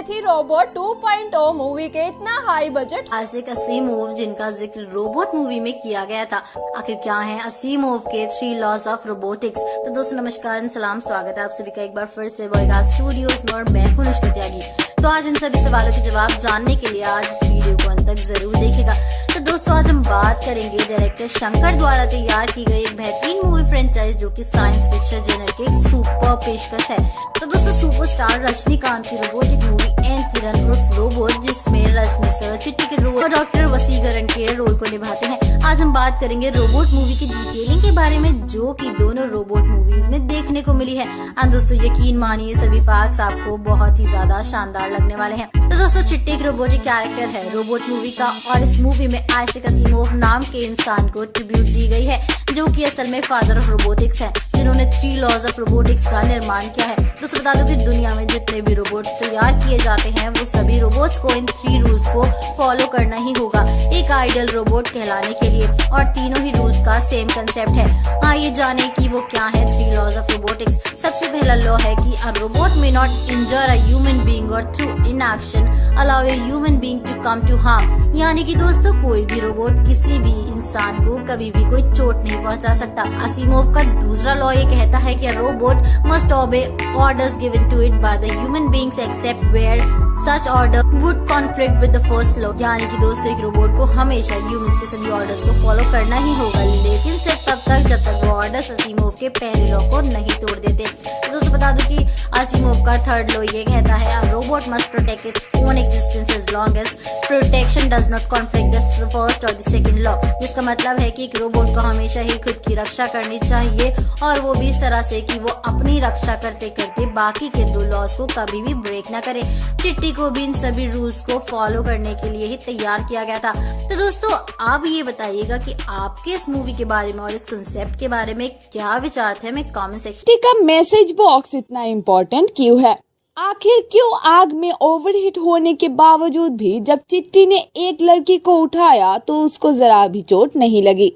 थी robot 2.0 movie के इतना हाई बजट। आसिक असीमोव जिनका जिक्र रोबोट मूवी में किया गया था, आखिर क्या है असीमोव के 3 लॉज ऑफ रोबोटिक्स। तो दोस्तों नमस्कार, सलाम, स्वागत है आप सभी का एक बार फिर से वर्गात स्टूडियोज में और मैं हूं अनुष्का त्यागी। तो आज इन सभी सवालों के जवाब जानने के लिए आज इस वीडियो को अंत तक जरूर देखिएगा। तो दोस्तों आज हम बात करेंगे डायरेक्टर शंकर द्वारा तैयार की गई एक बेहतरीन मूवी फ्रेंचाइज जो कि साइंस फिक्शन जेनर के एक सुपर पेशकश है। तो दोस्तों सुपरस्टार रजनीकांत की रोबोटिक मूवी एंथ्रन उर्फ रोबोट, जिसमें रजनी सर चिट्टी के रोल और डॉक्टर वसीकरण के रोल को निभाते हैं। आज हम बात करेंगे रोबोट मूवी की डिटेलिंग के बारे में, जो कि दोनों रोबोट मूवीज में देखने को मिली है। दोस्तों यकीन मानिए सभी फैक्ट्स आपको बहुत ही ज्यादा शानदार लगने वाले हैं। तो दोस्तों चिट्टी एक रोबोटिक कैरेक्टर है रोबोट मूवी का, और इस मूवी में आइजैक असीमोव नाम के इंसान को ट्रिब्यूट दी गई है, जो कि असल में फादर ऑफ रोबोटिक्स है, जिन्होंने 3 लॉज ऑफ रोबोटिक्स का निर्माण किया है। दोस्तों बता दो कि दुनिया में जितने भी रोबोट तैयार किए जाते हैं वो सभी रोबोट्स को इन 3 रूल्स को फॉलो करना ही होगा एक आइडियल रोबोट कहलाने के लिए, और तीनों ही रूल्स का सेम कंसेप्ट है। आइए जाने कि वो क्या है 3 लॉज ऑफ रोबोटिक्स। सबसे पहला लॉ है कि a robot may not injure a human being और through inaction allow a human being to come to harm. यानी कि दोस्तों कोई भी रोबोट किसी भी इंसान को कभी भी कोई चोट नहीं पहुंचा सकता। असीमोव का दूसरा लॉ ये कहता है कि robot must obey orders given to it by the human beings except where such order would conflict with the first law. यानी कि दोस्तों एक रोबोट को हमेशा ह्यूमंस के सभी ऑर्डर्स को फॉलो करना ही होगा, लेकिन सिर्फ तब तक जब तक वो ऑर्डर्स असीमोव के पहले लॉ को नहीं तोड़ देते। तो दोस्तों बता दूं कि असीमोव का थर्ड लॉ ये कहता है a robot must protect its own existence as long as protection does not conflict the first or the second law. जिसका मतलब है कि एक रोबोट को हमेशा ही खुद की रक्षा करनी चाहिए, और वो भी इस तरह से कि वो अपनी रक्षा करते करते बाकी के 2 लॉज को कभी भी ब्रेक ना करे। चिट्टी को भी इन सभी रूल्स को फॉलो करने के लिए ही तैयार किया गया था। तो दोस्तों आप ये बताइएगा कि आपके इस मूवी के बारे में और इस कंसेप्ट के बारे में क्या विचार थे, हमें कमेंट सेक्शन का मैसेज बॉक्स इतना इम्पोर्टेंट क्यों है? आखिर क्यों आग में ओवरहीट होने के बावजूद भी जब चिट्टी ने एक लड़की को उठाया तो उसको जरा भी चोट नहीं लगी?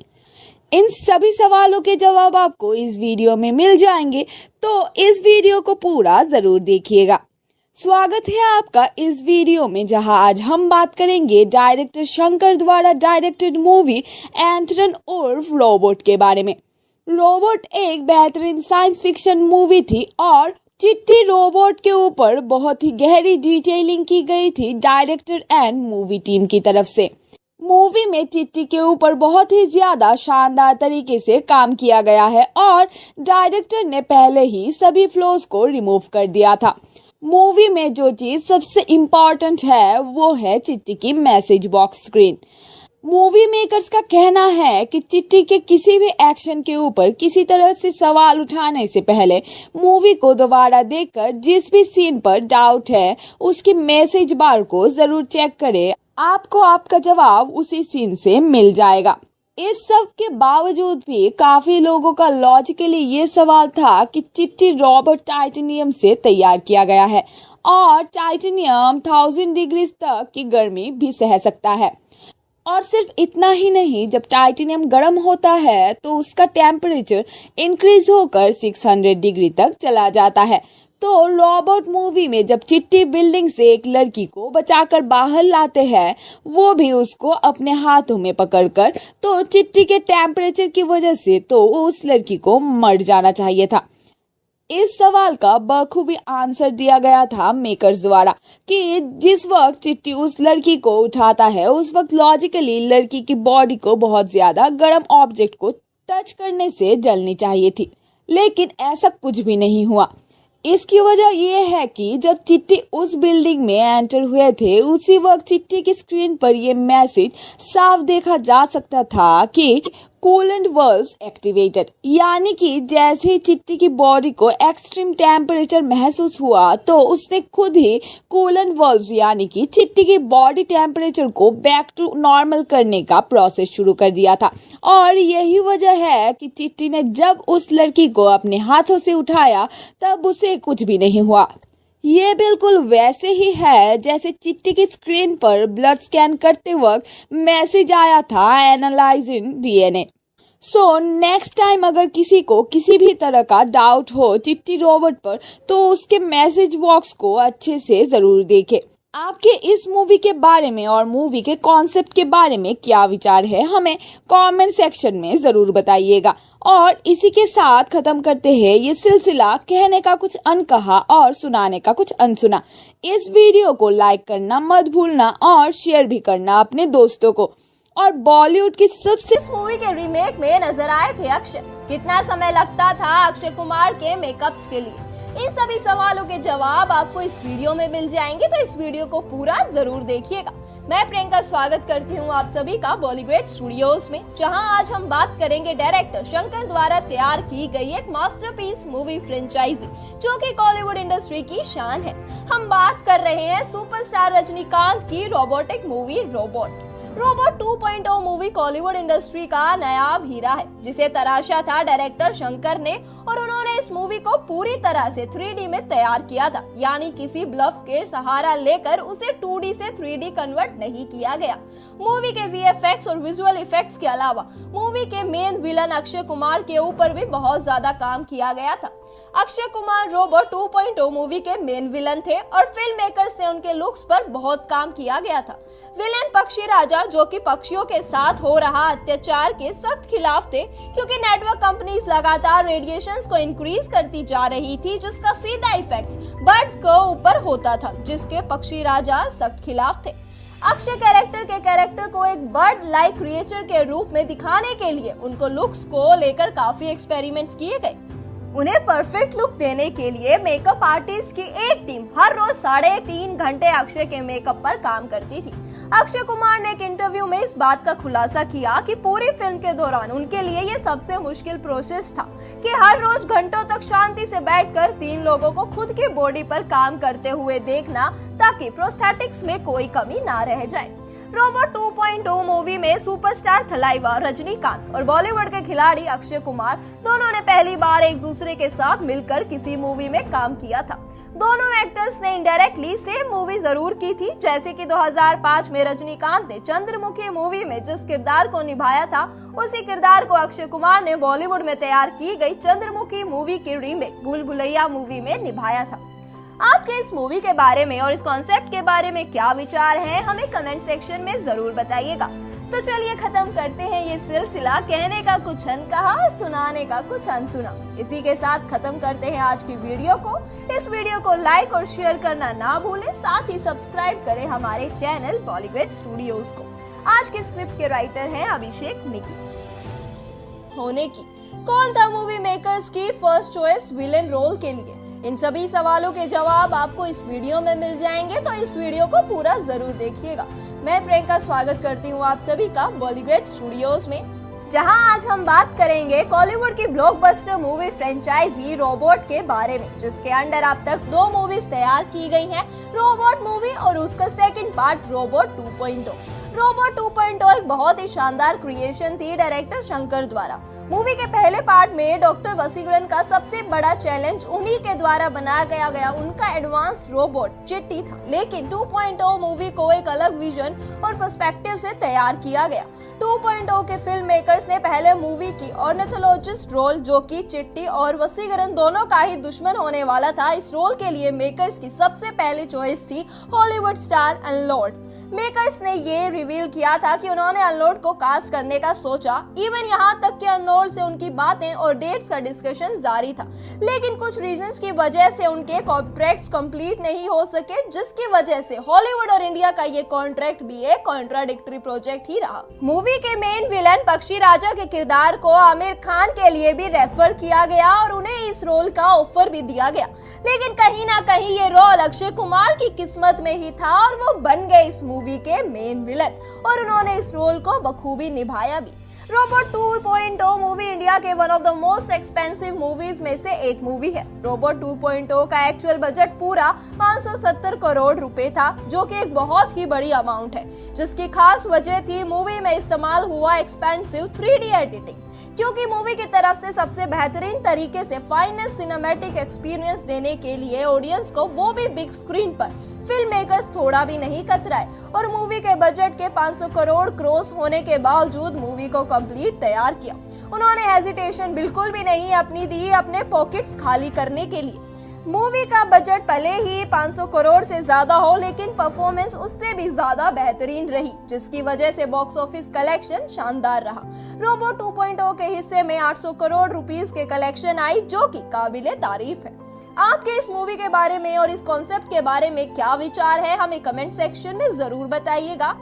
इन सभी सवालों के जवाब आपको इस वीडियो में मिल जाएंगे, तो इस वीडियो को पूरा जरूर देखिएगा। स्वागत है आपका इस वीडियो में, जहां आज हम बात करेंगे डायरेक्टर शंकर द्वारा डायरेक्टेड मूवी एंथ्रन उर्फ रोबोट के बारे में। रोबोट एक बेहतरीन साइंस फिक्शन मूवी थी और चिट्टी रोबोट के ऊपर बहुत ही गहरी डिटेलिंग की गई थी डायरेक्टर एंड मूवी टीम की तरफ से। मूवी में चिट्टी के ऊपर बहुत ही ज्यादा शानदार तरीके से काम किया गया है और डायरेक्टर ने पहले ही सभी फ्लॉज को रिमूव कर दिया था। मूवी में जो चीज सबसे इम्पोर्टेंट है वो है चिट्टी की message box screen. Movie makers का कहना है कि चिट्टी के किसी भी एक्शन के ऊपर किसी तरह से सवाल उठाने से पहले मूवी को दोबारा देखकर जिस भी सीन पर डाउट है उसकी मैसेज बार को जरूर चेक करें, आपको आपका जवाब उसी सीन से मिल जाएगा। इस सब के बावजूद भी काफी लोगों का लॉजिकली ये सवाल था कि चिट्टी रोबोट टाइटेनियम से तैयार किया गया है और टाइटेनियम 1000 डिग्री तक की गर्मी भी सह सकता है। और सिर्फ इतना ही नहीं, जब टाइटेनियम गर्म होता है तो उसका टेम्परेचर इंक्रीज होकर 600 डिग्री तक चला जाता है। तो रोबोट मूवी में जब चिट्टी बिल्डिंग से एक लड़की को बचाकर बाहर लाते हैं, वो भी उसको अपने हाथों में पकड़कर, तो चिट्टी के टेम्परेचर की वजह से तो उस लड़की को मर जाना चाहिए था। इस सवाल का बखूबी आंसर दिया गया था मेकर्स द्वारा कि जिस वक्त चिट्टी उस लड़की को उठाता है उस वक्त लॉजिकली लड़की की बॉडी को बहुत ज्यादा गर्म ऑब्जेक्ट को टच करने से जलनी चाहिए थी, लेकिन ऐसा कुछ भी नहीं हुआ। इसकी वजह यह है कि जब चिट्टी उस बिल्डिंग में एंटर हुए थे उसी वक्त चिट्टी की स्क्रीन पर यह मैसेज साफ देखा जा सकता था कि कूलेंट वाल्व्स एक्टिवेटेड। यानी कि जैसे ही चिट्टी की बॉडी को एक्सट्रीम टेम्परेचर महसूस हुआ तो उसने खुद ही कूलेंट वाल्व्स यानी कि चिट्टी की बॉडी टेम्परेचर को बैक टू नॉर्मल करने का प्रोसेस शुरू कर दिया था। और यही वजह है कि चिट्टी ने जब उस लड़की को अपने हाथों से उठाया तब उसे कुछ भी नहीं हुआ। ये बिल्कुल वैसे ही है जैसे चिट्टी की स्क्रीन पर ब्लड स्कैन करते वक्त मैसेज आया था analysing DNA. So next time अगर किसी को किसी भी तरह का डाउट हो चिट्टी रोबोट पर तो उसके मैसेज बॉक्स को अच्छे से जरूर देखें। आपके इस मूवी के बारे में और मूवी के कॉन्सेप्ट के बारे में क्या विचार है हमें कमेंट सेक्शन में जरूर बताइएगा। और इसी के साथ खत्म करते हैं ये सिलसिला कहने का कुछ अनकहा और सुनाने का कुछ अनसुना। इस वीडियो को लाइक करना मत भूलना और शेयर भी करना अपने दोस्तों को। और बॉलीवुड की सबसे इस मूवी के रीमेक में नजर आए थे अक्षय। कितना समय लगता था अक्षय कुमार के मेकअप्स के लिए? इन सभी सवालों के जवाब आपको इस वीडियो में मिल जाएंगे, तो इस वीडियो को पूरा जरूर देखिएगा। मैं प्रियंका स्वागत करती हूँ आप सभी का बॉलीवुड स्टूडियोज में, जहां आज हम बात करेंगे डायरेक्टर शंकर द्वारा तैयार की गई एक मास्टरपीस मूवी फ्रेंचाइजी जो कि बॉलीवुड इंडस्ट्री की शान है। हम बात कर रहे हैं सुपरस्टार रजनीकांत की robotic movie robot 2.0 movie Bollywood industry का नायाब हीरा है, जिसे तराशा था डायरेक्टर शंकर ने, और उन्होंने इस मूवी को पूरी तरह से 3D में तैयार किया था, यानी किसी ब्लफ के सहारा लेकर उसे 2D से 3D कन्वर्ट नहीं किया गया। मूवी के VFX और विजुअल इफेक्ट्स के अलावा मूवी के मेन विलन अक्षय कुमार के ऊपर भी बहुत ज्यादा काम किया गया था। अक्षय कुमार रोबोट 2.0 मूवी के मेन विलन थे और फिल्म मेकर्स ने उनके लुक्स पर बहुत काम किया गया था। विलेन पक्षी राजा, जो कि पक्षियों के साथ हो रहा अत्याचार के सख्त खिलाफ थे, क्योंकि नेटवर्क कंपनीज लगातार रेडिएशंस को इंक्रीज करती जा रही थी, जिसका सीधा इफेक्ट बर्ड्स के ऊपर होता था, जिसके पक्षी राजा सख्त खिलाफ थे। अक्षय कैरेक्टर को एक बर्ड लाइक क्रिएचर के रूप में दिखाने के लिए उनको लुक्स को लेकर काफी एक्सपेरिमेंट्स किए गए। उन्हें परफेक्ट लुक देने के लिए मेकअप आर्टिस्ट की एक टीम हर रोज 3.5 घंटे अक्षय के मेकअप पर काम करती थी। अक्षय कुमार ने एक इंटरव्यू में इस बात का खुलासा किया कि पूरी फिल्म के दौरान उनके लिए ये सबसे मुश्किल प्रोसेस था कि हर रोज घंटों तक शांति से बैठकर 3 लोगों को खुद की बॉडी पर काम करते हुए देखना, ताकि प्रोस्थेटिक्स में कोई कमी ना रह जाए। रोबोट 2.0 मूवी में सुपरस्टार थलाइवा रजनीकांत और बॉलीवुड के खिलाड़ी अक्षय कुमार दोनों ने पहली बार एक दूसरे के साथ मिलकर किसी मूवी में काम किया था। दोनों एक्टर्स ने इनडायरेक्टली सेम मूवी जरूर की थी, जैसे कि 2005 में रजनीकांत ने चंद्रमुखी मूवी में जिस किरदार को निभाया था, उसी किरदार को अक्षय कुमार ने बॉलीवुड में तैयार की गई चंद्रमुखी मूवी की रीमेक भूल भुलैया मूवी में निभाया था। आपके इस मूवी के बारे में और इस कॉन्सेप्ट के बारे में क्या विचार है हमें कमेंट सेक्शन में जरूर बताइएगा। तो चलिए खत्म करते हैं ये सिलसिला कहने का कुछ अनकहा और सुनाने का कुछ अनसुना। इसी के साथ खत्म करते हैं आज की वीडियो को। इस वीडियो को लाइक और शेयर करना ना भूलें, साथ ही सब्सक्राइब करें हमारे चैनल बॉलीवुड स्टूडियोज को। आज के स्क्रिप्ट के राइटर हैं अभिषेक मिकी। होने की कौन था मूवी मेकर्स की फर्स्ट चॉइस विलेन रोल के लिए? इन सभी सवालों के जवाब आपको इस वीडियो में मिल जाएंगे, तो इस वीडियो को पूरा जरूर देखिएगा। मैं प्रियंका स्वागत करती हूँ आप सभी का बॉलीवुड स्टूडियोज में, जहां आज हम बात करेंगे बॉलीवुड की ब्लॉकबस्टर मूवी फ्रेंचाइजी रोबोट के बारे में, जिसके अंडर अब तक 2 मूवीज तैयार की गई हैं, रोबोट मूवी और उसका सेकंड पार्ट रोबोट 2.0। रोबोट 2.0 एक बहुत ही शानदार क्रिएशन थी डायरेक्टर शंकर द्वारा। मूवी के पहले पार्ट में डॉक्टर वसीकरण का सबसे बड़ा चैलेंज उन्हीं के द्वारा बनाया गया उनका एडवांस्ड रोबोट चिट्टी था, लेकिन 2.0 मूवी को एक अलग विजन और पर्सपेक्टिव से तैयार किया गया। 2.0 के फिल्म मेकर्स ने पहले मूवी की ऑर्निथोलॉजिस्ट रोल, जो कि चिट्टी और वसीकरण दोनों का ही दुश्मन होने वाला था, इस रोल के लिए मेकर्स की सबसे पहली चॉइस थी हॉलीवुड स्टार अनलोड। मेकर्स ने ये रिवील किया था कि उन्होंने अनलोड को कास्ट करने का सोचा, इवन यहाँ तक कि अनलोड से उनकी बातें और डेट्स का डिस्कशन जारी था, लेकिन कुछ रीजंस की वजह से उनके कॉन्ट्रैक्ट्स कंप्लीट नहीं हो सके, जिसकी वजह से हॉलीवुड और इंडिया का ये कॉन्ट्रैक्ट भी एक कॉन्ट्राडिक्टरी प्रोजेक्ट ही रहा। मूवी के मेन विलन पक्षी राजा के किरदार को आमिर खान के लिए भी रेफर किया गया और उन्हें इस रोल का ऑफर भी दिया गया, लेकिन कहीं ना कहीं ये रोल अक्षय कुमार की किस्मत में ही था और वो बन गए इस मूवी के मेन विलन, और उन्होंने इस रोल को बखूबी निभाया भी। रोबोट 2.0 मूवी इंडिया के one of the most expensive movies में से एक मूवी है। रोबोट 2.0 का एक्चुअल बजट पूरा 570 करोड़ रुपए था, जो कि एक बहुत ही बड़ी अमाउंट है, जिसकी खास वजह थी मूवी में इस्तेमाल हुआ एक्सपेंसिव 3D एडिटिंग, क्योंकि मूवी की तरफ से सबसे बेहतरीन तरीके से फाइनेस्ट सिनेमैटिक एक्सपीरियंस देने के लिए ऑडियंस को, वो भी बिग स्क्रीन पर, फिल्म मेकर्स थोड़ा भी नहीं कतराए और मूवी के बजट के 500 करोड़ क्रॉस होने के बावजूद मूवी को कंप्लीट तैयार किया। उन्होंने हेजिटेशन बिल्कुल भी नहीं अपनी दी अपने पॉकेट्स खाली करने के लिए। मूवी का बजट भले ही 500 करोड़ से ज्यादा हो, लेकिन परफॉर्मेंस उससे भी ज्यादा बेहतरीन रही, जिसकी वजह से बॉक्स ऑफिस कलेक्शन शानदार रहा। रोबो 2.0 के हिस्से में 800 करोड़ रुपीस के कलेक्शन आई, जो कि काबिले तारीफ है। आपके इस मूवी के बारे में और इस कॉन्सेप्ट के बारे में क्या विचार है, हमें कमेंट सेक्शन में जरूर बताइएगा।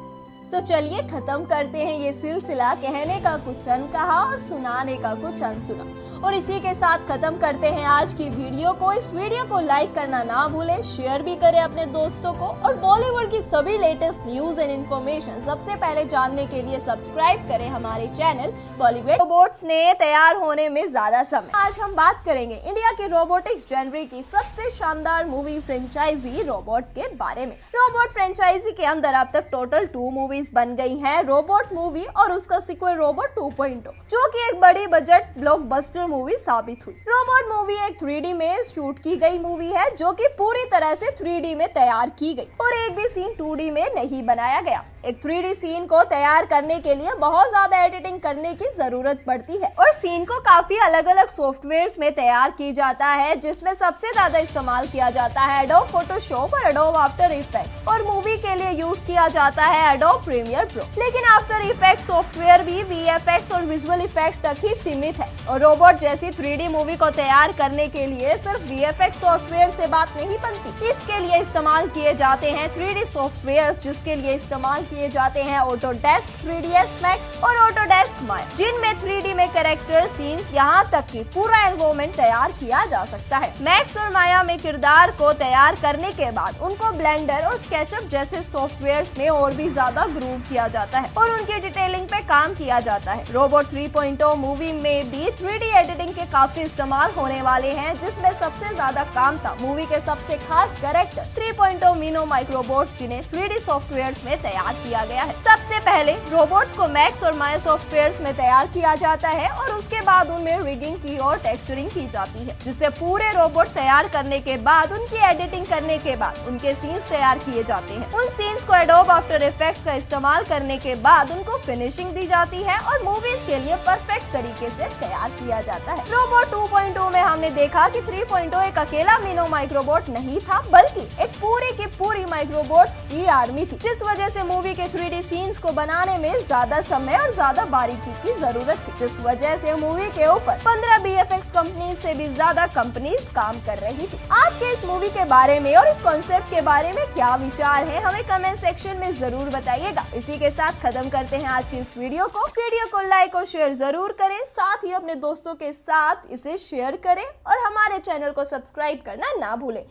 तो चलिए खत्म करते हैं ये सिलसिला कहने का कुछ अनकहा और सुनाने का कुछ अनसुना, और इसी के साथ खत्म करते हैं आज की वीडियो को। इस वीडियो को लाइक करना ना भूलें, शेयर भी करें अपने दोस्तों को, और बॉलीवुड की सभी लेटेस्ट न्यूज एंड इन्फॉर्मेशन सबसे पहले जानने के लिए सब्सक्राइब करें हमारे चैनल बॉलीवुड। रोबोट्स ने तैयार होने में ज्यादा समय। आज हम बात करेंगे इंडिया के रोबोटिक्स जनरे की सबसे शानदार मूवी फ्रेंचाइजी रोबोट के बारे में। रोबोट फ्रेंचाइजी के अंदर अब तक टोटल 2 मूवीज बन गई हैं, रोबोट मूवी और उसका सीक्वल रोबोट 2.0, जो कि एक बड़ी बजट ब्लॉकबस्टर मूवी साबित हुई। रोबोट मूवी एक 3D में शूट की गई मूवी है, जो कि पूरी तरह से 3D में तैयार की गई और एक भी सीन 2D में नहीं बनाया गया। एक 3D सीन को तैयार करने के लिए बहुत ज्यादा एडिटिंग करने की जरूरत पड़ती है, और सीन को काफी अलग अलग सॉफ्टवेयर्स में तैयार की जाता है, जिसमें सबसे ज्यादा इस्तेमाल किया जाता है एडोब फोटोशॉप और एडोब आफ्टर इफेक्ट्स, और मूवी के लिए यूज किया जाता है एडोब प्रीमियर प्रो। लेकिन आफ्टर इफेक्ट्स सॉफ्टवेयर भी VFX और विजुअल इफेक्ट्स तक ही सीमित है, और रोबोट जैसी 3D मूवी को तैयार करने के लिए सिर्फ VFX सॉफ्टवेयर से बात नहीं बनती। इसके लिए इस्तेमाल किए जाते हैं 3D सॉफ्टवेयर, जिसके लिए इस्तेमाल किए जाते हैं ऑटोडेस्क, 3ds Max और ऑटोडेस्क माया, जिनमें 3D में कैरेक्टर, सीन्स, यहाँ तक कि पूरा एनवायरनमेंट तैयार किया जा सकता है। मैक्स और माया में किरदार को तैयार करने के बाद उनको ब्लेंडर और स्केचअप जैसे सॉफ्टवेयर्स में और भी ज्यादा ग्रूव किया जाता है और उनकी डिटेलिंग पे काम किया जाता है। रोबोट 3.0 मूवी में भी 3D एडिटिंग के काफी इस्तेमाल होने वाले हैं, जिसमें सबसे ज्यादा काम था मूवी के सबसे खास कैरेक्टर 3.0 मीनो माइक्रोबोट्स, जिन्हें 3D सॉफ्टवेयर्स में तैयार किया गया है। सबसे पहले रोबोट्स को मैक्स और माया सॉफ्टवेयर्स में तैयार किया जाता है और उसके बाद उनमें रिगिंग की और टेक्सचरिंग की जाती है, जिससे पूरे रोबोट तैयार करने के बाद उनकी एडिटिंग करने के बाद उनके सीन्स तैयार किए जाते हैं। उन सीन्स को एडोब आफ्टर इफेक्ट्स का इस्तेमाल करने के बाद उनको फिनिशिंग दी जाती है और मूवीज के लिए परफेक्ट तरीके से तैयार किया जाता है। रोबोट 2.0 में हमने देखा कि 3.0 एक अकेला मीनो माइक्रोबोट नहीं था, बल्कि एक पूरी की पूरी माइक्रोबोट्स की आर्मी थी, जिस वजह से मूवी के 3D सीन्स को बनाने में ज्यादा समय और ज्यादा बारीकी की जरूरत थी, जिस वजह से मूवी के ऊपर 15 VFX कंपनी से भी ज्यादा कंपनीज काम कर रही थी। आपके इस मूवी के बारे में और इस कॉन्सेप्ट के बारे में क्या विचार है, हमें कमेंट सेक्शन में जरूर बताइएगा। इसी के साथ खत्म करते हैं आज की इस वीडियो को लाइक और शेयर जरूर करें, साथ ही अपने दोस्तों के साथ इसे शेयर करें और हमारे चैनल को सब्सक्राइब करना ना भूलें।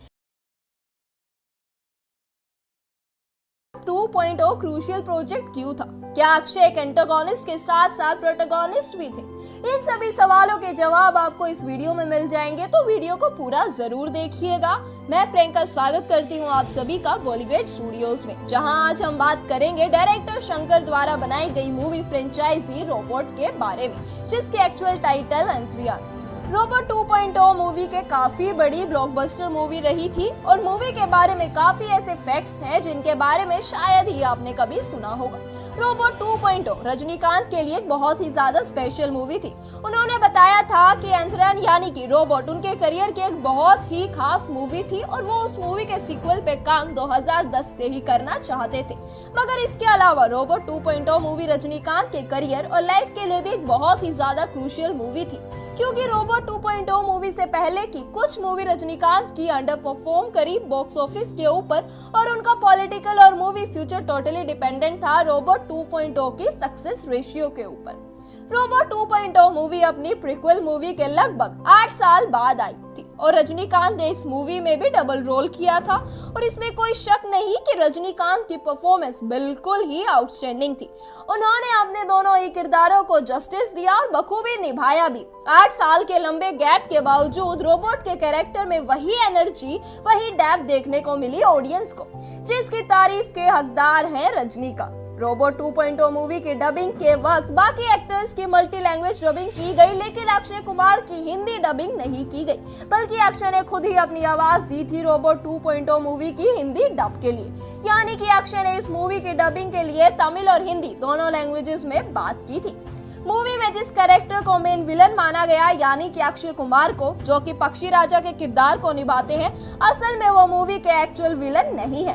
2.0 क्रूशियल प्रोजेक्ट क्यों था? क्या अक्षय एक एंटागोनिस्ट के साथ साथ प्रोटोगोनिस्ट भी थे? इन सभी सवालों के जवाब आपको इस वीडियो में मिल जाएंगे, तो वीडियो को पूरा जरूर देखिएगा। मैं प्रियंका स्वागत करती हूँ आप सभी का बॉलीवुड स्टूडियोज में, जहां आज हम बात करेंगे डायरेक्टर शंकर द्वारा बनाई गई मूवी फ्रेंचाइजी रोबोट के बारे में, जिसकी एक्चुअल टाइटल अंतरियान। रोबोट 2.0 मूवी के काफी बड़ी ब्लॉकबस्टर मूवी रही थी, और मूवी के बारे में काफी ऐसे फैक्ट्स हैं जिनके बारे में शायद ही आपने कभी सुना होगा। रोबोट 2.0 रजनीकांत के लिए एक बहुत ही ज्यादा स्पेशल मूवी थी। उन्होंने बताया था कि एंथ्रन यानी कि रोबोट उनके करियर की एक बहुत ही खास मूवी थी, और वो उस मूवी के सीक्वल पे काम 2010 से ही करना चाहते थे। मगर इसके अलावा रोबोट 2.0 मूवी रजनीकांत के करियर और लाइफ के लिए भी एक बहुत ही ज्यादा क्रूशियल मूवी थी, क्योंकि रोबोट 2.0 मूवी से पहले की कुछ मूवी रजनीकांत की अंडर परफॉर्म करी बॉक्स ऑफिस के ऊपर, और उनका पॉलिटिकल और मूवी फ्यूचर टोटली डिपेंडेंट था रोबोट 2.0 की सक्सेस रेशियो के ऊपर। रोबोट 2.0 मूवी अपनी प्रीक्वल मूवी के लगभग 8 साल बाद आई थी, और रजनीकांत ने इस मूवी में भी डबल रोल किया था, और इसमें कोई शक नहीं कि रजनीकांत की परफॉर्मेंस बिल्कुल ही आउटस्टैंडिंग थी। उन्होंने अपने दोनों ही किरदारों को जस्टिस दिया और बखूबी निभाया भी। 8 साल के लंबे गैप के बावजूद रोबोट के कैरेक्टर में वही एनर्जी, वही डेप्थ देखने को मिली ऑडियंस को, जिसकी तारीफ के हकदार हैं रजनीकांत। रोबोट 2.0 मूवी की डबिंग के वक्त बाकी एक्टर्स की मल्टी लैंग्वेज डबिंग की गई, लेकिन अक्षय कुमार की हिंदी डबिंग नहीं की गई, बल्कि अक्षय ने खुद ही अपनी आवाज दी थी रोबोट 2.0 मूवी की हिंदी डब के लिए। यानी कि अक्षय ने इस मूवी की डबिंग के लिए तमिल और हिंदी दोनों लैंग्वेजेस में बात की थी। मूवी में जिस कैरेक्टर को मेन विलन माना गया यानी कि अक्षय कुमार को, जो कि पक्षी राजा के किरदार को निभाते हैं, असल में वो मूवी के एक्चुअल विलन नहीं है।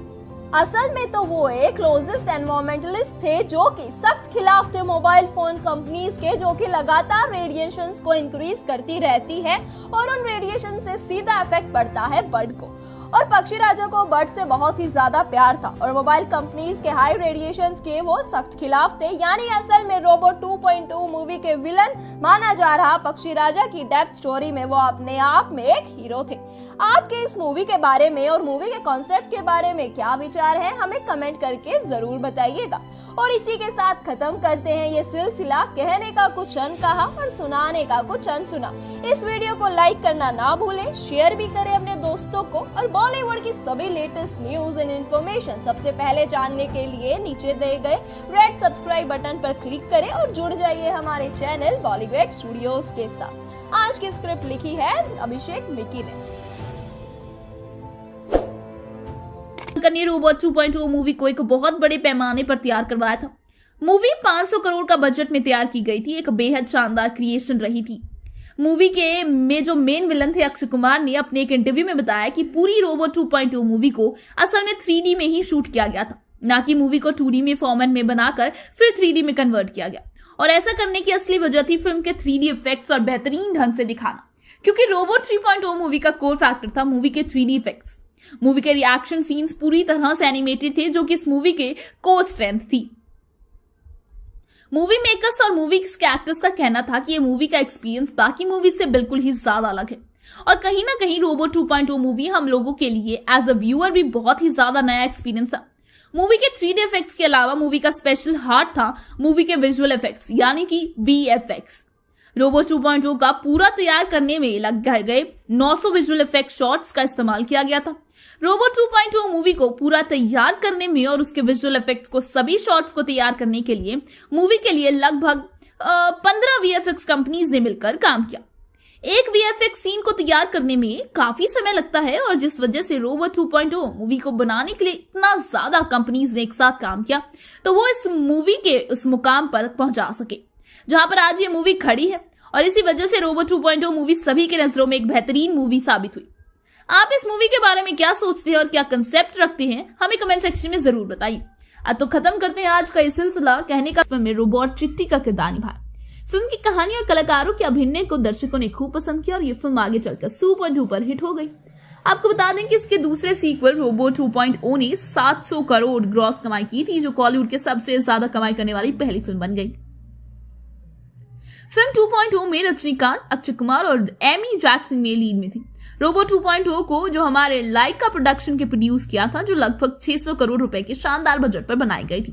असल में तो वो एक क्लोजेस्ट एनवायरमेंटलिस्ट थे जो कि सख्त खिलाफ थे मोबाइल फोन कंपनीज के, जो कि लगातार रेडिएशंस को इंक्रीज करती रहती है और उन रेडिएशन से सीधा इफेक्ट पड़ता है बर्ड को। और पक्षी राजा को बर्ड से बहुत ही ज्यादा प्यार था और मोबाइल कंपनीज के हाई रेडिएशंस के वो सख्त खिलाफ थे। यानी असल में रोबोट 2.2 मूवी के विलन माना जा रहा पक्षी राजा की डेप्थ स्टोरी में वो अपने आप में एक हीरो थे। आपके इस मूवी के बारे में और मूवी के कॉन्सेप्ट के बारे में क्या विचार है, हमें कमेंट करके जरूर बताइएगा। और इसी के साथ खत्म करते हैं ये सिलसिला कहने का कुछ अनकहा और सुनाने का कुछ अनसुना। इस वीडियो को लाइक करना ना भूलें, शेयर भी करें अपने दोस्तों को और बॉलीवुड की सभी लेटेस्ट न्यूज एंड इन्फॉर्मेशन सबसे पहले जानने के लिए नीचे दिए गए रेड सब्सक्राइब बटन पर क्लिक करें और जुड़ जाइए हमारे चैनल बॉलीवुड स्टूडियोज के साथ। आज की स्क्रिप्ट लिखी है अभिषेक मिकी ने। ने रोबोट 2.0 मूवी को एक बहुत बड़े पैमाने पर तैयार करवाया था। मूवी 500 करोड़ का बजट में तैयार की गई थी, एक बेहद शानदार क्रिएशन रही थी। मूवी के में जो मेन विलन थे अक्षय कुमार ने अपने एक इंटरव्यू में बताया कि पूरी रोबोट 2.0 मूवी को असल में 3D में ही शूट किया गया था, ना कि मूवी को 2D में फॉर्मेट में बनाकर फिर 3D में कन्वर्ट किया गया। और ऐसा करने की असली वजह थी फिल्म के 3D इफेक्ट्स और बेहतरीन ढंग से दिखाना, क्योंकि रोबोट 3.0 मूवी का कोर फैक्टर था मूवी के 3D इफेक्ट्स। मूवी के रिएक्शन सीन्स पूरी तरह से एनिमेटेड थे, जो कि इस मूवी के कोर स्ट्रेंथ थी। मूवी मेकर्स और मूवी के एक्टर्स का कहना था कि ये मूवी का एक्सपीरियंस बाकी मूवी से बिल्कुल ही ज्यादा अलग है और कहीं ना कहीं रोबोट 2.0 मूवी हम लोगों के लिए एज अ व्यूअर भी बहुत ही ज्यादा नया एक्सपीरियंस था। मूवी के 3D इफेक्ट्स के अलावा मूवी का स्पेशल हार्ट था मूवी के विजुअल इफेक्ट्स यानी कि VFX। रोबोट 2.0 का पूरा तैयार करने में लग गए 900 विजुअल इफेक्ट शॉट्स का इस्तेमाल किया गया था। रोबोट 2.0 मूवी को पूरा तैयार करने में और उसके विजुअल इफेक्ट्स को सभी शॉट्स को तैयार करने के लिए मूवी के लिए लगभग 15 VFX कंपनीज ने मिलकर काम किया। एक VFX सीन को तैयार करने में काफी समय लगता है और जिस वजह से रोबोट 2.0 मूवी को बनाने के लिए इतना ज्यादा कंपनीज ने एक साथ काम किया तो वो इस मूवी के उस मुकाम पर पहुंचा सके जहां पर आज ये मूवी खड़ी है। और इसी वजह से रोबोट 2.0 मूवी सभी के नजरों में एक बेहतरीन मूवी साबित हुई। आप इस मूवी के बारे में क्या सोचते हैं और क्या कंसेप्ट रखते हैं, हमें कमेंट सेक्शन में जरूर बताइए। अब तो खत्म करते हैं आज का ये सिलसिला कहने का फिल्म में रोबोट चिट्टी का किरदार निभाया। फिल्म की कहानी और कलाकारों के अभिनय को दर्शकों ने खूब पसंद किया और ये फिल्म आगे चलकर सुपर डुपर हिट हो गई। आपको बता दें कि इसके दूसरे सीक्वल रोबोट 2.0 ने 700 करोड़ ग्रॉस कमाई की थी, जो कॉलीवुड के सबसे ज्यादा कमाई करने वाली पहली फिल्म बन गई। फिल्म 2.0 में रजनीकांत, अक्षय कुमार और एमी जैक्सन में लीड में थी। रोबोट 2.0 को जो हमारे लाइका प्रोडक्शन के प्रोड्यूस किया था, जो लगभग 600 करोड़ रुपए के शानदार बजट पर बनाई गई थी।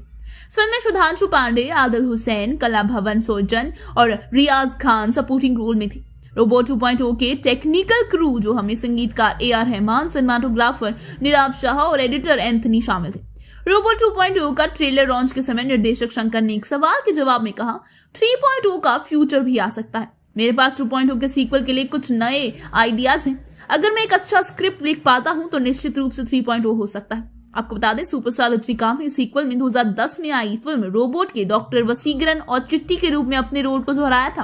फिल्म में सुधांशु पांडे, आदिल हुसैन, कला भवन सोजन और रियाज खान सपोर्टिंग रोल में थी। रोबोट 2.0 के टेक्निकल क्रू जो हमें संगीतकार AR रहमान, सिनेमाटोग्राफर नीरव शाह और एडिटर एंथनी शामिल थे। रोबोट 2.0 का ट्रेलर लॉन्च के समय निर्देशक शंकर ने एक सवाल के जवाब में कहा 3.0 का फ्यूचर भी आ सकता है। मेरे पास 2.0 के सीक्वल के लिए कुछ नए आइडियाज हैं। अगर मैं एक अच्छा स्क्रिप्ट लिख पाता हूं तो निश्चित रूप से 3.0 हो सकता है। आपको बता दें सुपरस्टार रजनीकांत ने सीक्वल में 2010 में आई फिल्म रोबोट के डॉक्टर वसीकरण और चिट्टी के रूप में अपने रोल को दोहराया था।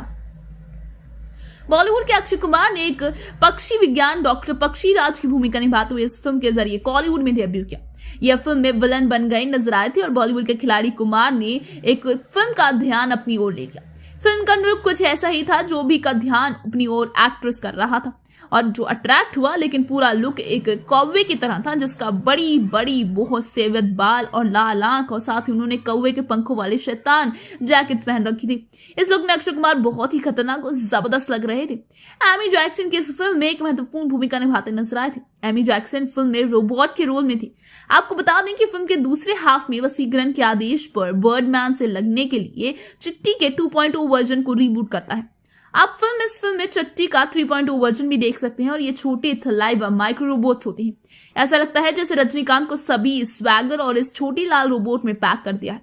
बॉलीवुड के अक्षय कुमार ने एक पक्षी विज्ञान डॉक्टर पक्षी राज की भूमिका निभाते हुए इस फिल्म के जरिए कॉलीवुड में डेब्यू किया। यह फिल्म में विलन बन गए नजर आए थे और बॉलीवुड के खिलाड़ी कुमार ने एक फिल्म का ध्यान अपनी ओर ले लिया। फिल्म का लुक कुछ ऐसा ही था, जो भी का ध्यान अपनी ओर एक्ट्रेस कर रहा था और जो अट्रैक्ट हुआ, लेकिन पूरा लुक एक कौवे की तरह था जिसका बड़ी बड़ी बहुत सेवत बाल और लाल आंख और साथ ही उन्होंने कौवे के पंखों वाले शैतान जैकेट पहन रखी थी। इस लुक में अक्षय कुमार बहुत ही खतरनाक और जबरदस्त लग रहे थे। एमी जैक्सन की इस फिल्म में एक महत्वपूर्ण भूमिका निभाते नजर आए थे। एमी जैक्सन फिल्म में रोबोट के रोल में थी। आपको बता दें कि फिल्म के दूसरे हाफ में वसीकरण के आदेश पर बर्डमैन से लगने के लिए चिट्टी के 2.0 वर्जन को रीबूट करता है। आप इस फिल्म में चिट्टी का 3.0 वर्जन भी देख सकते हैं और ये छोटे थलाई व माइक्रो रोबोट्स होते हैं। ऐसा लगता है जैसे रजनीकांत को सभी स्वैगर और इस छोटी लाल रोबोट में पैक कर दिया है।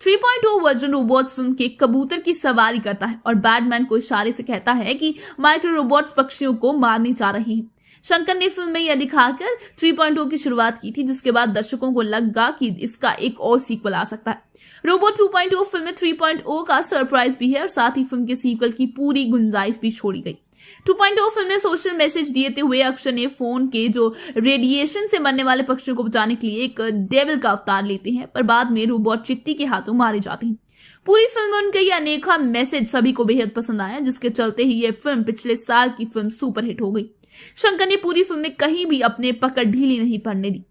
3.0 वर्जन रोबोट्स फिल्म के कबूतर की सवारी करता है और बैटमैन को इशारे से कहता है कि माइक्रो रोबोट्स पक्षियों को मारने जा रहे हैं। शंकर ने फिल्म में यह दिखाकर 3.0 की शुरुआत की थी, जिसके बाद दर्शकों को लगा कि इसका एक और सीक्वल आ सकता है। रोबोट 2.0 फिल्म में 3.0 का सरप्राइज भी है और साथ ही फिल्म के सीक्वल की पूरी गुंजाइश भी छोड़ी गई। 2.0 फिल्म में सोशल मैसेज देते हुए अक्षय ने फोन के जो रेडिएशन से मरने वाले पक्षियों को बचाने के लिए एक डेविल का अवतार लेते हैं, पर बाद में रोबोट चिट्टी के हाथों मारे जाते हैं। पूरी फिल्म में उनका यह अनेका मैसेज सभी को बेहद पसंद आया, जिसके चलते ही यह फिल्म पिछले साल की फिल्म सुपरहिट हो गई। शंकर ने पूरी फिल्म में कहीं भी अपने पकड़ ढीली नहीं पड़ने दी।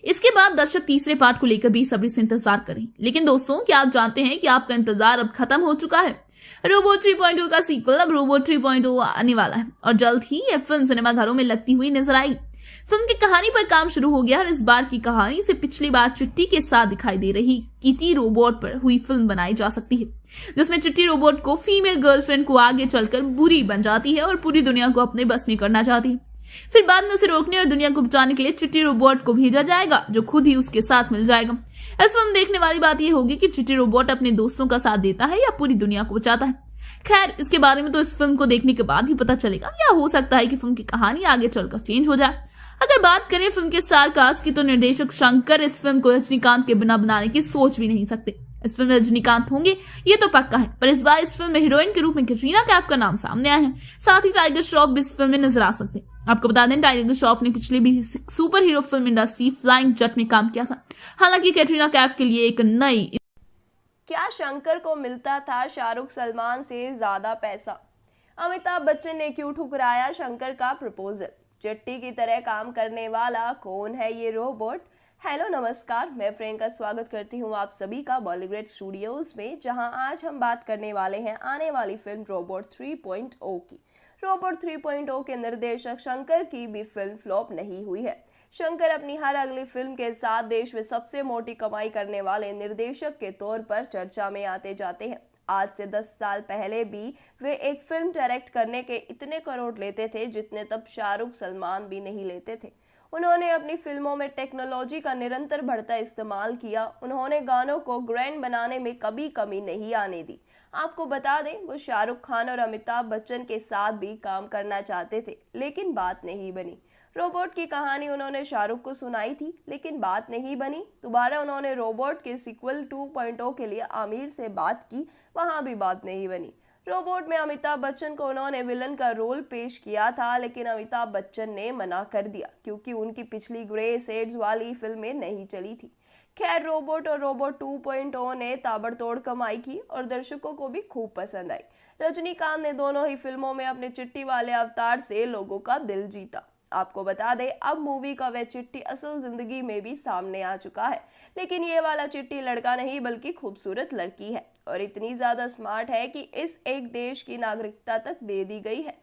इसके बाद दर्शक तीसरे पार्ट को लेकर बेसब्री से इंतजार करें। लेकिन दोस्तों, क्या आप जानते हैं कि आपका इंतजार अब खत्म हो चुका है? रोबोट 3.0 का सीक्वल अब रोबोट 3.0 आने वाला है और जल्द ही यह फिल्म सिनेमाघरों में लगती हुई नजर आएगी। फिल्म की कहानी पर काम शुरू हो गया और इस बार की कहानी से पिछली बार चिट्टी के साथ दिखाई दे रही किटी रोबोट पर हुई फिल्म बनाई जा सकती है, जिसमें चिट्टी रोबोट को फीमेल गर्लफ्रेंड को आगे चलकर बुरी बन जाती है और पूरी दुनिया को अपने बस में करना चाहती है। फिर बाद में उसे रोकने और दुनिया को बचाने के लिए चिट्टी रोबोट को भेजा जाएगा, जो खुद ही उसके साथ मिल जाएगा। इस फिल्म देखने वाली बात यह होगी कि चिट्टी रोबोट अपने दोस्तों का साथ देता है या पूरी दुनिया को बचाता है। खैर, इसके बारे में तो इस फिल्म को देखने के बाद ही पता चलेगा, या हो सकता है कि फिल्म की कहानी आगे चलकर चेंज हो जाए। अगर बात करें फिल्म के स्टार कास्ट की, तो निर्देशक शंकर इस फिल्म को रजनीकांत के बिना बनाने की सोच भी नहीं सकते। इस फिल्म में रजनीकांत होंगे ये तो पक्का है, पर इस बार इस फिल्म में हीरोइन के रूप में कैटरीना कैफ का नाम सामने आया है। साथ ही टाइगर श्रॉफ भी इस फिल्म में नजर आ सकते हैं। आपको बता दें, टाइगर श्रॉफ ने पिछले भी super hero film industry Flying Jatt में काम किया था। हालांकि कैटरीना कैफ के लिए एक नई क्या शंकर को मिलता था शाहरुख सलमान से ज्यादा पैसा? अमिताभ बच्चन ने क्यों ठुकराया शंकर का प्रपोजल? चिट्टी की तरह काम करने वाला कौन है ये रोबोट? हेलो नमस्कार, मैं प्रियंका स्वागत करती हूँ आप सभी का बॉलीवुड स्टूडियोज में, जहां आज हम बात करने वाले हैं आने वाली फिल्म रोबोट 3.0 की। रोबोट 3.0 के निर्देशक शंकर की भी फिल्म फ्लॉप नहीं हुई है। शंकर अपनी हर अगली फिल्म के साथ देश में सबसे मोटी कमाई करने वाले निर्देशक के तौर पर चर्चा में आते जाते हैं। आज से 10 साल पहले भी वे एक फिल्म डायरेक्ट करने के इतने करोड़ लेते थे जितने तब शाहरुख सलमान भी नहीं लेते थे। उन्होंने अपनी फिल्मों में टेक्नोलॉजी का निरंतर बढ़ता इस्तेमाल किया। उन्होंने गानों को ग्रैंड बनाने में कभी कमी नहीं आने दी। आपको बता दें, वो शाहरुख खान और अमिताभ बच्चन के साथ भी काम करना चाहते थे, लेकिन बात नहीं बनी। रोबोट की कहानी उन्होंने शाहरुख को सुनाई थी, लेकिन बात नहीं बनी। दोबारा उन्होंने रोबोट के सीक्वल 2.0 के लिए आमिर से बात की, वहां भी बात नहीं बनी। रोबोट में अमिताभ बच्चन को उन्होंने विलन का रोल पेश किया था, लेकिन अमिताभ बच्चन ने मना कर दिया क्योंकि उनकी पिछली ग्रे शेड्स वाली फिल्में नहीं चली थी। खैर, रोबोट और रोबोट 2.0 ने ताबड़तोड़ कमाई की और दर्शकों को भी खूब पसंद आई। रजनीकांत ने दोनों ही फिल्मों में अपने चिट्टी वाले अवतार से लोगों का दिल जीता। आपको बता दें, अब मूवी का वह चिट्टी असल जिंदगी में भी सामने आ चुका है, लेकिन ये वाला चिट्टी लड़का नहीं बल्कि खूबसूरत लड़की है और इतनी ज्यादा स्मार्ट है कि इस एक देश की नागरिकता तक दे दी गई है।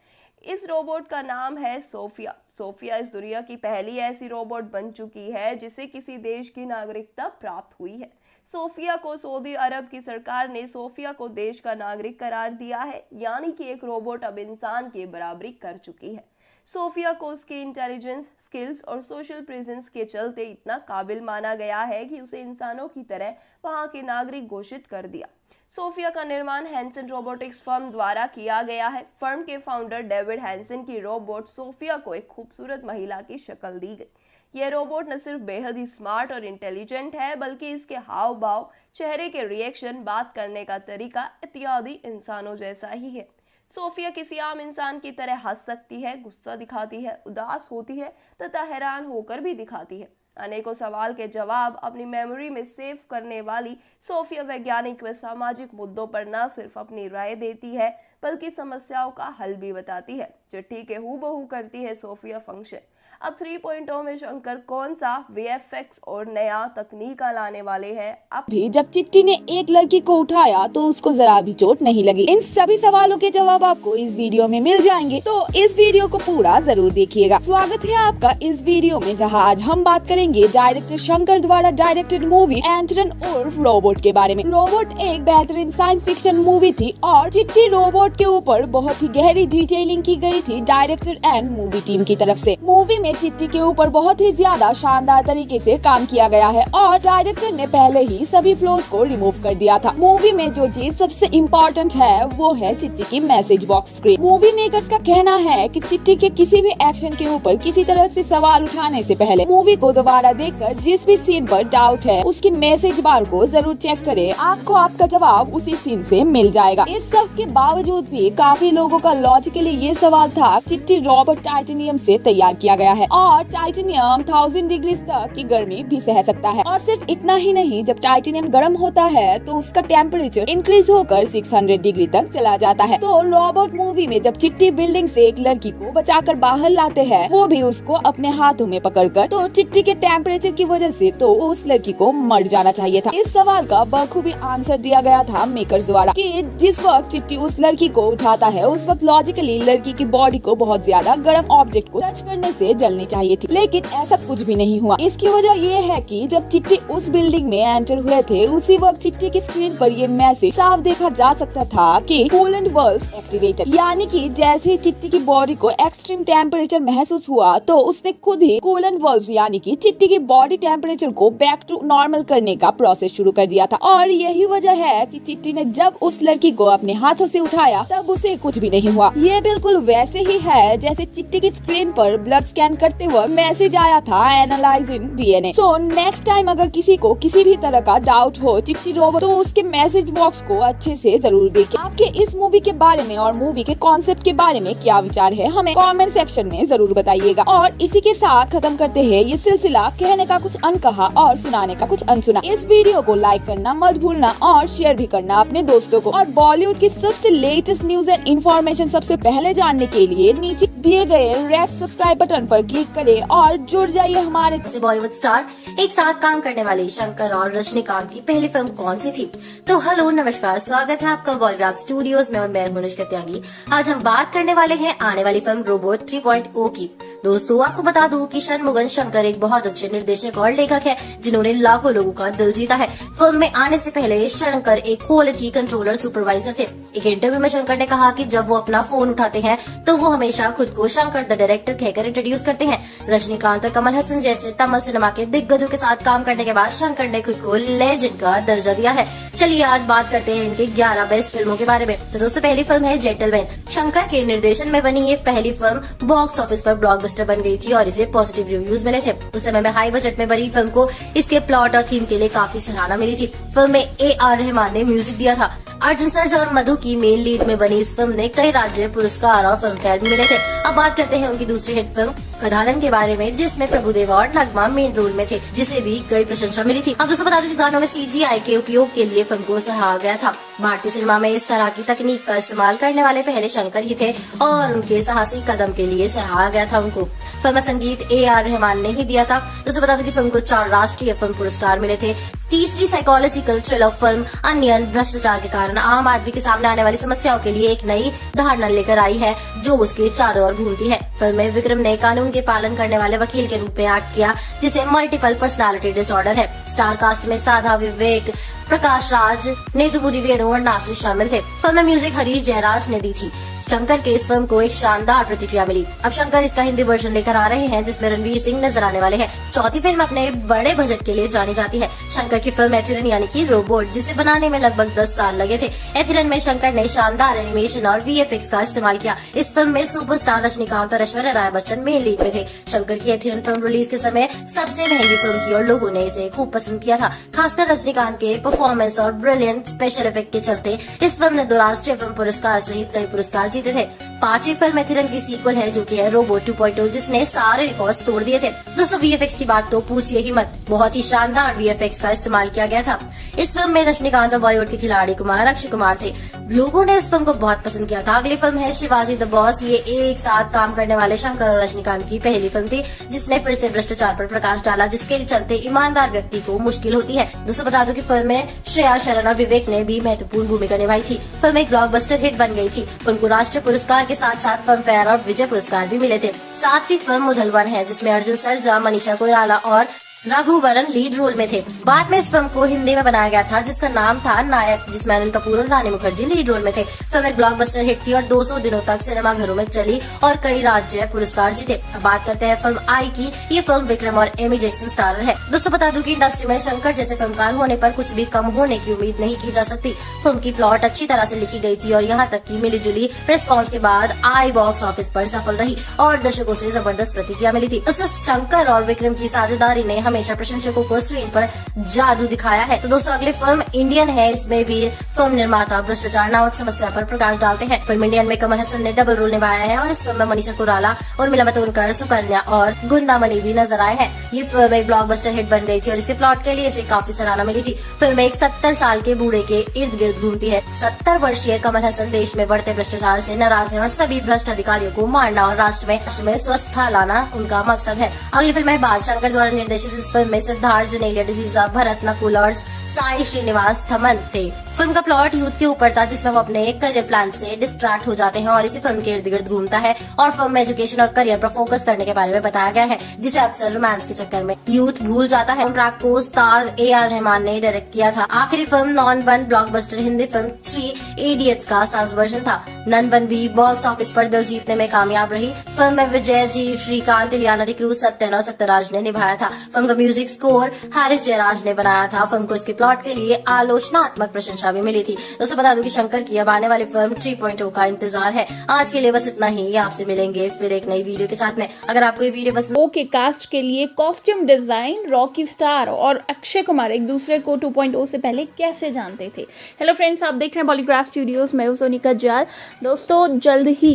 इस रोबोट का नाम है सोफिया। सोफिया इस दुनिया की पहली ऐसी रोबोट बन चुकी है जिसे किसी देश की नागरिकता प्राप्त हुई है। सोफिया को सऊदी अरब की सरकार ने सोफिया को देश का नागरिक करार दिया है, यानी कि एक रोबोट अब इंसान की बराबरी कर चुकी है। सोफिया को उसकी इंटेलिजेंस, स्किल्स और सोशल प्रेजेंस के चलते इतना काबिल माना गया है कि उसे इंसानों की तरह वहां के नागरिक घोषित कर दिया। सोफिया का निर्माण हैंसन रोबोटिक्स फर्म द्वारा किया गया है। फर्म के फाउंडर डेविड हैंसन की रोबोट सोफिया को एक खूबसूरत महिला की शक्ल दी गई। यह रोबोट न सिर्फ बेहद ही स्मार्ट और इंटेलिजेंट है, बल्कि इसके हाव भाव, चेहरे के रिएक्शन, बात करने का तरीका इत्यादि इंसानों जैसा ही है। सोफिया किसी आम इंसान की तरह हंस सकती है, गुस्सा दिखाती है, उदास होती है तथा हैरान होकर भी दिखाती है। अनेकों सवाल के जवाब अपनी मेमोरी में सेव करने वाली सोफिया वैज्ञानिक व सामाजिक मुद्दों पर न सिर्फ अपनी राय देती है, बल्कि समस्याओं का हल भी बताती है। चिट्ठी के हूबहू करती है सोफिया फंक्शन। अब 3.0 में शंकर कौन सा VFX और नया तकनीक लाने वाले हैं? अब भी जब चिट्टी ने एक लड़की को उठाया तो उसको जरा भी चोट नहीं लगी। इन सभी सवालों के जवाब आपको इस वीडियो में मिल जाएंगे, तो इस वीडियो को पूरा जरूर देखिएगा। स्वागत है आपका इस वीडियो में, जहां आज हम बात करेंगे डायरेक्टर शंकर द्वारा डायरेक्टेड मूवी एंटरन उर्फ रोबोट के बारे में। रोबोट एक बेहतरीन साइंस फिक्शन मूवी थी और चिट्टी रोबोट के ऊपर बहुत ही गहरी डिटेलिंग की गई थी डायरेक्टर एंड मूवी टीम की तरफ से। मूवी में में चिट्टी के ऊपर बहुत ही ज्यादा शानदार तरीके से काम किया गया है और डायरेक्टर ने पहले ही सभी फ्लॉज को रिमूव कर दिया था। मूवी में जो चीज सबसे इम्पोर्टेंट है वो है चिट्टी की message box screen. Movie makers का कहना है कि चिट्टी के किसी भी एक्शन के ऊपर किसी तरह से सवाल उठाने से पहले मूवी को दोबारा देखकर जिस भी सीन पर डाउट है उसकी मैसेज बार को जरूर चेक करें। आपको आपका जवाब उसी सीन से मिल जाएगा। इस सब के बावजूद भी काफी लोगों का लॉजिकली ये सवाल था, चिट्टी रोबोट टाइटेनियम से तैयार किया गया है और टाइटेनियम 1000 डिग्री तक की गर्मी भी सह सकता है। और सिर्फ इतना ही नहीं, जब टाइटेनियम गर्म होता है तो उसका टेम्परेचर इंक्रीज होकर 600 डिग्री तक चला जाता है। तो रोबोट मूवी में जब चिट्टी बिल्डिंग से एक लड़की को बचाकर बाहर लाते हैं, वो भी उसको अपने हाथों में पकड़कर, तो चिट्टी के टेम्परेचर की वजह से तो उस लड़की को मर जाना चाहिए था। इस सवाल का बखूबी आंसर दिया गया था मेकर्स द्वारा कि जिस वक्त चिट्टी उस लड़की को उठाता है उस वक्त लॉजिकली लड़की की बॉडी को बहुत ज्यादा गर्म ऑब्जेक्ट को टच करने से जलनी चाहिए थी, लेकिन ऐसा कुछ भी नहीं हुआ। इसकी वजह ये है कि जब चिट्टी उस बिल्डिंग में एंटर हुए थे उसी वक्त चिट्टी की स्क्रीन पर ये मैसेज साफ देखा जा सकता था कि कूलेंट वाल्व्स एक्टिवेटेड, यानी कि जैसे ही चिट्टी की बॉडी को एक्सट्रीम टेम्परेचर महसूस हुआ तो उसने खुद ही कूलेंट वाल्व्स यानी कि चिट्टी की बॉडी टेम्परेचर को बैक टू नॉर्मल करने का प्रोसेस शुरू कर दिया था। और यही वजह है कि चिट्टी ने जब उस लड़की को अपने हाथों से उठाया तब उसे कुछ भी नहीं हुआ। ये बिल्कुल वैसे ही है जैसे चिट्टी की स्क्रीन पर ब्लड स्कैन करते वक्त मैसेज आया था analysing DNA. So next time अगर किसी को किसी भी तरह का डाउट हो चिट्टी रोबोट, तो उसके मैसेज बॉक्स को अच्छे से जरूर देखें। आपके इस मूवी के बारे में और मूवी के कॉन्सेप्ट के बारे में क्या विचार है हमें कमेंट सेक्शन में जरूर बताइएगा। और इसी के साथ खत्म करते हैं ये सिलसिला कहने का कुछ अनकहा और सुनाने का कुछ अनसुना। इस वीडियो को लाइक करना मत भूलना और शेयर भी करना अपने दोस्तों को। और बॉलीवुड की सबसे लेटेस्ट न्यूज एंड इन्फॉर्मेशन सबसे पहले जानने के लिए नीचे दिए गए रेड सब्सक्राइब बटन पर क्लिक करें और जुड़ जाइए हमारे बॉलीवुड स्टार एक साथ काम करने वाले शंकर और रजनीकांत की पहली फिल्म कौन सी थी? तो हेलो नमस्कार, स्वागत है आपका बॉलीवुड स्टूडियोज में और मैं अनुष्का त्यागी। आज हम बात करने वाले हैं आने वाली फिल्म रोबोट 3.0 की। दोस्तों आपको बता दूं कि शनमुगन शंकर एक बहुत अच्छे निर्देशक और लेखक है जिन्होंने लाखों लोगों का दिल जीता है। फिल्म में आने से पहले शंकर एक क्वालिटी कंट्रोलर सुपरवाइजर थे। एक इंटरव्यू में शंकर ने कहा कि जब वो अपना फोन उठाते हैं तो वो हमेशा खुद को शंकर द डायरेक्टर कहकर इंट्रोड्यूस करते हैं। रजनीकांत और कमल हसन जैसे तमिल सिनेमा के दिग्गजों के साथ काम करने के बाद शंकर ने खुद को लेजेंड का दर्जा दिया है। चलिए आज बात करते हैं इनके 11 बेस्ट फिल्मों के बारे में। तो दोस्तों पहली फिल्म है जेंटलमैन। शंकर के निर्देशन में बनी ये पहली फिल्म बॉक्स ऑफिस पर ब्लॉकबस्टर बन गई थी और इसे पॉजिटिव रिव्यूज मिले थे। उस समय में हाई बजट में बनी फिल्म को इसके प्लॉट और थीम के लिए काफी सराहना मिली थी। फिल्म में AR रहमान ने म्यूजिक दिया था। अर्जुन सर्जा और मधु की मेन लीड में बनी इस फिल्म ने कई राज्य पुरस्कार और फिल्म फेयर मिले थे। अब बात करते हैं उनकी दूसरी हिट फिल्म कदालन के बारे में, जिसमें प्रभुदेवा और नगमा मेन रोल में थे, जिसे भी कई प्रशंसा मिली थी। अब दोस्तों बता दूं कि गानों में CGI के उपयोग के लिए फिल्म को सराहा गया था। भारतीय सिनेमा में इस तरह की तकनीक का इस्तेमाल करने वाले पहले शंकर ही थे और उनके साहसी कदम के लिए सराहा गया था उनको। फिल्म में संगीत AR रहमान ने ही दिया था। दोस्तों बता दूं कि फिल्म को 4 राष्ट्रीय फिल्म पुरस्कार मिले थे। तीसरी साइकोलॉजिकल थ्रिलर फिल्म अनियन भ्रष्टाचार के कारण आम आदमी के सामने आने वाली समस्याओं के लिए एक नई धारणा लेकर आई है जो उसके चारों ओर घूमती है। फिल्म में विक्रम ने कानून के पालन करने वाले वकील के रूप में एक्ट किया जिसे मल्टीपल पर्सनालिटी डिसऑर्डर है। स्टार कास्ट में साधा, विवेक, प्रकाश राज, नेतुमुदी वेणु और नासिर शामिल थे। फिल्म में म्यूजिक हरीश जयराज ने दी थी। शंकर के इस फिल्म को एक शानदार प्रतिक्रिया मिली। अब शंकर इसका हिंदी वर्जन लेकर आ रहे हैं जिसमें रणवीर सिंह नजर आने वाले हैं। चौथी फिल्म अपने बड़े बजट के लिए जानी जाती है। शंकर की फिल्म एथिरन यानी कि रोबोट, जिसे बनाने में लगभग 10 साल लगे थे। एथिरन में शंकर ने शानदार एनिमेशन और VFX का इस्तेमाल किया। इस फिल्म में सुपरस्टार रजनीकांत और ऐश्वर्या राय बच्चन मेन लीड में थे। शंकर की एथिरन फिल्म रिलीज के समय सबसे महंगी फिल्म थी और लोगों ने इसे खूब पसंद किया था। खासकर रजनीकांत के परफॉर्मेंस और ब्रिलियंट स्पेशल इफेक्ट के चलते इस फिल्म ने 2 राष्ट्रीय फिल्म पुरस्कार सहित कई पुरस्कार जीते थे। 5वीं फिल्म एथिरन की सीक्वल है जो कि है रोबोट 2.0, जिसने सारे रिकॉर्ड्स तोड़ दिए थे। दोस्तों VFX की बात तो पूछिए ही मत, बहुत ही शानदार VFX का इस्तेमाल किया गया था। इस फिल्म में रजनीकांत और बॉलीवुड के खिलाड़ी कुमार अक्षय कुमार थे। लोगों ने इस फिल्म को बहुत पसंद किया था। अगली फिल्म है शिवाजी द बॉस। ये एक साथ काम करने वाले शंकर और रजनीकांत की पहली फिल्म थी जिसने फिर से भ्रष्टाचार पर प्रकाश डाला, जिसके चलते ईमानदार व्यक्ति को मुश्किल होती है। दोस्तों बता दो कि फिल्म में श्रेया शरण और विवेक ने भी महत्वपूर्ण भूमिका निभाई थी। फिल्म एक ब्लॉकबस्टर हिट बन गई थी। फिल्म को राष्ट्रीय पुरस्कार के साथ साथ फिल्म फेयर और विजय पुरस्कार भी मिले थे। 7वीं फिल्म मुधलवन है जिसमें अर्जुन सर्जा, मनीषा कोइराला और रघुवरन लीड रोल में थे। बाद में इस फिल्म को हिंदी में बनाया गया था जिसका नाम था नायक, जिसमें अनिल कपूर और रानी मुखर्जी लीड रोल में थे। फिल्म एक ब्लॉकबस्टर हिट थी और 200 दिनों तक सिनेमाघरों में चली और कई राज्य पुरस्कार जीते। अब बात करते हैं फिल्म आई की। ये फिल्म विक्रम और एमी जैक्सन स्टारर है। दोस्तों बता दूं कि इंडस्ट्री में शंकर जैसे फिल्मकार होने पर कुछ भी कम होने की उम्मीद नहीं की जा सकती। फिल्म की प्लॉट अच्छी तरह से लिखी गई थी और यहाँ तक कि मिलीजुली रिस्पॉन्स के बाद आई बॉक्स ऑफिस पर सफल रही और दर्शकों से जबरदस्त प्रतिक्रिया मिली थी। दोस्तों शंकर और विक्रम की साझेदारी ने हमेशा प्रशंसकों को स्क्रीन पर जादू दिखाया है। तो दोस्तों अगली फिल्म इंडियन है। इसमें भी फिल्म निर्माता भ्रष्टाचार नामक समस्या पर प्रकाश डालते हैं। फिल्म इंडियन में कमल हसन ने डबल रोल निभाया है और इस फिल्म में मनीषा कोइराला, उर्मिला मातोंडकर, सुकन्या और गुंदामणि भी नजर आए हैं। ये फिल्म एक ब्लॉकबस्टर हिट बन गई थी और इसके प्लॉट के लिए इसे काफी सराहना मिली थी। फिल्म एक 70 साल के बूढ़े के इर्द गिर्द घूमती है। 70 वर्षीय कमल हसन देश में बढ़ते भ्रष्टाचार से नाराज है और सभी भ्रष्ट अधिकारियों को मारना और राष्ट्र में स्वस्थता लाना उनका मकसद है। अगली फिल्म है बाल। शंकर द्वारा निर्देशित इस फिल्म में सिद्धार्थ, जनेलिया डिसूजा, भरत नकुल और साई श्रीनिवास थमन थे। फिल्म का प्लॉट यूथ के ऊपर था जिसमें वो अपने करियर प्लान से डिस्ट्रैक्ट हो जाते हैं और इसी फिल्म के इर्द गिर्द घूमता है और फिल्म में एजुकेशन और करियर पर फोकस करने के बारे में बताया गया है, जिसे अक्सर रोमांस के चक्कर में यूथ भूल जाता है। ट्रैक को स्टार AR रहमान ने डायरेक्ट किया था। आखिरी film non one blockbuster Hindi film 3 idiots का साउथ वर्जन था। नन वन भी बॉक्स ऑफिस पर दिल जीतने में कामयाब रही। फिल्म में विजय जी, श्रीकांत, इलियाना डिक्रूज, सत्यन और सत्यराज ने निभाया था। फिल्म का म्यूजिक स्कोर हारिस जयराज ने बनाया था। फिल्म को इसके प्लॉट के लिए आलोचनात्मक प्रशंसा भी मिली थी। दोस्तों बता दूं कि शंकर की अब आने वाली फिल्म 3.0 का इंतजार है। आज के लिए बस इतना ही। आपसे मिलेंगे फिर एक नई वीडियो के साथ में। अगर आपको ये वीडियो पसंद के कास्ट के लिए कॉस्ट्यूम डिजाइन रॉकी स्टार और अक्षय कुमार एक दूसरे को 2.0 से पहले कैसे जानते थे। हेलो फ्रेंड्स, आप देख रहे हैं पॉलीग्राफ स्टूडियोज। मैं हूं सोनिका जाल। दोस्तों जल्द ही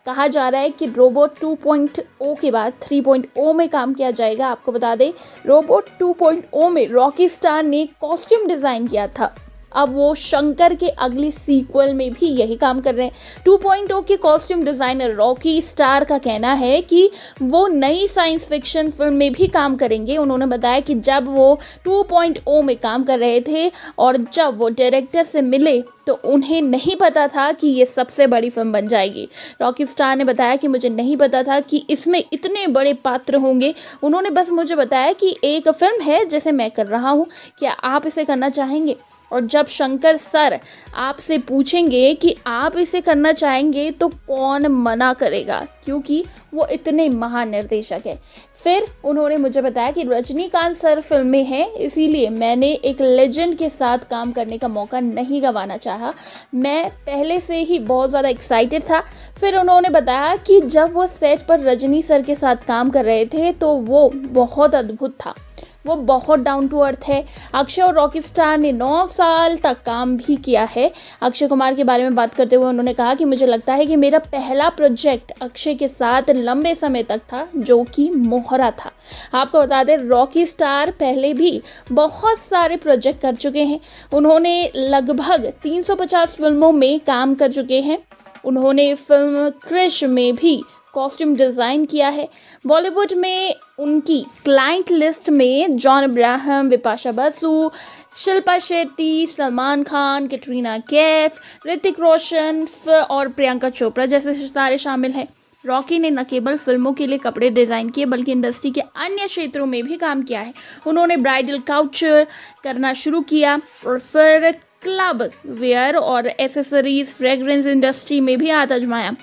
कहा जा रहा है कि रोबोट 2.0 के बाद 3.0 में काम किया जाएगा। आपको बता दें रोबोट 2.0 में रॉकी स्टार ने कॉस्ट्यूम डिज़ाइन किया था। अब वो शंकर के अगली सीक्वल में भी यही काम कर रहे हैं। 2.0 के कॉस्ट्यूम डिज़ाइनर रॉकी स्टार का कहना है कि वो नई साइंस फिक्शन फिल्म में भी काम करेंगे। उन्होंने बताया कि जब वो 2.0 में काम कर रहे थे और जब वो डायरेक्टर से मिले तो उन्हें नहीं पता था कि ये सबसे बड़ी फिल्म बन जाएगी। रॉकी स्टार ने बताया कि मुझे नहीं पता था कि इसमें इतने बड़े पात्र होंगे। उन्होंने बस मुझे बताया कि एक फिल्म है जैसे मैं कर रहा हूँ, क्या आप इसे करना चाहेंगे। और जब शंकर सर आपसे पूछेंगे कि आप इसे करना चाहेंगे तो कौन मना करेगा, क्योंकि वो इतने महान निर्देशक है। फिर उन्होंने मुझे बताया कि रजनीकांत सर फिल्म में हैं, इसीलिए मैंने एक लेजेंड के साथ काम करने का मौका नहीं गंवाना चाहा। मैं पहले से ही बहुत ज़्यादा एक्साइटेड था। फिर उन्होंने बताया कि जब वो सेट पर रजनी सर के साथ काम कर रहे थे तो वो बहुत अद्भुत था, वो बहुत डाउन टू अर्थ है। अक्षय और रॉकी स्टार ने 9 साल तक काम भी किया है। अक्षय कुमार के बारे में बात करते हुए उन्होंने कहा कि मुझे लगता है कि मेरा पहला प्रोजेक्ट अक्षय के साथ लंबे समय तक था, जो कि मोहरा था। आपको बता दें रॉकी स्टार पहले भी बहुत सारे प्रोजेक्ट कर चुके हैं। उन्होंने लगभग 350 फिल्मों में काम कर चुके हैं। उन्होंने फिल्म क्रिश में भी कॉस्ट्यूम डिज़ाइन किया है। बॉलीवुड में उनकी क्लाइंट लिस्ट में जॉन अब्राहम, बिपाशा बसु, शिल्पा शेट्टी, सलमान खान, कैटरीना कैफ, ऋतिक रोशन और प्रियंका चोपड़ा जैसे सितारे शामिल हैं। रॉकी ने न केवल फिल्मों के लिए कपड़े डिज़ाइन किए बल्कि इंडस्ट्री के अन्य क्षेत्रों में भी काम किया है। उन्होंने ब्राइडल काउचर करना शुरू किया और फिर क्लब वेयर और एसेसरीज, फ्रेग्रेंस इंडस्ट्री में भी हाथ आजमाया।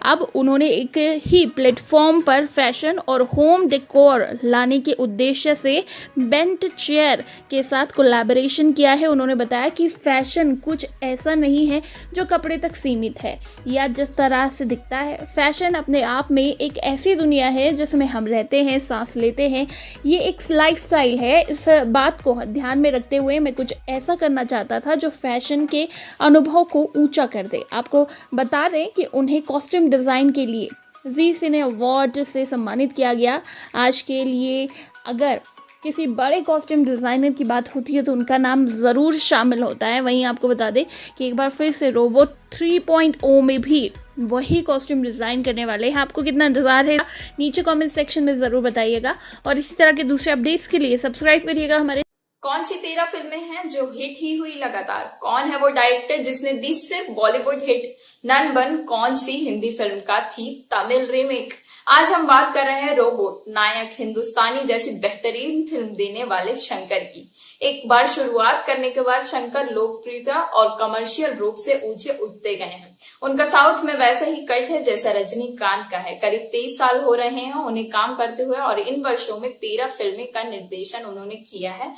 अब उन्होंने एक ही प्लेटफॉर्म पर फैशन और होम डेकोर लाने के उद्देश्य से बेंट चेयर के साथ कोलैबोरेशन किया है। उन्होंने बताया कि फैशन कुछ ऐसा नहीं है जो कपड़े तक सीमित है या जिस तरह से दिखता है। फैशन अपने आप में एक ऐसी दुनिया है जिसमें हम रहते हैं, सांस लेते हैं। ये एक लाइफस्टाइल है। इस बात को ध्यान में रखते हुए मैं कुछ ऐसा करना चाहता था जो फैशन के अनुभव को ऊंचा कर दे। आपको बता दें कि उन्हें कॉस्ट्यूम डिज़ाइन के लिए जी सिने अवार्ड से सम्मानित किया गया। आज के लिए अगर किसी बड़े कॉस्ट्यूम डिज़ाइनर की बात होती है तो उनका नाम ज़रूर शामिल होता है। वहीं आपको बता दें कि एक बार फिर से रोबोट 3.0 में भी वही कॉस्ट्यूम डिज़ाइन करने वाले हैं। आपको कितना इंतज़ार है नीचे कमेंट सेक्शन में ज़रूर बताइएगा और इसी तरह के दूसरे अपडेट्स के लिए सब्सक्राइब करिएगा हमारे। कौन सी 13 फिल्में हैं जो हिट ही हुई लगातार? कौन है वो डायरेक्टर जिसने दी सिर्फ बॉलीवुड हिट? नन वन कौन सी हिंदी फिल्म का थी तमिल रीमेक? आज हम बात कर रहे हैं रोबोट नायक हिंदुस्तानी जैसी बेहतरीन फिल्म देने वाले शंकर की। एक बार शुरुआत करने के बाद शंकर लोकप्रियता और कमर्शियल रूप से ऊंचे उठते गए हैं। उनका साउथ में वैसा ही कल्ट है जैसा रजनीकांत का है। करीब 23 साल हो रहे हैं उन्हें काम करते हुए और इन वर्षों में 13 फिल्में का निर्देशन उन्होंने किया है।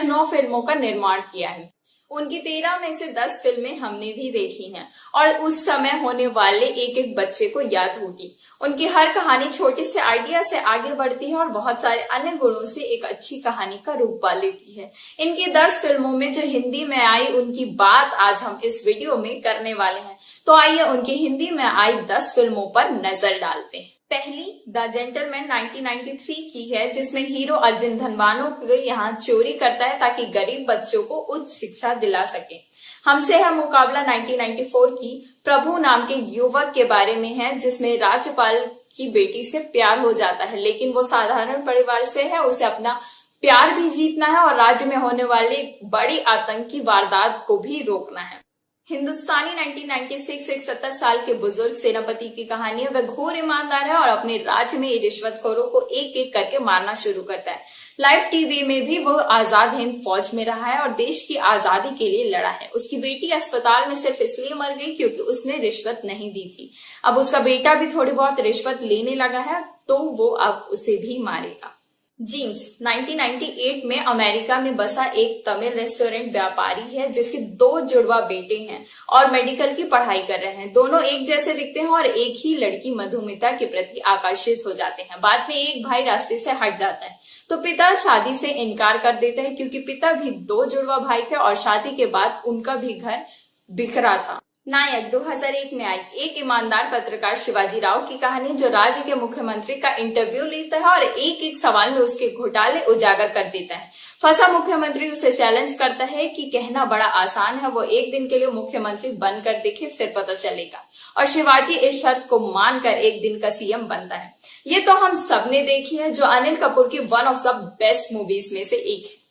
9 फिल्मों का निर्माण किया है। उनकी 13 में से 10 फिल्में हमने भी देखी हैं और उस समय होने वाले एक एक बच्चे को याद होगी। उनकी हर कहानी छोटे से आइडिया से आगे बढ़ती है और बहुत सारे अन्य गुणों से एक अच्छी कहानी का रूप पा लेती है। इनकी 10 फिल्मों में जो हिंदी में आई उनकी बात आज हम इस वीडियो में करने वाले हैं। तो आइए उनकी हिंदी में आई 10 फिल्मों पर नजर डालते हैं। पहली द जेंटलमैन 1993 की है, जिसमें हीरो अर्जुन धनवानों को यहाँ चोरी करता है ताकि गरीब बच्चों को उच्च शिक्षा दिला सके। हमसे है मुकाबला 1994 की प्रभु नाम के युवक के बारे में है, जिसमें राज्यपाल की बेटी से प्यार हो जाता है, लेकिन वो साधारण परिवार से है। उसे अपना प्यार भी जीतना है और राज्य में होने वाली बड़ी आतंकी वारदात को भी रोकना है। हिंदुस्तानी 1996 एक 70 साल के बुजुर्ग सेनापति की कहानी है। वह घोर ईमानदार है और अपने राज्य में रिश्वतखोरों को एक एक करके मारना शुरू करता है। लाइव टीवी में भी वह आजाद हिंद फौज में रहा है और देश की आजादी के लिए लड़ा है। उसकी बेटी अस्पताल में सिर्फ इसलिए मर गई क्योंकि उसने रिश्वत नहीं दी थी। अब उसका बेटा भी थोड़ी बहुत रिश्वत लेने लगा है, तो वो अब उसे भी मारेगा। जीन्स 1998 में अमेरिका में बसा एक तमिल रेस्टोरेंट व्यापारी है, जिसके 2 जुड़वा बेटे हैं और मेडिकल की पढ़ाई कर रहे हैं। दोनों एक जैसे दिखते हैं और एक ही लड़की मधुमिता के प्रति आकर्षित हो जाते हैं। बाद में एक भाई रास्ते से हट जाता है तो पिता शादी से इनकार कर देता है, क्योंकि पिता भी 2 जुड़वा भाई थे और शादी के बाद उनका भी घर बिखरा था। नायक 2001 में आई एक ईमानदार पत्रकार शिवाजी राव की कहानी, जो राज्य के मुख्यमंत्री का इंटरव्यू लेता है और एक एक सवाल में उसके घोटाले उजागर कर देता है। फंसा मुख्यमंत्री उसे चैलेंज करता है कि कहना बड़ा आसान है, वो एक दिन के लिए मुख्यमंत्री बनकर देखे, फिर पता चलेगा। और शिवाजी इस शर्त को मानकर एक दिन का सीएम बनता है। ये तो हम सबने देखी है, जो अनिल कपूर की one of the best movies में से एक है।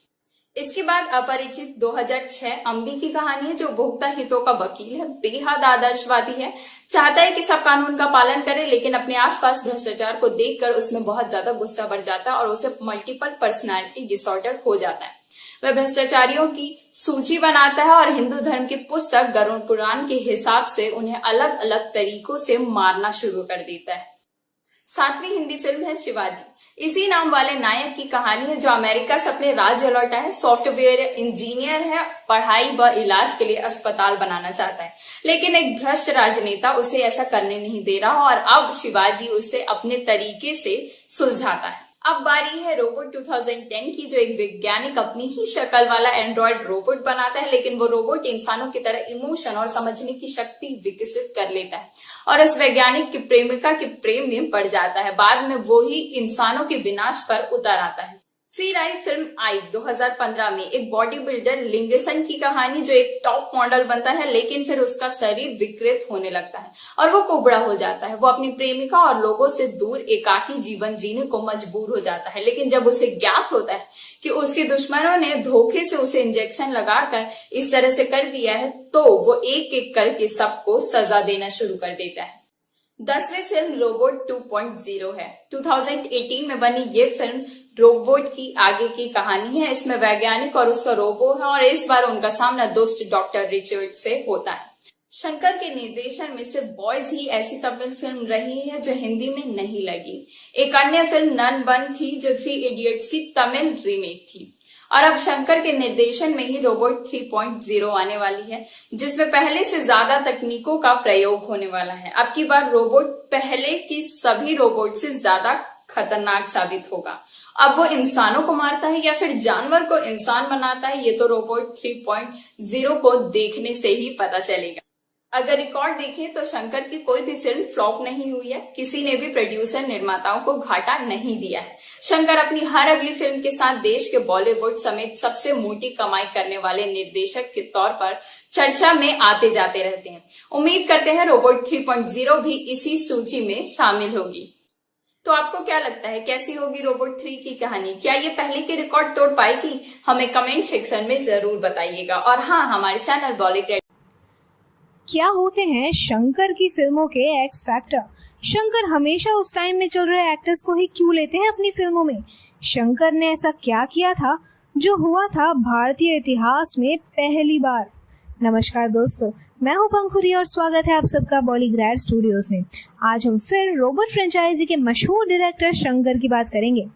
इसके बाद अपरिचित 2006 अम्बी की कहानी है, जो उपभोक्ता हितों का वकील है, बेहद आदर्शवादी है, चाहता है कि सब कानून का पालन करें, लेकिन अपने आसपास भ्रष्टाचार को देखकर उसमें बहुत ज्यादा गुस्सा बढ़ जाता है और उसे मल्टीपल पर्सनालिटी डिसऑर्डर हो जाता है। वह भ्रष्टाचारियों की सूची बनाता है और हिंदू धर्म की पुस्तक गरुड़ पुराण के हिसाब से उन्हें अलग अलग तरीकों से मारना शुरू कर देता है। 7वीं हिंदी फिल्म है शिवाजी। इसी नाम वाले नायक की कहानी है, जो अमेरिका से अपने राज्य लौटा है। सॉफ्टवेयर इंजीनियर है, पढ़ाई व इलाज के लिए अस्पताल बनाना चाहता है, लेकिन एक भ्रष्ट राजनेता उसे ऐसा करने नहीं दे रहा और अब शिवाजी उसे अपने तरीके से सुलझाता है। अब बारी है रोबोट 2010 की, जो एक वैज्ञानिक अपनी ही शक्ल वाला एंड्रॉइड रोबोट बनाता है, लेकिन वो रोबोट इंसानों की तरह इमोशन और समझने की शक्ति विकसित कर लेता है और इस वैज्ञानिक की प्रेमिका के प्रेम में पड़ जाता है। बाद में वो ही इंसानों के विनाश पर उतर आता है। फिर आई फिल्म आई 2015 में एक बॉडी बिल्डर लिंगसन की कहानी, जो एक टॉप मॉडल बनता है, लेकिन फिर उसका शरीर विकृत होने लगता है और वो कुबड़ा हो जाता है। वो अपनी प्रेमिका और लोगों से दूर एकाकी जीवन जीने को मजबूर हो जाता है, लेकिन जब उसे ज्ञात होता है कि उसके दुश्मनों ने धोखे से उसे इंजेक्शन लगाकर इस तरह से कर दिया है, तो वो एक एक करके सबको सजा देना शुरू कर देता है। 10वीं फिल्म रोबोट 2.0 है। 2018 में बनी ये फिल्म रोबोट की आगे की कहानी है। इसमें वैज्ञानिक और उसका रोबो है और इस बार उनका सामना दोस्त डॉक्टर रिचर्ड से होता है। शंकर के निर्देशन में सिर्फ बॉयज ही ऐसी तमिल फिल्म रही है जो हिंदी में नहीं लगी। एक अन्य फिल्म नन 1 थी, जो 3 इडियट्स की तमिल रीमेक थी। और अब शंकर के निर्देशन में ही रोबोट 3.0 आने वाली है, जिसमें पहले से ज्यादा तकनीकों का प्रयोग होने वाला है। अब की बार रोबोट पहले की सभी रोबोट से ज्यादा खतरनाक साबित होगा। अब वो इंसानों को मारता है या फिर जानवर को इंसान बनाता है, ये तो रोबोट 3.0 को देखने से ही पता चलेगा। अगर रिकॉर्ड देखें तो शंकर की कोई भी फिल्म फ्लॉप नहीं हुई है। किसी ने भी प्रोड्यूसर निर्माताओं को घाटा नहीं दिया है। शंकर अपनी हर अगली फिल्म के साथ देश के बॉलीवुड समेत सबसे मोटी कमाई करने वाले निर्देशक के तौर पर चर्चा में आते जाते रहते हैं। उम्मीद करते हैं रोबोट 3.0 भी इसी सूची में शामिल होगी। तो आपको क्या लगता है, कैसी होगी रोबोट 3 की कहानी? क्या ये पहले के रिकॉर्ड तोड़ पाएगी? हमें कमेंट सेक्शन में जरूर बताइएगा। और हाँ, हमारे चैनल बॉलीग्रेड क्या होते हैं शंकर की फिल्मों के एक्स फैक्टर? शंकर हमेशा उस टाइम में चल रहे एक्टर्स को ही क्यों लेते हैं अपनी फिल्मों में? शंकर ने ऐसा क्या किया था जो हुआ था भारतीय इतिहास में पहली बार? नमस्कार दोस्तों, मैं हूं पंखुरी और स्वागत है आप सबका बॉलीग्रैड स्टूडियोज में। आज हम फिर रोबोट फ्रेंचाइजी के मशहूर डायरेक्टर शंकर की बात करेंगे।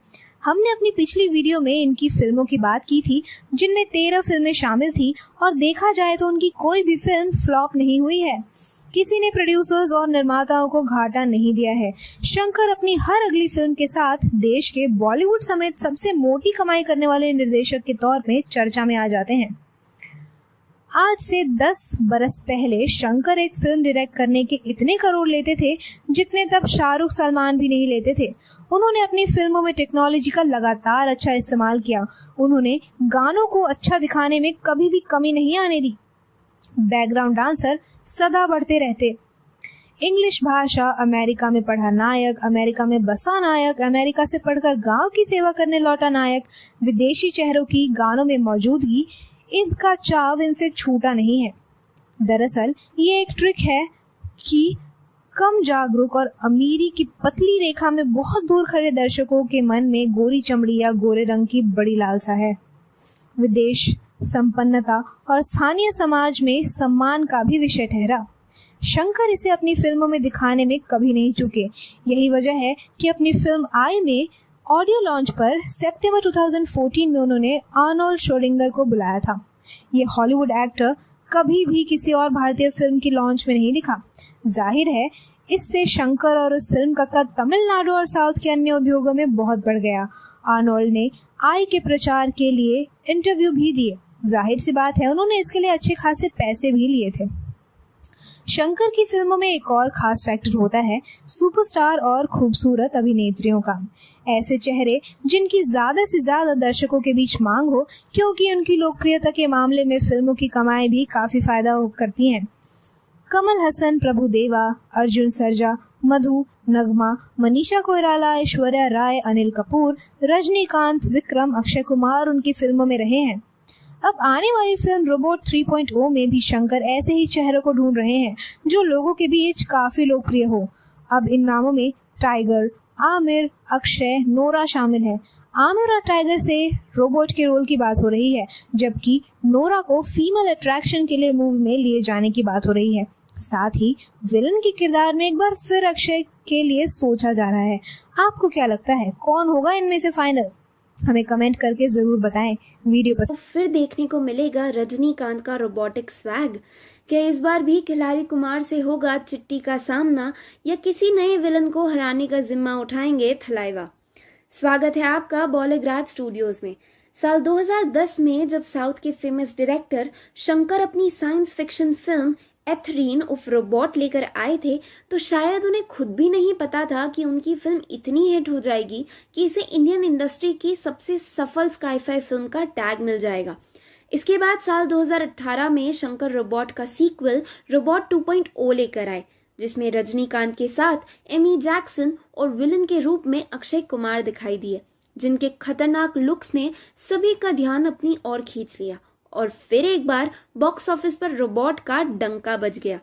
हमने अपनी पिछली वीडियो में इनकी फिल्मों की बात की थी, जिनमें 13 फिल्में शामिल थी और देखा जाए तो उनकी कोई भी फिल्म फ्लॉप नहीं हुई है। किसी ने प्रोड्यूसर्स और निर्माताओं को घाटा नहीं दिया है। शंकर अपनी हर अगली फिल्म के साथ देश के बॉलीवुड समेत सबसे मोटी कमाई करने वाले निर्देशक के तौर में चर्चा में आ जाते हैं। आज से 10 बरस पहले शंकर एक फिल्म डायरेक्ट करने के इतने करोड़ लेते थे जितने तब शाहरुख सलमान भी नहीं लेते थे। उन्होंने अपनी फिल्मों में टेक्नोलॉजी का लगातार अच्छा इस्तेमाल किया। उन्होंने गानों को अच्छा दिखाने में कभी भी कमी नहीं आने दी। बैकग्राउंड डांसर सदा बढ़ते रहते। इंग्लिश भाषा, अमेरिका में पढ़ा नायक, अमेरिका में बसा नायक, अमेरिका से पढ़कर गांव की सेवा करने लौटा नायक, विदेशी चेहरों की गानों में मौजूदगी, इनका चाव इनसे छूटा नहीं है। दरअसल ये एक ट्रिक है कि कम जागरूक और अमीरी की पतली रेखा में बहुत दूर खड़े दर्शकों के मन में गोरी चमड़ी या गोरे रंग की बड़ी लालसा है। विदेश, संपन्नता और स्थानीय समाज में सम्मान का भी विषय ठहरा। शंकर इसे अपनी फिल्मों में दिखाने में कभी नहीं चूके। यही वजह है कि अपनी फिल्म आई में ऑडियो लॉन्च पर सितंबर 2014 में उन्होंने आर्नोल्ड श्रोडिंगर को बुलाया था। ये हॉलीवुड एक्टर कभी भी किसी और भारतीय फिल्म की लॉन्च में नहीं दिखा। जाहिर है इससे शंकर और उस फिल्म का कद तमिलनाडु और साउथ के अन्य उद्योगों में बहुत बढ़ गया। आर्नोल्ड ने आई के प्रचार के लिए इंटरव्यू भी दिए। जाहिर सी बात है उन्होंने इसके लिए अच्छे खासे पैसे भी लिए थे। शंकर की फिल्मों में एक और खास फैक्टर होता है सुपरस्टार और खूबसूरत अभिनेत्रियों का। ऐसे चेहरे जिनकी ज्यादा से ज्यादा दर्शकों के बीच मांग हो, क्योंकि उनकी लोकप्रियता के मामले में फिल्मों की कमाई भी काफी फायदा करती हैं। कमल हसन, प्रभुदेवा, अर्जुन सर्जा, मधु, नगमा, मनीषा कोइराला, ऐश्वर्या राय, अनिल कपूर, रजनीकांत, विक्रम, अक्षय कुमार उनकी फिल्मों में रहे हैं। अब आने वाली फिल्म रोबोट 3.0 में भी शंकर ऐसे ही चेहरों को ढूंढ रहे हैं जो लोगों के बीच काफी लोकप्रिय हो। अब इन नामों में टाइगर, आमिर, अक्षय, नोरा शामिल है। आमिर और टाइगर से रोबोट के रोल की बात हो रही है, जबकि नोरा को फीमेल अट्रैक्शन के लिए मूवी में लिए जाने की बात हो रही है। साथ ही विलन के किरदार में एक बार फिर अक्षय के लिए सोचा जा रहा है। आपको क्या लगता है कौन होगा इनमें से फाइनल? हमें कमेंट करके जरूर बताएं। वीडियो पर फिर देखने को मिलेगा रजनीकांत का रोबोटिक स्वैग। क्या इस बार भी खिलाड़ी कुमार से होगा चिट्टी का सामना या किसी नए विलन को हराने का जिम्मा उठाएंगे थलाइवा? स्वागत है आपका बॉलीग्रैड स्टूडियोज में। साल 2010 में जब साउथ के फेमस डायरेक्टर शंकर अपनी साइंस फिक्शन फिल्म एथरीन उफ रोबोट लेकर आए थे, तो शायद उन्हें खुद भी नहीं पता था कि उनकी फिल्म इतनी हिट हो जाएगी कि इसे इंडियन इंडस्ट्री की सबसे सफल स्काई-फाई फिल्म का टैग मिल जाएगा। इसके बाद साल 2018 में शंकर रोबोट का सीक्वल रोबोट 2.0 लेकर आए, जिसमें रजनीकांत के साथ एमी जैक्सन और विलन के रूप में अक्षय कुमार दिखाई दिए, जिनके खतरनाक लुक्स ने सभी का ध्यान अपनी ओर खींच लिया और फिर एक बार बॉक्स ऑफिस पर रोबोट का डंका बज गया।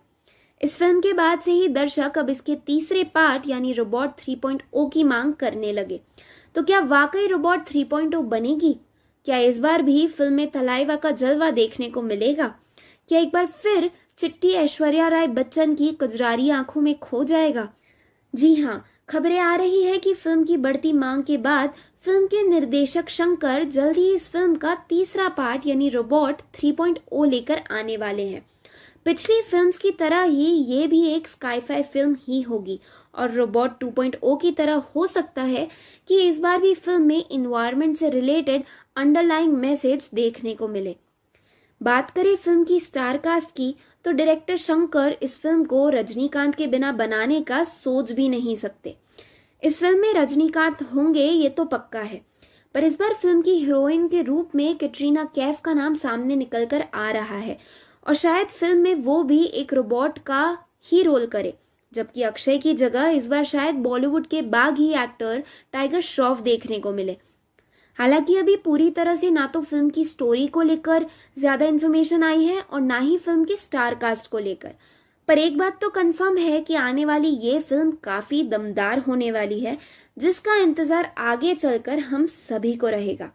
इस फिल्म के बाद से ही दर्शक अब इसके तीसरे पार्ट यानी रोबोट 3.0 की मांग करने लगे। तो क्या वाकई रोबोट 3.0 बनेगी? क्या इस बार भी फिल्म में तलाइवा का जलवा देखने को मिलेगा? क्या एक बार फिर चिट्टी ऐश्वर्या राय बच्चन की कजरारी आंखों में खो जाएगा? जी हाँ, खबरें आ रही है कि फिल्म की बढ़ती मांग के बाद फिल्म के निर्देशक शंकर जल्द ही इस फिल्म का तीसरा पार्ट यानी रोबोट 3.0 लेकर आने वाले हैं। पिछली फिल्म्स की तरह ही ये भी एक स्काई-फाई फिल्म ही होगी और रोबोट 2.0 की तरह हो सकता है कि इस बार भी फिल्म में इन्वायरमेंट से रिलेटेड अंडरलाइंग मैसेज देखने को मिले। बात करें फिल्म की स्टार कास्ट की, तो डायरेक्टर शंकर इस फिल्म को रजनीकांत के बिना बनाने का सोच भी नहीं सकते। इस फिल्म में रजनीकांत होंगे ये तो पक्का है, पर इस बार फिल्म की हीरोइन के रूप में कैटरीना कैफ का नाम सामने निकल कर आ रहा है और शायद फिल्म में वो भी एक रोबोट का ही रोल करे, जबकि अक्षय की जगह इस बार शायद बॉलीवुड के बागी एक्टर टाइगर श्रॉफ देखने को मिले। हालांकि अभी पूरी तरह से ना तो फिल्म की स्टोरी को लेकर ज्यादा इन्फॉर्मेशन आई है और ना ही फिल्म के स्टार कास्ट को लेकर। पर एक बात तो कंफर्म है कि आने वाली ये फिल्म काफी दमदार होने वाली है, जिसका इंतजार आगे चलकर हम सभी को रहेगा।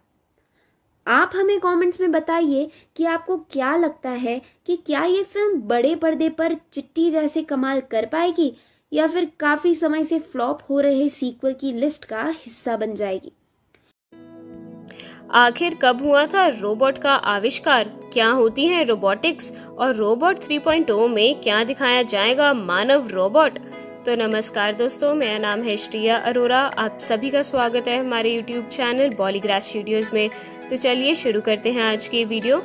आप हमें कमेंट्स में बताइए कि आपको क्या लगता है कि क्या ये फिल्म बड़े पर्दे पर चिट्टी जैसे कमाल कर पाएगी या फिर काफी समय से फ्लॉप हो रहे सीक्वल की लिस्ट का हिस्सा बन जाएगी। आखिर कब हुआ था रोबोट का आविष्कार, क्या होती है रोबोटिक्स और रोबोट 3.0 में क्या दिखाया जाएगा मानव रोबोट। तो नमस्कार दोस्तों, मेरा नाम है श्रिया अरोरा। आप सभी का स्वागत है हमारे यूट्यूब चैनल बॉलीग्रास स्टूडियोज में। तो चलिए शुरू करते हैं आज की वीडियो।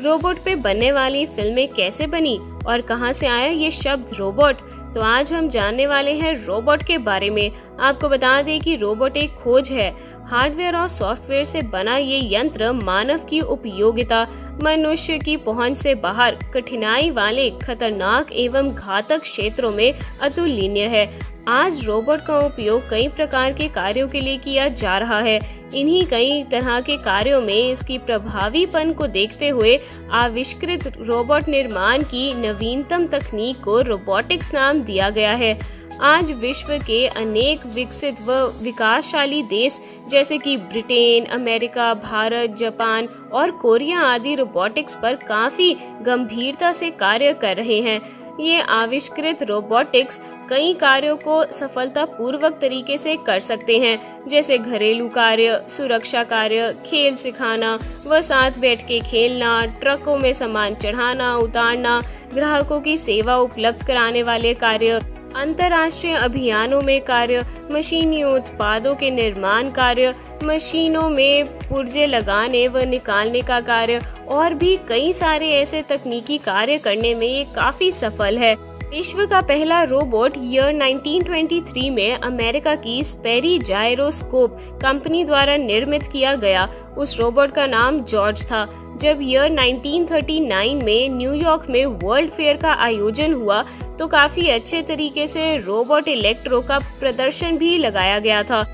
रोबोट पे बनने वाली फिल्में कैसे बनी और कहां से आया ये शब्द रोबोट। तो आज हम जानने वाले हैं रोबोट के बारे में। आपको बता दें कि रोबोट एक खोज है। हार्डवेयर और सॉफ्टवेयर से बना ये यंत्र मानव की उपयोगिता, मनुष्य की पहुंच से बाहर, कठिनाई वाले, खतरनाक एवं घातक क्षेत्रों में अतुलनीय है। आज रोबोट का उपयोग कई प्रकार के कार्यों के लिए किया जा रहा है। इन्हीं कई तरह के कार्यों में इसकी प्रभावीपन को देखते हुए आविष्कृत रोबोट निर्माण की नवीनतम तकनीक को रोबोटिक्स नाम दिया गया है। आज विश्व के अनेक विकसित व विकासशाली देश जैसे कि ब्रिटेन, अमेरिका, भारत, जापान और कोरिया आदि रोबोटिक्स पर काफी गंभीरता से कार्य कर रहे हैं। ये आविष्कृत रोबोटिक्स कई कार्यों को सफलतापूर्वक तरीके से कर सकते हैं, जैसे घरेलू कार्य, सुरक्षा कार्य, खेल सिखाना व साथ बैठ के खेलना, ट्रकों में सामान चढ़ाना उतारना, ग्राहकों की सेवा उपलब्ध कराने वाले कार्य, अंतर्राष्ट्रीय अभियानों में कार्य, मशीनी उत्पादों के निर्माण कार्य, मशीनों में पुर्जे लगाने व निकालने का कार्य और भी कई सारे ऐसे तकनीकी कार्य करने में ये काफी सफल है। विश्व का पहला रोबोट ईयर 1923 में अमेरिका की स्पेरी जायरोस्कोप कंपनी द्वारा निर्मित किया गया। उस रोबोट का नाम जॉर्ज था। जब ईयर 1939 में न्यूयॉर्क में वर्ल्ड फेयर का आयोजन हुआ तो काफी अच्छे तरीके से रोबोट इलेक्ट्रो का प्रदर्शन भी लगाया गया था।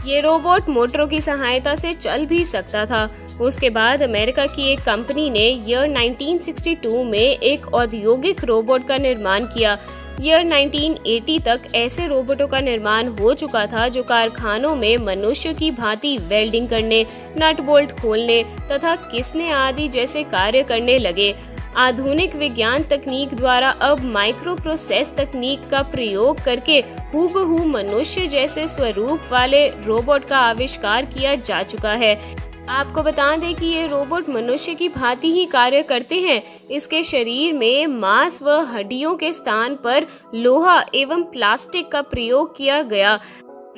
ये रोबोट मोटरों की सहायता से चल भी सकता था। उसके बाद अमेरिका की एक कंपनी ने ईयर 1962 में एक औद्योगिक रोबोट का निर्माण किया। ईयर 1980 तक ऐसे रोबोटों का निर्माण हो चुका था जो कारखानों में मनुष्य की भांति वेल्डिंग करने, नट बोल्ट खोलने तथा किसने आदि जैसे कार्य करने लगे। आधुनिक विज्ञान तकनीक द्वारा अब माइक्रो प्रोसेस तकनीक का प्रयोग करके हूबहू मनुष्य जैसे स्वरूप वाले रोबोट का आविष्कार किया जा चुका है। आपको बता दें कि ये रोबोट मनुष्य की भांति ही कार्य करते हैं। इसके शरीर में मांस व हड्डियों के स्थान पर लोहा एवं प्लास्टिक का प्रयोग किया गया।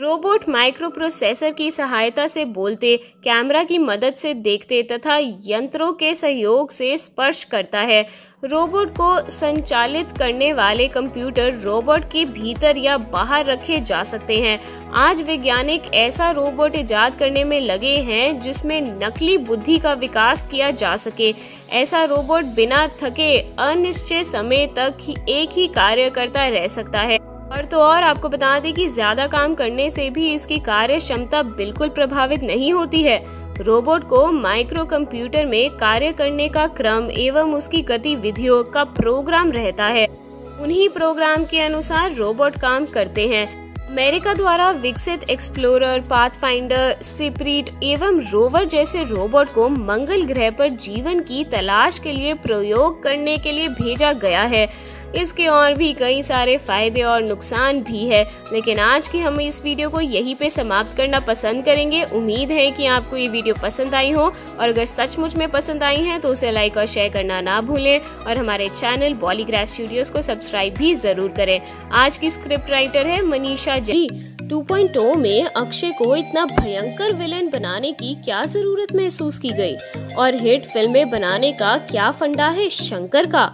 रोबोट माइक्रो प्रोसेसर की सहायता से बोलते, कैमरा की मदद से देखते तथा यंत्रों के सहयोग से स्पर्श करता है। रोबोट को संचालित करने वाले कंप्यूटर रोबोट के भीतर या बाहर रखे जा सकते हैं। आज वैज्ञानिक ऐसा रोबोट इजाद करने में लगे हैं जिसमें नकली बुद्धि का विकास किया जा सके। ऐसा रोबोट बिना थके अनिश्चित समय तक एक ही कार्य करता रह सकता है। और तो और आपको बता दें कि ज्यादा काम करने से भी इसकी कार्य क्षमता बिल्कुल प्रभावित नहीं होती है। रोबोट को माइक्रो कंप्यूटर में कार्य करने का क्रम एवं उसकी गतिविधियों का प्रोग्राम रहता है। उन्हीं प्रोग्राम के अनुसार रोबोट काम करते हैं। अमेरिका द्वारा विकसित एक्सप्लोरर, पाथफाइंडर, सिप्रीट एवं रोवर जैसे रोबोट को मंगल ग्रह पर जीवन की तलाश के लिए प्रयोग करने के लिए भेजा गया है। इसके और भी कई सारे फायदे और नुकसान भी है, लेकिन आज की हम इस वीडियो को यहीं पे समाप्त करना पसंद करेंगे। उम्मीद है कि आपको ये वीडियो पसंद आई हो और अगर सचमुच में पसंद आई है तो उसे लाइक और शेयर करना ना भूलें और हमारे चैनल बॉलीग्रास स्टूडियोज को सब्सक्राइब भी जरूर करें। आज की स्क्रिप्ट राइटर है मनीषा जी। 2.0 में अक्षय को इतना भयंकर विलेन बनाने की क्या जरूरत महसूस की गई और हिट फिल्में बनाने का क्या फंडा है शंकर का।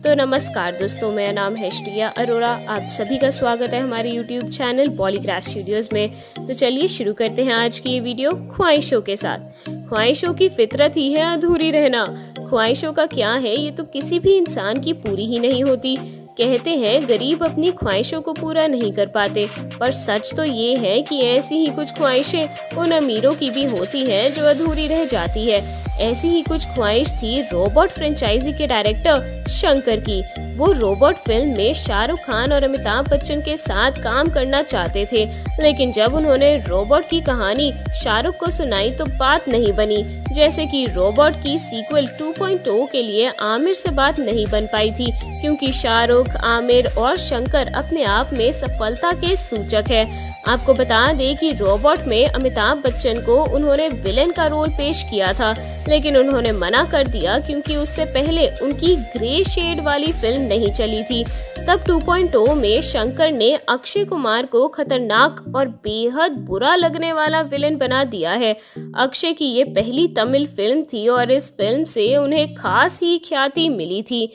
तो नमस्कार दोस्तों, मेरा नाम है श्रिया अरोरा। आप सभी का स्वागत है हमारे YouTube चैनल बॉलीग्रास स्टूडियोज में। तो चलिए शुरू करते हैं आज की ये वीडियो ख्वाहिशों के साथ। ख्वाहिशों की फितरत ही है अधूरी रहना। ख्वाहिशों का क्या है, ये तो किसी भी इंसान की पूरी ही नहीं होती। कहते हैं गरीब अपनी ख्वाहिशों को पूरा नहीं कर पाते, पर सच तो ये है कि ऐसी ही कुछ ख्वाहिशें उन अमीरों की भी होती हैं जो अधूरी रह जाती है। ऐसी ही कुछ ख्वाहिश थी रोबोट फ्रेंचाइजी के डायरेक्टर शंकर की। वो रोबोट फिल्म में शाहरुख खान और अमिताभ बच्चन के साथ काम करना चाहते थे, लेकिन जब उन्होंने रोबोट की कहानी शाहरुख को सुनाई तो बात नहीं बनी। जैसे कि रोबोट की सीक्वल 2.0 के लिए आमिर से बात नहीं बन पाई थी, क्योंकि शाहरुख, आमिर और शंकर अपने आप में सफलता के सूचक है। आपको बता दें कि रोबोट में अमिताभ बच्चन को उन्होंने विलेन का रोल पेश किया था, लेकिन उन्होंने मना कर दिया क्योंकि उससे पहले उनकी ग्रे शेड वाली फिल्म नहीं चली थी। तब 2.0 में शंकर ने अक्षय कुमार को खतरनाक और बेहद बुरा लगने वाला विलेन बना दिया है। अक्षय की ये पहली तमिल फिल्म थी और इस फिल्म से उन्हें खास ही ख्याति मिली थी।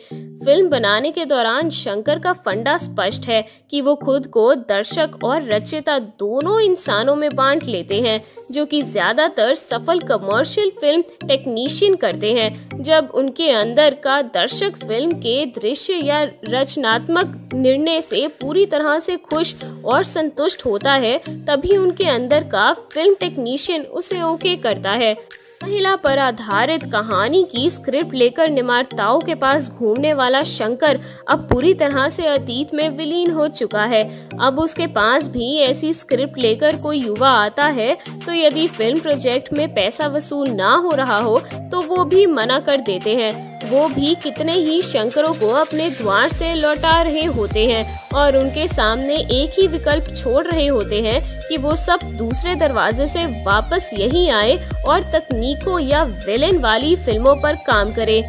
फिल्म बनाने के दौरान शंकर का फंडा स्पष्ट है कि वो खुद को दर्शक और रचयिता दोनों इंसानों में बांट लेते हैं, जो कि ज्यादातर सफल कमर्शियल फिल्म टेक्नीशियन करते हैं। जब उनके अंदर का दर्शक फिल्म के दृश्य या रचनात्मक निर्णय से पूरी तरह से खुश और संतुष्ट होता है, तभी उनके अंदर का फिल्म टेक्नीशियन उसे ओके करता है। महिला पर आधारित कहानी की स्क्रिप्ट लेकर निर्माताओं के पास घूमने वाला शंकर अब पूरी तरह से अतीत में विलीन हो चुका है। अब उसके पास भी ऐसी स्क्रिप्ट लेकर कोई युवा आता है तो यदि फिल्म प्रोजेक्ट में पैसा वसूल ना हो रहा हो तो वो भी मना कर देते हैं। वो भी कितने ही शंकरों को अपने द्वार से लौटा रहे होते हैं और उनके सामने एक ही विकल्प छोड़ रहे होते हैं कि वो सब दूसरे दरवाजे से वापस यहीं आए और तकनीकों या विलेन वाली फिल्मों पर काम करें।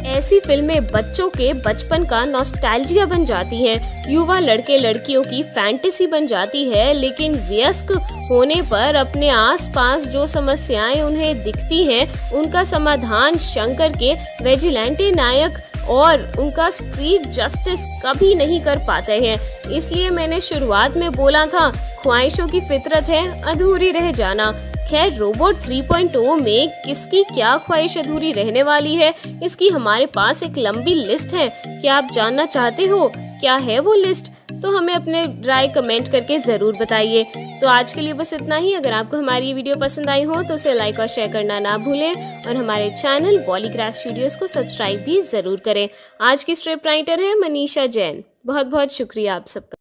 ऐसी फिल्में बच्चों के बचपन का नॉस्टैल्जिया बन जाती हैं, युवा लड़के लड़कियों की फैंटेसी बन जाती है, लेकिन वयस्क होने पर अपने आसपास जो समस्याएं उन्हें दिखती हैं, उनका समाधान शंकर के विजिलेंटे नायक और उनका स्ट्रीट जस्टिस कभी नहीं कर पाते हैं। इसलिए मैंने शुरुआत में बोला था, ख्वाहिशों की फितरत है अधूरी रह जाना। खैर, रोबोट 3.0 में किसकी क्या ख्वाहिश अधूरी रहने वाली है, इसकी हमारे पास एक लंबी लिस्ट है। क्या आप जानना चाहते हो क्या है वो लिस्ट? तो हमें अपने राय कमेंट करके ज़रूर बताइए। तो आज के लिए बस इतना ही। अगर आपको हमारी ये वीडियो पसंद आई हो तो उसे लाइक और शेयर करना ना भूलें और हमारे चैनल बॉलीग्रास स्टूडियोज़ को सब्सक्राइब भी ज़रूर करें। आज की स्क्रिप्ट राइटर है मनीषा जैन। बहुत बहुत शुक्रिया आप सबका।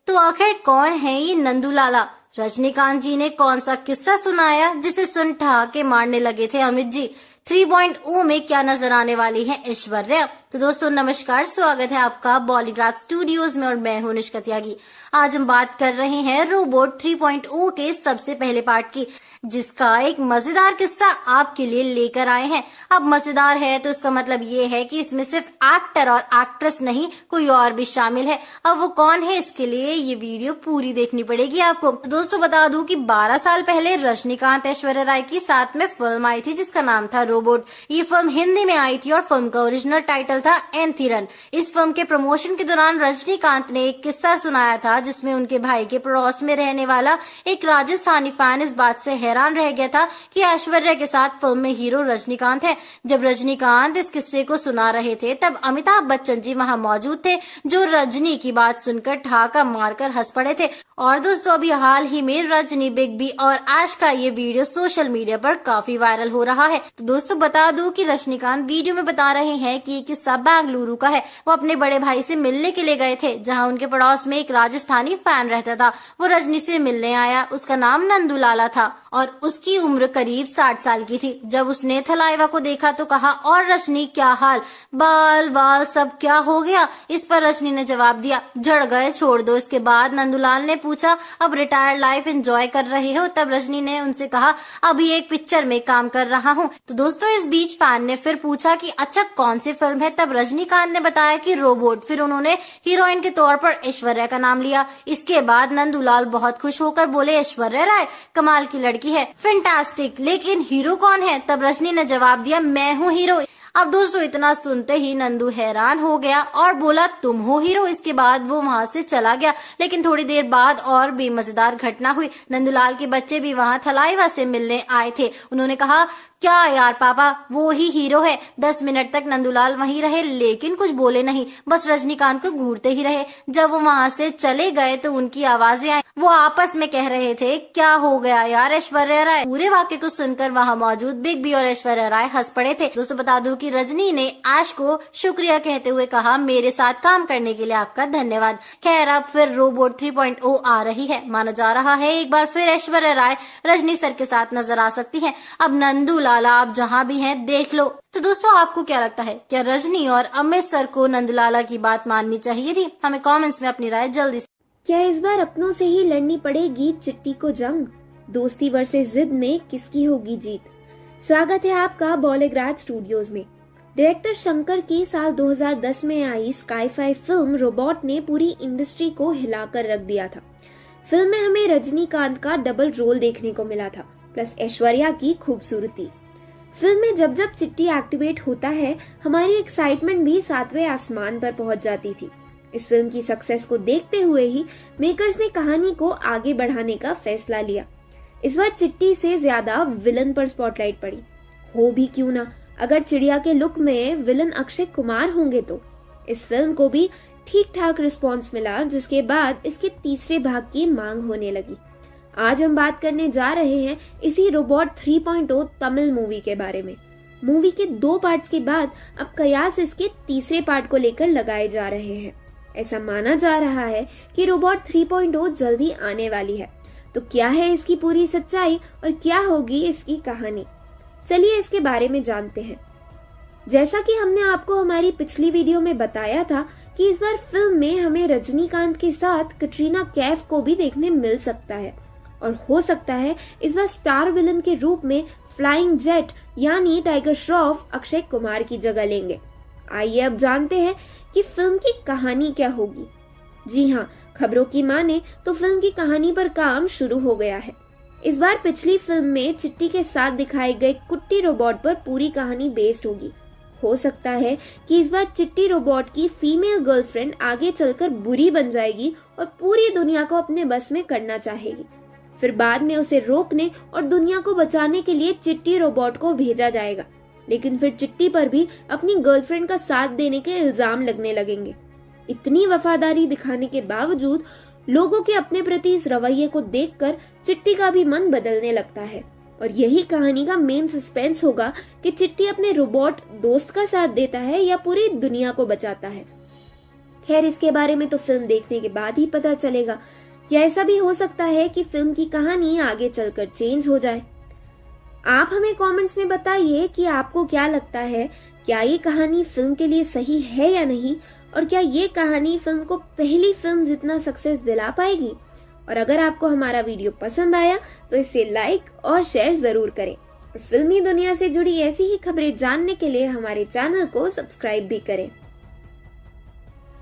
तो आखिर कौन है ये नंदूलाला? रजनीकांत जी ने कौन सा किस्सा सुनाया जिसे सुन ठहाके मारने लगे थे अमित जी? 3.0 में क्या नजर आने वाली है ऐश्वर्या? तो दोस्तों नमस्कार, स्वागत है आपका बॉलीग्रास स्टूडियोज में और मैं हूं निष्का त्यागी। आज हम बात कर रहे हैं रोबोट 3.0 के सबसे पहले पार्ट की, जिसका एक मजेदार किस्सा आपके लिए लेकर आए हैं। अब मजेदार है तो इसका मतलब ये है कि इसमें सिर्फ एक्टर और एक्ट्रेस नहीं, कोई और भी शामिल है। अब वो कौन है, इसके लिए ये वीडियो पूरी देखनी पड़ेगी आपको। तो दोस्तों बता दूं कि 12 साल पहले रजनीकांत ऐश्वर्या राय की साथ में फिल्म आई थी जिसका नाम था रोबोट। ये फिल्म हिंदी में आई थी और फिल्म का ओरिजिनल टाइटल था एंथिरन। इस फिल्म के प्रमोशन के दौरान रजनीकांत ने एक किस्सा सुनाया था जिसमें उनके भाई के पड़ोस में रहने वाला एक राजस्थानी फैन इस बात से हैरान रह गया था कि ऐश्वर्या के साथ फिल्म में हीरो रजनीकांत है। जब रजनीकांत इस किस्से को सुना रहे थे तब अमिताभ बच्चन जी वहां मौजूद थे, जो रजनी की बात सुनकर ठहाका मारकर हंस पड़े थे। और दोस्तों अभी हाल ही में रजनी, बिग बी और ऐश का ये वीडियो सोशल मीडिया पर काफी वायरल हो रहा है। तो दोस्तों बता दूं कि रजनीकांत वीडियो में बता रहे हैं कि ये किस्सा बेंगलुरु का है। वो अपने बड़े भाई से मिलने के लिए गए थे, जहां उनके पड़ोस में एक राजस्थानी फैन रहता था। वो रजनी से मिलने आया, उसका नाम नंदूलाला था और उसकी उम्र करीब 60 साल की थी। जब उसने थलाइवा को देखा तो कहा, और रजनी क्या हाल, बाल वाल सब क्या हो गया? इस पर रजनी ने जवाब दिया, झड़ गए, छोड़ दो। इसके बाद नंदूलाल ने पूछा, अब रिटायर्ड लाइफ एंजॉय कर रहे हो? तब रजनी ने उनसे कहा, अभी एक पिक्चर में काम कर रहा हूँ। तो दोस्तों इस बीच फैन ने फिर पूछा कि अच्छा कौन सी फिल्म है? तब रजनीकांत ने बताया कि रोबोट। फिर उन्होंने हीरोइन के तौर पर ऐश्वर्या का नाम लिया। इसके बाद नंदूलाल बहुत खुश होकर बोले, ऐश्वर्या राय कमाल की लड़की है, फैंटास्टिक, लेकिन हीरो कौन है? तब रजनी ने जवाब दिया, मैं हूँ हीरो। अब दोस्तों इतना सुनते ही नंदू हैरान हो गया और बोला तुम हो हीरो। इसके बाद वो वहां से चला गया। लेकिन थोड़ी देर बाद और भी मजेदार घटना हुई। नंदूलाल के बच्चे भी वहां थलाइवा से मिलने आए थे। उन्होंने कहा क्या यार पापा वो ही हीरो है। 10 मिनट तक नंदूलाल वहीं रहे लेकिन कुछ बोले नहीं, बस रजनीकांत को घूरते ही रहे। जब वो वहां से चले गए तो उनकी आवाजें आई। वो आपस में कह रहे थे क्या हो गया यार ऐश्वर्या राय। पूरे वाक्य को सुनकर वहां मौजूद बिग बी और ऐश्वर्या राय हंस पड़े थे। दोस्तों बता दूं कि रजनी ने ऐश को शुक्रिया कहते हुए कहा मेरे साथ काम करने के लिए आपका धन्यवाद। खैर अब फिर रोबोट 3.0 आ रही है। माना जा रहा है एक बार फिर ऐश्वर्या राय रजनी सर के साथ नजर आ सकती है। अब नंदूलाल आप जहां भी हैं देख लो। तो दोस्तों आपको क्या लगता है, क्या रजनी और अमित सर को नंदलाला की बात माननी चाहिए थी? हमें कमेंट्स में अपनी राय जल्दी से। क्या इस बार अपनों से ही लड़नी पड़ेगी चिट्टी को जंग? दोस्ती वर्सेस जिद में किसकी होगी जीत? स्वागत है आपका बॉलीग्राज स्टूडियोज में। डायरेक्टर शंकर की साल 2010 में आई स्काई-फाई फिल्म रोबोट ने पूरी इंडस्ट्री को हिलाकर रख दिया था। फिल्म में हमें रजनीकांत का डबल रोल देखने को मिला था, प्लस ऐश्वर्या की खूबसूरती। फिल्म में जब जब चिट्टी एक्टिवेट होता है हमारी एक्साइटमेंट भी 7वें आसमान पर पहुंच जाती थी। इस फिल्म की सक्सेस को देखते हुए ही मेकर्स ने कहानी को आगे बढ़ाने का फैसला लिया। इस बार चिट्टी से ज्यादा विलन पर स्पॉटलाइट पड़ी। हो भी क्यों ना, अगर चिड़िया के लुक में विलन अक्षय कुमार होंगे तो। इस फिल्म को भी ठीक ठाक रिस्पॉन्स मिला, जिसके बाद इसके तीसरे भाग की मांग होने लगी। आज हम बात करने जा रहे हैं इसी रोबोट 3.0 तमिल मूवी के बारे में। मूवी के 2 पार्ट्स के बाद अब कयास इसके तीसरे पार्ट को लेकर लगाए जा रहे हैं। ऐसा माना जा रहा है कि रोबोट 3.0 जल्दी आने वाली है। तो क्या है इसकी पूरी सच्चाई और क्या होगी इसकी कहानी? चलिए इसके बारे में जानते हैं। जैसा कि हमने आपको हमारी पिछली वीडियो में बताया था कि इस बार फिल्म में हमें रजनीकांत के साथ कटरीना कैफ को भी देखने मिल सकता है और हो सकता है इस बार स्टार विलन के रूप में फ्लाइंग जेट यानी टाइगर श्रॉफ अक्षय कुमार की जगह लेंगे। आइए अब जानते हैं कि फिल्म की कहानी क्या होगी। जी हाँ, खबरों की माने तो फिल्म की कहानी पर काम शुरू हो गया है। इस बार पिछली फिल्म में चिट्टी के साथ दिखाए गए कुट्टी रोबोट पर पूरी कहानी बेस्ड होगी। हो सकता है कि इस बार चिट्टी रोबोट की फीमेल गर्लफ्रेंड आगे चलकर बुरी बन जाएगी और पूरी दुनिया को अपने बस में करना चाहेगी। फिर बाद में उसे रोकने और दुनिया को बचाने के लिए चिट्टी रोबोट को भेजा जाएगा। लेकिन फिर चिट्टी पर भी अपनी गर्लफ्रेंड का साथ देने के इल्जाम लगने लगेंगे। इतनी वफादारी दिखाने के बावजूद लोगों के अपने प्रति इस रवैये को देखकर चिट्टी का भी मन बदलने लगता है और यही कहानी का मेन सस्पेंस होगा कि चिट्टी अपने रोबोट दोस्त का साथ देता है या पूरी दुनिया को बचाता है। खैर इसके बारे में तो फिल्म देखने के बाद ही पता चलेगा। या ऐसा भी हो सकता है कि फिल्म की कहानी आगे चलकर चेंज हो जाए। आप हमें कमेंट्स में बताइए कि आपको क्या लगता है, क्या ये कहानी फिल्म के लिए सही है या नहीं, और क्या ये कहानी फिल्म को पहली फिल्म जितना सक्सेस दिला पाएगी। और अगर आपको हमारा वीडियो पसंद आया तो इसे लाइक और शेयर जरूर करें और फिल्मी दुनिया से जुड़ी ऐसी ही खबरें जानने के लिए हमारे चैनल को सब्सक्राइब भी करें।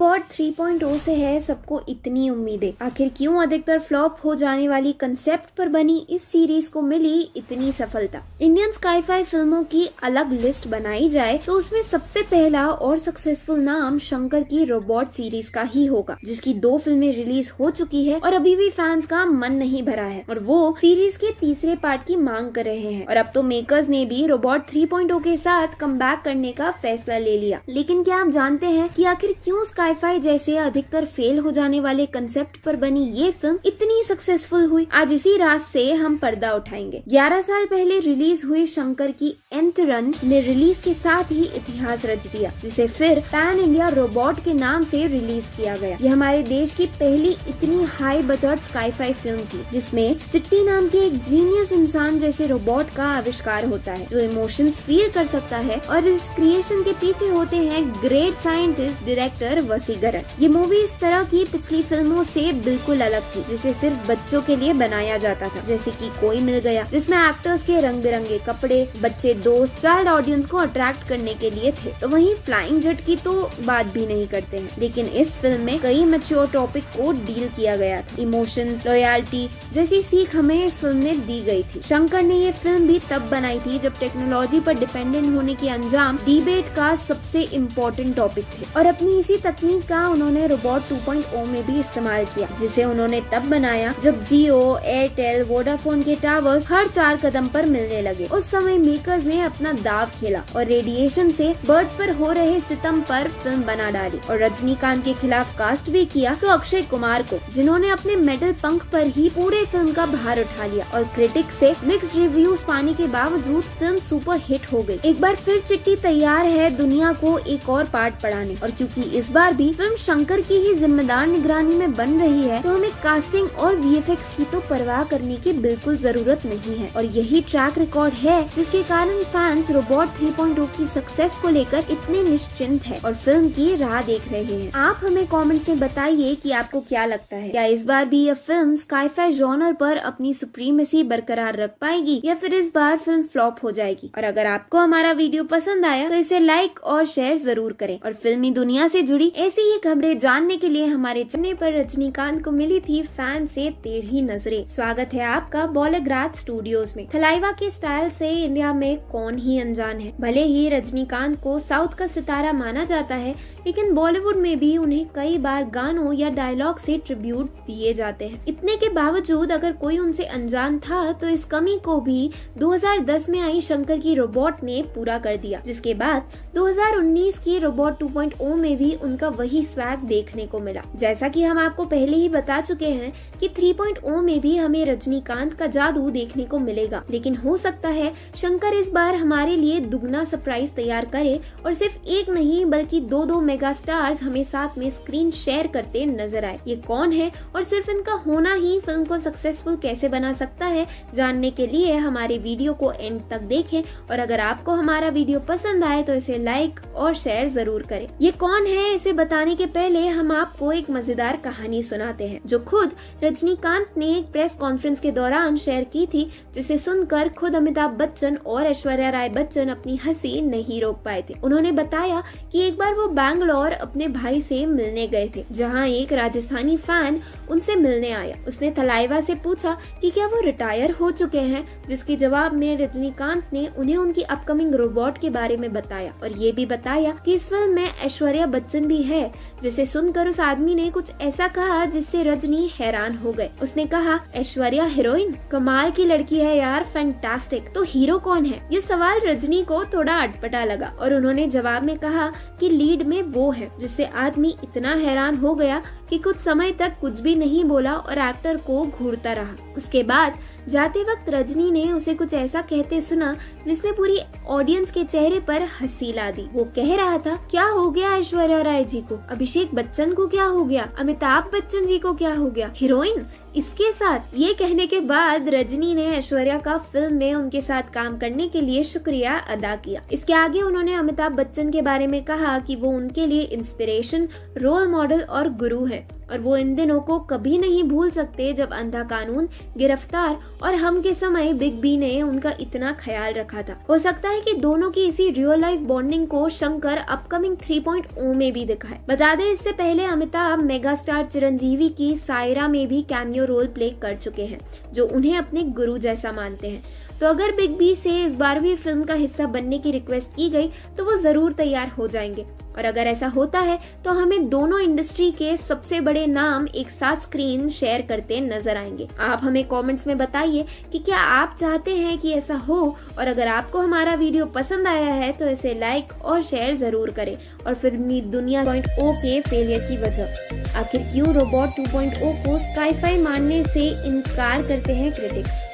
रोबोट 3.0 से है सबको इतनी उम्मीदें, आखिर क्यों अधिकतर फ्लॉप हो जाने वाली कंसेप्ट पर बनी इस सीरीज को मिली इतनी सफलता? इंडियन स्काई-फाई फिल्मों की अलग लिस्ट बनाई जाए तो उसमें सबसे पहला और सक्सेसफुल नाम शंकर की रोबोट सीरीज का ही होगा, जिसकी 2 फिल्में रिलीज हो चुकी है और अभी भी फैंस का मन नहीं भरा है और वो सीरीज के तीसरे पार्ट की मांग कर रहे हैं। और अब तो मेकर्स ने भी रोबोट 3.0 के साथ कमबैक करने का फैसला ले लिया। लेकिन क्या आप जानते हैं कि आखिर क्यों स्काई-फाई जैसे अधिकतर फेल हो जाने वाले कंसेप्ट पर बनी ये फिल्म इतनी सक्सेसफुल हुई? आज इसी राज से हम पर्दा उठाएंगे। 11 साल पहले रिलीज हुई शंकर की एंथ रन ने रिलीज के साथ ही इतिहास रच दिया, जिसे फिर पैन इंडिया रोबोट के नाम से रिलीज किया गया। ये हमारे देश की पहली इतनी हाई बजट स्काई-फाई फिल्म थी, जिसमें चिट्टी नाम के एक जीनियस इंसान जैसे रोबोट का आविष्कार होता है जो इमोशंस फील कर सकता है। और इस क्रिएशन के पीछे होते हैं ग्रेट साइंटिस्ट डायरेक्टर वसीकरण। ये मूवी इस तरह की पिछली फिल्मों से बिल्कुल अलग थी, जिसे सिर्फ बच्चों के लिए बनाया जाता था, जैसे कि कोई मिल गया, जिसमें एक्टर्स के रंग बिरंगे कपड़े, बच्चे दोस्त, चाइल्ड ऑडियंस को अट्रैक्ट करने के लिए थे। तो वहीं फ्लाइंग जेट की तो बात भी नहीं करते हैं, लेकिन इस फिल्म में कई मैच्योर टॉपिक को डील किया गया था। इमोशंस, लॉयल्टी जैसी सीख हमें इस फिल्म में दी गई थी। शंकर ने ये फिल्म भी तब बनाई थी जब टेक्नोलॉजी पर डिपेंडेंट होने के अंजाम डिबेट का सबसे इम्पोर्टेंट टॉपिक थे, और अपनी इसी तकनीक का उन्होंने रोबोट 2.0 में भी इस्तेमाल किया, जिसे उन्होंने तब बनाया जब जियो, एयरटेल, वोडाफोन के टावर्स हर 4 कदम पर मिलने लगे। उस समय मेकर्स ने अपना दाव खेला और रेडिएशन से बर्ड्स पर हो रहे सितम पर फिल्म बना डाली, और रजनीकांत के खिलाफ कास्ट भी किया तो अक्षय कुमार को, जिन्होंने अपने मेटल पंख पर ही पूरे फिल्म का भार उठा लिया। और क्रिटिक्स से मिक्स्ड रिव्यूज पाने के बावजूद फिल्म सुपर हिट हो गई। एक बार फिर चिट्टी तैयार है दुनिया को एक और पार्ट पढ़ाने, और क्योंकि इस बार भी फिल्म शंकर की ही जिम्मेदार निगरानी में बन रही है, तो हमें कास्टिंग और वीएफएक्स की तो परवाह करने की बिल्कुल जरूरत नहीं है। और यही ट्रैक रिकॉर्ड है जिसके कारण फैंस रोबोट 3.0 की सक्सेस को लेकर इतने निश्चिंत है और फिल्म की राह देख रहे हैं। आप हमें कमेंट्स में बताइए कि आपको क्या लगता है, क्या इस बार भी यह फिल्म स्काई-फाई जॉनर पर अपनी सुप्रीमेसी बरकरार रख पाएगी, या फिर इस बार फिल्म फ्लॉप हो जाएगी। और अगर आपको हमारा वीडियो पसंद आया तो इसे लाइक और शेयर जरूर करें, और फिल्मी दुनिया से जुड़ी ऐसी ही खबरें जानने के लिए हमारे चैनल पर रजनीकांत को मिली थी फैन से टेढ़ी नजरें। स्वागत है आपका बॉलीग्राज स्टूडियोज में। थलाइवा के स्टाइल से इंडिया में कौन ही अनजान है। भले ही रजनीकांत को साउथ का सितारा माना जाता है, लेकिन बॉलीवुड में भी उन्हें कई बार गानों या डायलॉग से ट्रिब्यूट दिए जाते हैं। इतने के बावजूद अगर कोई उनसे अनजान था तो इस कमी को भी 2010 में आई शंकर की रोबोट ने पूरा कर दिया, जिसके बाद 2019 की रोबोट 2.0 में भी उनका वही स्वैग देखने को मिला। जैसा कि हम आपको पहले ही बता चुके हैं कि 3.0 में भी हमें रजनीकांत का जादू देखने को मिलेगा, लेकिन हो सकता है शंकर इस बार हमारे लिए दुगना सरप्राइज तैयार करे और सिर्फ एक नहीं बल्कि 2 मेगा स्टार्स हमें साथ में स्क्रीन शेयर करते नजर आए। ये कौन है और सिर्फ इनका होना ही फिल्म को सक्सेसफुल कैसे बना सकता है, जानने के लिए हमारे वीडियो को एंड तक देखें, और अगर आपको हमारा वीडियो पसंद आए तो इसे लाइक और शेयर जरूर करें। ये कौन है इसे बताने के पहले हम आपको एक मजेदार कहानी सुनाते हैं, जो खुद रजनीकांत ने एक प्रेस कॉन्फ्रेंस के दौरान शेयर की थी, जिसे सुनकर खुद अमिताभ बच्चन और ऐश्वर्या राय बच्चन अपनी हंसी नहीं रोक पाए थे। उन्होंने बताया कि एक बार वो बैंगलोर अपने भाई से मिलने गए थे, जहां एक राजस्थानी फैन उनसे मिलने आया। उसने थलाइवा से पूछा कि क्या वो रिटायर हो चुके हैं, जिसके जवाब में रजनीकांत ने उन्हें उनकी अपकमिंग रोबोट के बारे में बताया, और ये भी बताया कि इस फिल्म में ऐश्वर्या बच्चन भी है। जिसे सुनकर उस आदमी ने कुछ ऐसा कहा जिससे रजनी हैरान हो गए। उसने कहा, ऐश्वर्या हीरोइन? कमाल की लड़की है यार, फैंटास्टिक। तो हीरो कौन है? ये सवाल रजनी को थोड़ा अटपटा लगा, और उन्होंने जवाब में कहा कि लीड में वो है, जिससे आदमी इतना हैरान हो गया कि कुछ समय तक कुछ भी नहीं बोला और एक्टर को घूरता रहा। उसके बाद जाते वक्त रजनी ने उसे कुछ ऐसा कहते सुना जिसने पूरी ऑडियंस के चेहरे पर हंसी ला दी। वो कह रहा था, क्या हो गया ऐश्वर्या राय जी को? अभिषेक बच्चन को क्या हो गया? अमिताभ बच्चन जी को क्या हो गया? हीरोइन इसके साथ? ये कहने के बाद रजनी ने ऐश्वर्या का फिल्म में उनके साथ काम करने के लिए शुक्रिया अदा किया। इसके आगे उन्होंने अमिताभ बच्चन के बारे में कहा कि वो उनके लिए इंस्पिरेशन, रोल मॉडल और गुरु है, और वो इन दिनों को कभी नहीं भूल सकते जब अंधा कानून, गिरफ्तार और हम के समय बिग बी ने उनका इतना ख्याल रखा था। हो सकता है कि दोनों की इसी रियल लाइफ बॉन्डिंग को शंकर अपकमिंग 3.0 में भी दिखाए। बता दें, इससे पहले अमिताभ मेगा स्टार चिरंजीवी की सायरा में भी कैमियो रोल प्ले कर चुके हैं, जो उन्हें अपने गुरु जैसा मानते हैं। तो अगर बिग बी से इस बार भी फिल्म का हिस्सा बनने की रिक्वेस्ट की गई तो वो जरूर तैयार हो जाएंगे, और अगर ऐसा होता है तो हमें दोनों इंडस्ट्री के सबसे बड़े नाम एक साथ स्क्रीन शेयर करते नजर आएंगे। आप हमें कमेंट्स में बताइए कि क्या आप चाहते हैं कि ऐसा हो, और अगर आपको हमारा वीडियो पसंद आया है तो इसे लाइक और शेयर जरूर करें। और फिल्मी दुनिया 2.0 के फेलियर की वजह, आखिर क्यों रोबोट 2.0 को स्काई-फाई मानने से इनकार करते हैं क्रिटिक्स?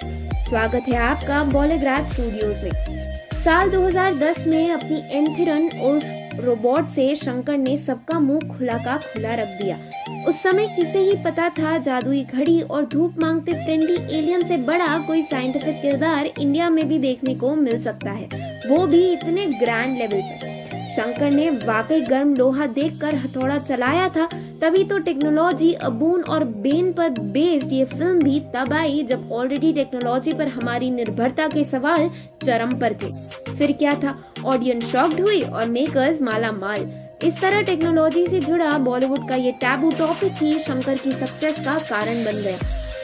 स्वागत है आपका बॉलीग्राज स्टूडियोज में। साल 2010 में अपनी एंथिरन उर्फ रोबोट से शंकर ने सबका मुंह खुला का खुला रख दिया। उस समय किसे ही पता था जादुई घड़ी और धूप मांगते फ्रेंडली एलियन से बड़ा कोई साइंटिफिक किरदार इंडिया में भी देखने को मिल सकता है, वो भी इतने ग्रैंड लेवल पर। शंकर ने वाकई गर्म लोहा देखकर हथौड़ा चलाया था, तभी तो टेक्नोलॉजी अबून और बेन पर बेस्ड ये फिल्म भी तब आई जब ऑलरेडी टेक्नोलॉजी पर हमारी निर्भरता के सवाल चरम पर थे। फिर क्या था, ऑडियंस शॉक्ड हुई और मेकर्स माला माल। इस तरह टेक्नोलॉजी से जुड़ा बॉलीवुड का ये टैबू टॉपिक ही शंकर की सक्सेस का कारण बन गया।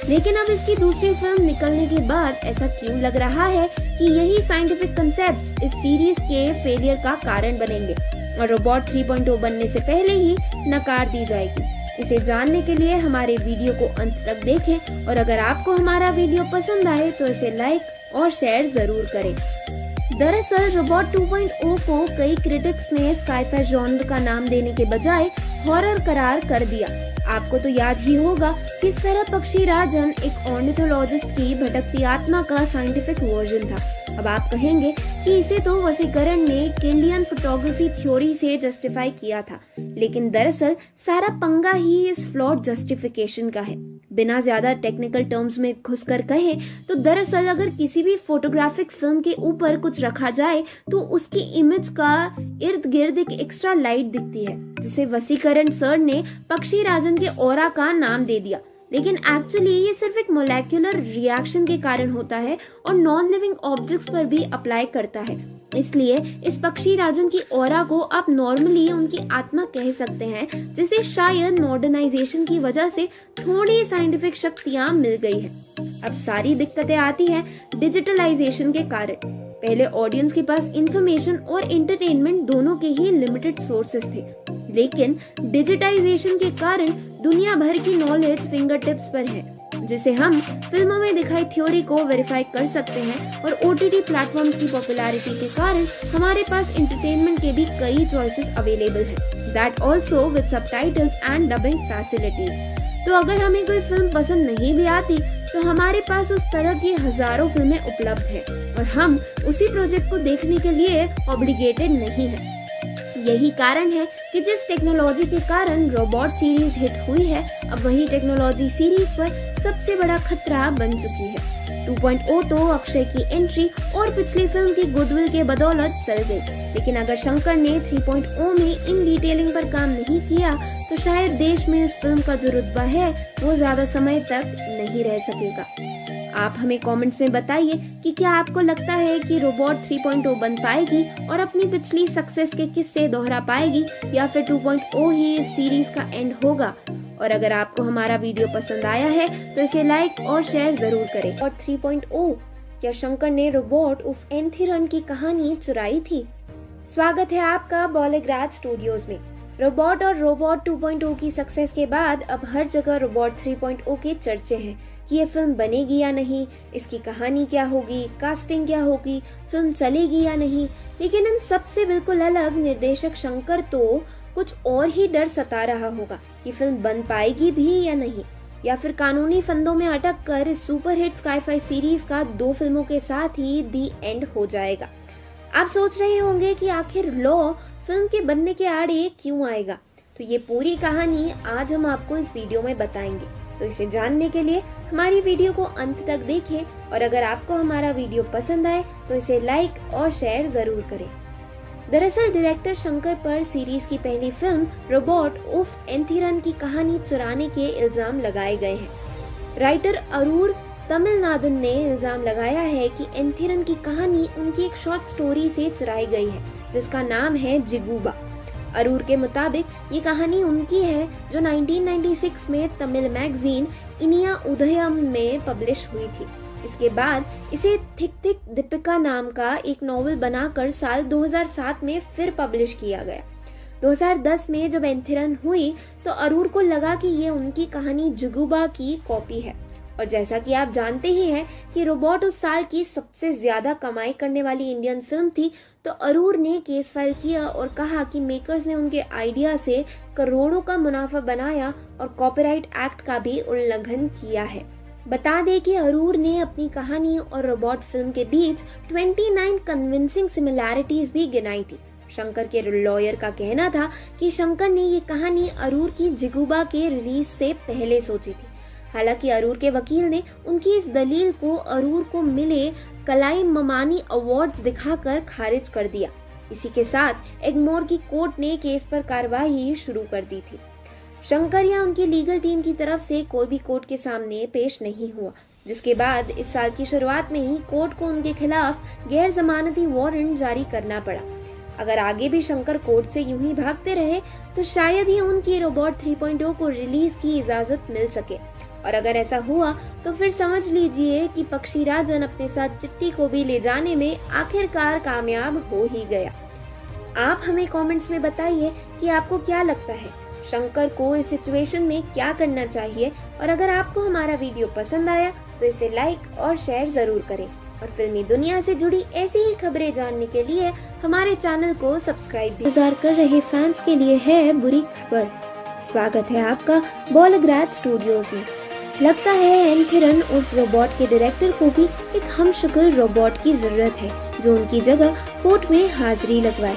लेकिन अब इसकी दूसरी फिल्म निकलने के बाद ऐसा क्यों लग रहा है कि यही साइंटिफिक कंसेप्ट्स इस सीरीज के फेलियर का कारण बनेंगे और रोबोट 3.0 बनने से पहले ही नकार दी जाएगी। इसे जानने के लिए हमारे वीडियो को अंत तक देखें और अगर आपको हमारा वीडियो पसंद आए तो इसे लाइक और शेयर जरूर करें। दरअसल रोबोट 2.0 को कई क्रिटिक्स ने स्काई-फाई जॉनर का नाम देने के बजाय हॉरर करार कर दिया। आपको तो याद ही होगा किस तरह पक्षी राजन एक ऑर्निथोलॉजिस्ट की भटकती आत्मा का साइंटिफिक वर्जन था। अब आप कहेंगे कि इसे तो वसीकरण ने किंडियन फोटोग्राफी थ्योरी से जस्टिफाई किया था, लेकिन दरअसल सारा पंगा ही इस फ्लॉड जस्टिफिकेशन का है। बिना ज्यादा टेक्निकल टर्म्स में घुसकर कहे तो दरअसल अगर किसी भी फोटोग्राफिक फिल्म के ऊपर कुछ रखा जाए तो उसकी इमेज का इर्द गिर्द एक एक्स्ट्रा लाइट दिखती है, जिसे वसीकरण सर ने पक्षी राजन के ऑरा का नाम दे दिया। लेकिन एक्चुअली ये सिर्फ एक मोलेक्युलर रिएक्शन के कारण होता है और नॉन लिविंग ऑब्जेक्ट्स पर भी अप्लाई करता है। इसलिए इस पक्षी राजन की ऑरा को आप नॉर्मली उनकी आत्मा कह सकते हैं, जिसे शायद मॉडर्नाइजेशन की वजह से थोड़ी साइंटिफिक शक्तियां मिल गई है। अब सारी दिक्कतें आती हैं डिजिटलाइजेशन के कारण। पहले ऑडियंस के पास इंफॉर्मेशन और एंटरटेनमेंट दोनों के ही लिमिटेड सोर्सेस थे, लेकिन डिजिटाइजेशन के कारण दुनिया भर की नॉलेज फिंगर टिप्स पर है, जिसे हम फिल्मों में दिखाई थ्योरी को वेरीफाई कर सकते हैं। और ओटीटी प्लेटफॉर्म्स की पॉपुलैरिटी के कारण हमारे पास एंटरटेनमेंट के भी कई चॉइसेस अवेलेबल हैं, that also with subtitles and dubbing facilities. तो अगर हमें कोई फिल्म पसंद नहीं भी आती तो हमारे पास उस तरह की हजारों फिल्में उपलब्ध हैं और हम उसी प्रोजेक्ट को देखने के लिए ऑब्लिगेटेड नहीं हैं। यही कारण है कि जिस टेक्नोलॉजी के कारण रोबोट सीरीज हिट हुई है, अब वही टेक्नोलॉजी सीरीज पर सबसे बड़ा खतरा बन चुकी है। 2.0 तो अक्षय की एंट्री और पिछली फिल्म की गुडविल के बदौलत चल गई, लेकिन अगर शंकर ने 3.0 में इन डिटेलिंग पर काम नहीं किया तो शायद देश में इस फिल्म का जो रुतबा है वो ज्यादा समय तक नहीं रह सकेगा। आप हमें कमेंट्स में बताइए कि क्या आपको लगता है कि रोबोट 3.0 बन पाएगी और अपनी पिछली सक्सेस के किस्से दोहरा पाएगी, या फिर 2.0 ही इस सीरीज का एंड होगा। और अगर आपको हमारा वीडियो पसंद आया है तो इसे लाइक और शेयर जरूर करें। और 3.0 क्या शंकर ने रोबोट उफ एंथिरन की कहानी चुराई थी? स्वागत है आपका बॉलीग्राज स्टूडियोज में। रोबोट और रोबोट 2.0 की सक्सेस के बाद अब हर जगह रोबोट 3.0 के चर्चे हैं कि ये फिल्म बनेगी या नहीं, इसकी कहानी क्या होगी, कास्टिंग क्या होगी, फिल्म चलेगी या नहीं। लेकिन इन सबसे बिल्कुल अलग निर्देशक शंकर तो कुछ और ही डर सता रहा होगा कि फिल्म बन पाएगी भी या नहीं, या फिर कानूनी फंदों में अटक कर इस सुपरहिट स्काई-फाई सीरीज का 2 फिल्मों के साथ ही दी एंड हो जाएगा। आप सोच रहे होंगे कि आखिर लॉ फिल्म के बनने के आड़े क्यों आएगा, तो ये पूरी कहानी आज हम आपको इस वीडियो में बताएंगे। तो इसे जानने के लिए हमारी वीडियो को अंत तक देखें और अगर आपको हमारा वीडियो पसंद आए तो इसे लाइक और शेयर जरूर करें। दरअसल डायरेक्टर शंकर पर सीरीज की पहली फिल्म रोबोट उफ एंथिरन की कहानी चुराने के इल्जाम लगाए गए हैं। राइटर अरूर तमिलनाडन ने इल्जाम लगाया है कि एंथिरन की कहानी उनकी एक शॉर्ट स्टोरी से चुराई गई है, जिसका नाम है जिगुबा। अरूर के मुताबिक ये कहानी उनकी है जो 1996 में तमिल मैगजीन इनिया उदयम में पब्लिश हुई थी। इसके बाद इसे थिक थिक दीपिका नाम का एक नॉवेल बनाकर साल 2007 में फिर पब्लिश किया गया। 2010 में जब एंथिरन हुई तो अरूर को लगा कि ये उनकी कहानी जिगुबा की कॉपी है। और जैसा कि आप जानते ही हैं कि रोबोट उस साल की सबसे ज्यादा कमाई करने वाली इंडियन फिल्म थी, तो अरूर ने केस फाइल किया और कहा कि मेकर्स ने उनके आइडिया से करोड़ों का मुनाफा बनाया और कॉपीराइट एक्ट का भी उल्लंघन किया है। बता दें कि अरूर ने अपनी कहानी और रोबोट फिल्म के बीच 29 कन्विंसिंग सिमिलैरिटीज भी गिनाई थी। शंकर के लॉयर का कहना था कि शंकर ने ये कहानी अरूर की जिगुबा के रिलीज से पहले सोची थी। हालांकि अरूर के वकील ने उनकी इस दलील को अरूर को मिले कलाई ममानी अवार्ड्स दिखाकर खारिज कर दिया। इसी के साथ एग्मोर की कोर्ट ने केस पर कार्रवाई शुरू कर दी थी। शंकर या उनकी लीगल टीम की तरफ से कोई भी कोर्ट के सामने पेश नहीं हुआ, जिसके बाद इस साल की शुरुआत में ही कोर्ट को उनके खिलाफ गैर जमानती वारंट जारी करना पड़ा। अगर आगे भी शंकर कोर्ट से यूं ही भागते रहे तो शायद ही उनकी रोबोट 3.0 को रिलीज की इजाजत मिल सके, और अगर ऐसा हुआ तो फिर समझ लीजिए कि पक्षीराजन अपने साथ चिट्टी को भी ले जाने में आखिरकार कामयाब हो ही गया। आप हमें कमेंट्स में बताइए कि आपको क्या लगता है, शंकर को इस सिचुएशन में क्या करना चाहिए, और अगर आपको हमारा वीडियो पसंद आया तो इसे लाइक और शेयर जरूर करें, और फिल्मी दुनिया से जुड़ी ऐसी ही खबरें जानने के लिए हमारे चैनल को सब्सक्राइब भी। इंतजार कर रहे फैंस के लिए है बुरी खबर। स्वागत है आपका बॉलीग्राड स्टूडियोज में। लगता है एन किरण उर्फ रोबोट के डायरेक्टर को भी एक हमशक्ल रोबोट की जरूरत है जो उनकी जगह कोर्ट में हाजिरी लगवाए।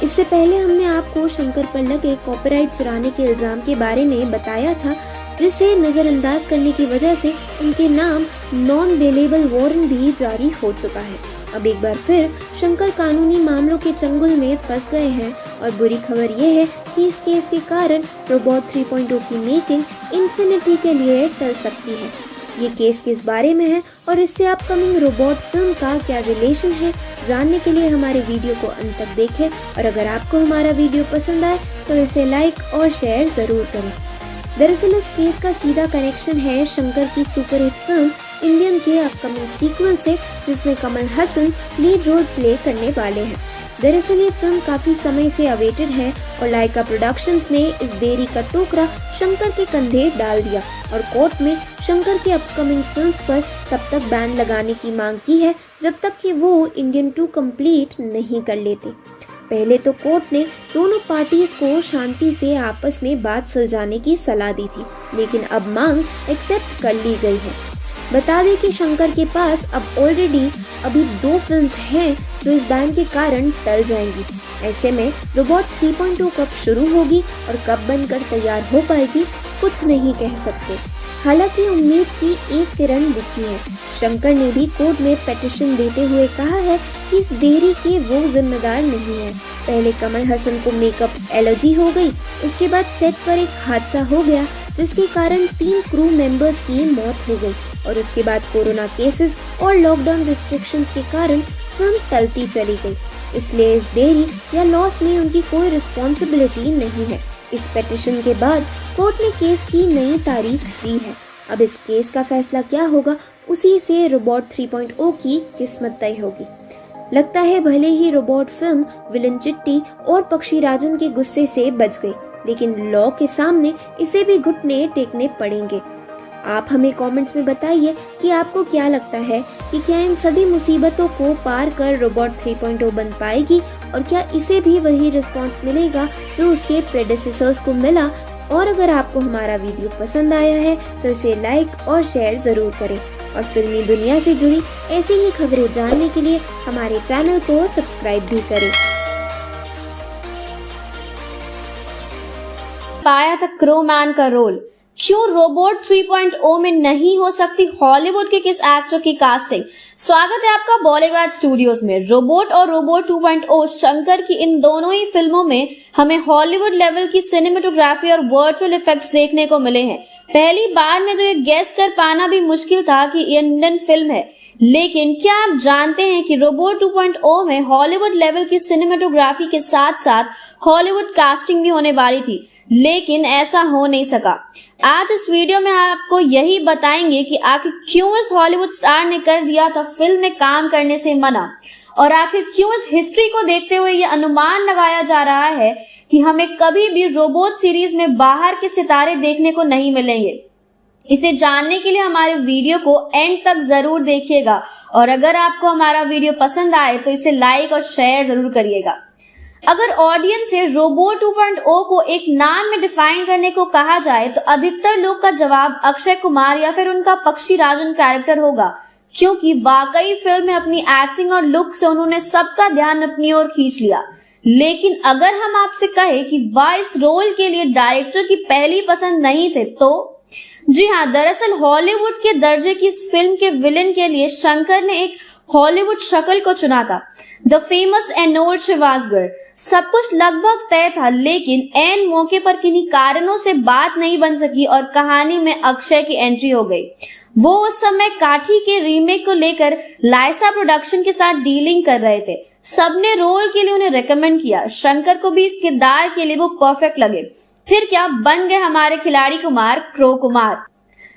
इससे पहले हमने आपको शंकर पर लगे कॉपीराइट चुराने के इल्जाम के बारे में बताया था, जिसे नजरअंदाज करने की वजह से उनके नाम नॉन बेलेबल वारंट भी जारी हो चुका है। अब एक बार फिर शंकर कानूनी मामलों के चंगुल में फंस गए हैं, और बुरी खबर यह है कि इस केस के कारण रोबोट 3.0 की मेकिंग इन्फिनिटी के लिए टल सकती है। ये केस किस बारे में है और इससे अपकमिंग रोबोट फिल्म का क्या रिलेशन है, जानने के लिए हमारे वीडियो को अंत तक देखें, और अगर आपको हमारा वीडियो पसंद आए तो इसे लाइक और शेयर जरूर करें। दरअसल इस केस का सीधा कनेक्शन है शंकर की सुपरहिट फिल्म इंडियन के अपकमिंग सीक्वल से, जिसमें Kamal Haasan lead role play करने वाले हैं। दरअसल ये फिल्म काफी समय से अवेटेड है, और लाइका प्रोडक्शंस ने इस देरी का टोकरा शंकर के कंधे डाल दिया और कोर्ट में शंकर के अपकमिंग फिल्म्स पर तब तक बैन लगाने की मांग की है जब तक कि वो इंडियन 2 कंप्लीट नहीं कर लेते। पहले तो कोर्ट ने दोनों पार्टीज को शांति से आपस में बात सुलझाने की सलाह दी थी, लेकिन अब मांग एक्सेप्ट कर ली गई है। बता दें कि शंकर के पास अब ऑलरेडी अभी 2 फिल्म्स हैं जो इस बैन के कारण टल जाएंगी। ऐसे में रोबोट 3.0 कब शुरू होगी और कब बनकर तैयार हो पाएगी कुछ नहीं कह सकते। हालांकि उम्मीद की एक किरण दिखी है। शंकर ने भी कोर्ट में पिटीशन देते हुए कहा है कि इस देरी के वो जिम्मेदार नहीं है। पहले कमल हसन को मेकअप एलर्जी हो गई, उसके बाद सेट पर एक हादसा हो गया जिसके कारण 3 क्रू मेंबर्स की मौत हो गई, और उसके बाद कोरोना केसेस और लॉकडाउन रिस्ट्रिक्शंस के कारण फिल्म टलती चली गई। इसलिए इस देरी या लॉस में उनकी कोई रिस्पॉन्सिबिलिटी नहीं है। इस पिटीशन के बाद कोर्ट ने केस की नई तारीख दी है। अब इस केस का फैसला क्या होगा, उसी से रोबोट 3.0 की किस्मत तय होगी। लगता है भले ही रोबोट फिल्म विलन चिट्टी और पक्षीराजन के गुस्से से बच गई, लेकिन लॉ के सामने इसे भी घुटने टेकने पड़ेंगे। आप हमें कमेंट्स में बताइए कि आपको क्या लगता है कि क्या इन सभी मुसीबतों को पार कर रोबोट 3.0 बन पाएगी, और क्या इसे भी वही रिस्पांस मिलेगा जो उसके प्रेडेसेसर्स को मिला। और अगर आपको हमारा वीडियो पसंद आया है तो इसे लाइक और शेयर जरूर करें, और फिल्मी दुनिया से जुड़ी ऐसी ही खबरें जानने के लिए हमारे चैनल को सब्सक्राइब भी करें। पाया था क्रोमैन का रोल, क्यों रोबोट 3.0 में नहीं हो सकती हॉलीवुड के किस एक्टर की कास्टिंग। स्वागत है आपका बॉलीग्राड स्टूडियोज में। रोबोट और रोबोट 2.0 शंकर की इन दोनों ही फिल्मों में हमें हॉलीवुड लेवल की सिनेमेटोग्राफी और वर्चुअल इफेक्ट्स देखने को मिले हैं। पहली बार में तो ये गेस कर पाना भी मुश्किल था कि ये इंडियन फिल्म है, लेकिन क्या आप जानते हैं कि रोबोट 2.0 में हॉलीवुड लेवल की सिनेमेटोग्राफी के साथ साथ हॉलीवुड कास्टिंग भी होने वाली थी, लेकिन ऐसा हो नहीं सका। आज इस वीडियो में आपको यही बताएंगे कि आखिर क्यों इस हॉलीवुड स्टार ने कर दिया था फिल्म में काम करने से मना, और आखिर क्यों इस हिस्ट्री को देखते हुए ये अनुमान लगाया जा रहा है कि हमें कभी भी रोबोट सीरीज में बाहर के सितारे देखने को नहीं मिलेंगे। इसे जानने के लिए हमारे वीडियो को एंड तक जरूर देखिएगा, और अगर आपको हमारा वीडियो पसंद आए तो इसे लाइक और शेयर जरूर करिएगा। अगर ऑडियंस से रोबोट 2.0 को एक नाम में डिफाइन करने को कहा जाए तो अधिकतर लोग का जवाब अक्षय कुमार या फिर उनका पक्षीराजन कैरेक्टर होगा, क्योंकि वाकई फिल्म में अपनी एक्टिंग और लुक से उन्होंने सबका ध्यान अपनी ओर खींच लिया। लेकिन अगर हम आपसे कहें कि वह इस रोल के लिए डायरेक्टर की पहली पसंद नहीं थे तो जी हाँ, दरअसल हॉलीवुड के दर्जे की इस फिल्म के विलेन के लिए शंकर ने एक हॉलीवुड शक्ल को चुना था, द फेमस एनोल्ड श्रीवास्तव। सब कुछ लगभग तय था, लेकिन ऐन मौके पर किन्हीं कारणों से बात नहीं बन सकी और कहानी में अक्षय की एंट्री हो गई। वो उस समय काठी के रीमेक को लेकर लाइसा प्रोडक्शन के साथ डीलिंग कर रहे थे। सबने रोल के लिए उन्हें रेकमेंड किया। शंकर को भी इस किरदार के लिए वो परफेक्ट लगे। फिर क्या, बन गए हमारे खिलाड़ी कुमार क्रो कुमार।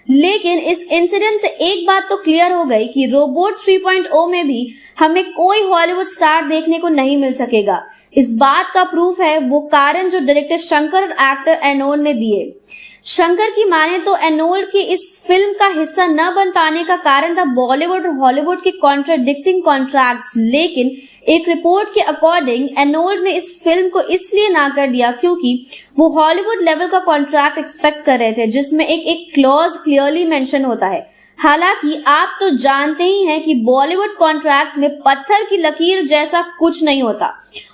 लेकिन इस इंसिडेंट से एक बात तो क्लियर हो गई कि रोबोट 3.0 में भी हमें कोई हॉलीवुड स्टार देखने को नहीं मिल सकेगा। इस बात का प्रूफ है वो कारण जो डायरेक्टर शंकर और एक्टर एनोल्ड ने दिए। शंकर की माने तो एनोल्ड के इस फिल्म का हिस्सा न बन पाने का कारण था बॉलीवुड और हॉलीवुड के कॉन्ट्राडिक्टिंग कॉन्ट्रैक्ट्स। लेकिन एक रिपोर्ट के अकॉर्डिंग एनोल्ड ने इस फिल्म को इसलिए ना कर दिया क्योंकि वो हॉलीवुड लेवल का कॉन्ट्रैक्ट एक्सपेक्ट कर रहे थे, जिसमें एक क्लॉज क्लियरली मेंशन होता है। हालांकि आप तो जानते ही हैं कि बॉलीवुड कॉन्ट्रैक्ट्स में पत्थर की लकीर जैसा कुछ नहीं होता,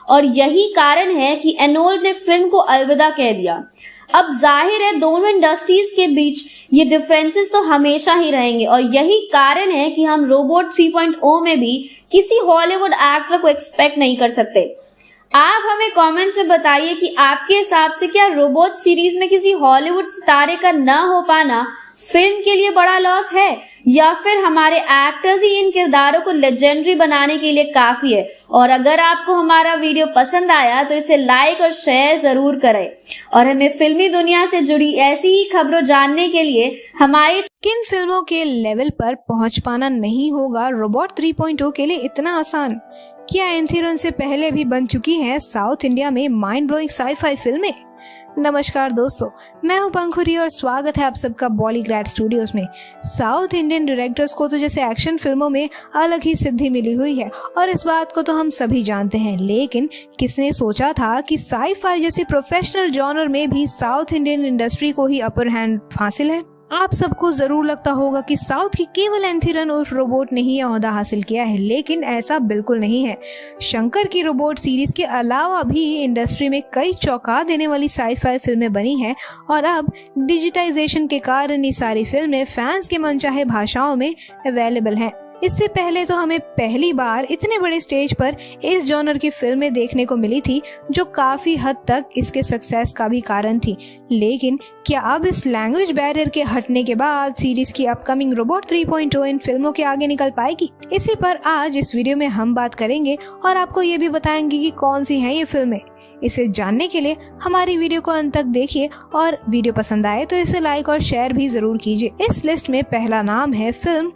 और यही कारण है कि एनोल्ड ने फिल्म को अलविदा कह दिया। अब जाहिर है दोनों इंडस्ट्रीज के बीच ये डिफरेंसेस तो हमेशा ही रहेंगे, और यही कारण है कि हम रोबोट 3.0 में भी किसी हॉलीवुड एक्टर को एक्सपेक्ट नहीं कर सकते। आप हमें कमेंट्स में बताइए कि आपके हिसाब से क्या रोबोट सीरीज में किसी हॉलीवुड सितारे का न हो पाना फिल्म के लिए बड़ा लॉस है, या फिर हमारे एक्टर्स ही इन किरदारों को लेजेंडरी बनाने के लिए काफी है। और अगर आपको हमारा वीडियो पसंद आया तो इसे लाइक और शेयर जरूर करें, और हमें फिल्मी दुनिया से जुड़ी ऐसी ही खबरों जानने के लिए हमारे किन फिल्मों के लेवल पर पहुंच पाना नहीं होगा रोबोट 3.0 के लिए इतना आसान। क्या एंथीरन से पहले भी बन चुकी हैं साउथ इंडिया में माइंड ब्लोइंग साई-फाई फिल्में? नमस्कार दोस्तों, मैं हूं पंखुरी और स्वागत है आप सबका बॉलीग्रैड स्टूडियोज में। साउथ इंडियन डायरेक्टर्स को तो जैसे एक्शन फिल्मों में अलग ही सिद्धि मिली हुई है, और इस बात को तो हम सभी जानते हैं, लेकिन किसने सोचा था कि साई-फाई जैसे प्रोफेशनल जॉनर में भी साउथ इंडियन इंडस्ट्री को ही अपर हैंड हासिल है। आप सबको जरूर लगता होगा कि साउथ की केवल एंथीरन उर्फ रोबोट ने ही यह ओहदा हासिल किया है, लेकिन ऐसा बिल्कुल नहीं है। शंकर की रोबोट सीरीज के अलावा भी इंडस्ट्री में कई चौंका देने वाली साई-फाई फिल्में बनी हैं, और अब डिजिटाइजेशन के कारण ये सारी फिल्में फैंस के मनचाहे भाषाओं में अवेलेबल हैं। इससे पहले तो हमें पहली बार इतने बड़े स्टेज पर इस जॉनर की फिल्में देखने को मिली थी, जो काफी हद तक इसके सक्सेस का भी कारण थी। लेकिन क्या अब इस लैंग्वेज बैरियर के हटने के बाद सीरीज की अपकमिंग रोबोट 3.0 इन फिल्मों के आगे निकल पाएगी? इसी पर आज इस वीडियो में हम बात करेंगे, और आपको ये भी बताएंगे कि कौन सी हैं ये फिल्में। इसे जानने के लिए हमारी वीडियो को अंत तक देखिए, और वीडियो पसंद आए तो इसे लाइक और शेयर भी जरूर कीजिए। इस लिस्ट में पहला नाम है फिल्म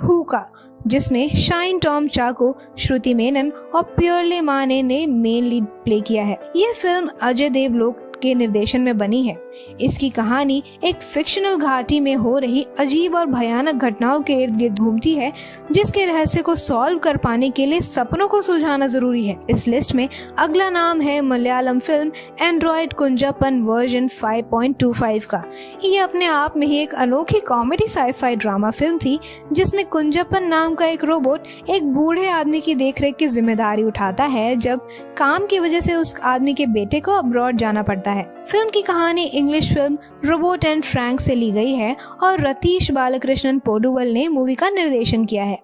हू का, जिसमें शाइन टॉम चाको, श्रुति मेनन और प्योरले माने ने मेन लीड प्ले किया है। ये फिल्म अजय देवगन के निर्देशन में बनी है। इसकी कहानी एक फिक्शनल घाटी में हो रही अजीब और भयानक घटनाओं के इर्द गिर्द घूमती है, जिसके रहस्य को सॉल्व कर पाने के लिए सपनों को सुलझाना जरूरी है। इस लिस्ट में अगला नाम है मलयालम फिल्म एंड्रॉइड कुंजापन वर्जन 5.25 का। ये अपने आप में ही एक अनोखी कॉमेडी साई-फाई ड्रामा फिल्म थी, जिसमें कुंजापन नाम का एक रोबोट एक बूढ़े आदमी की देखरेख की जिम्मेदारी उठाता है, जब काम की वजह से उस आदमी के बेटे को अब्रॉड जाना पड़ता है। फिल्म की कहानी English film robot and Frank से ली गई है, और रतीश बालकृष्णन पोडुवल ने मूवी का निर्देशन किया है।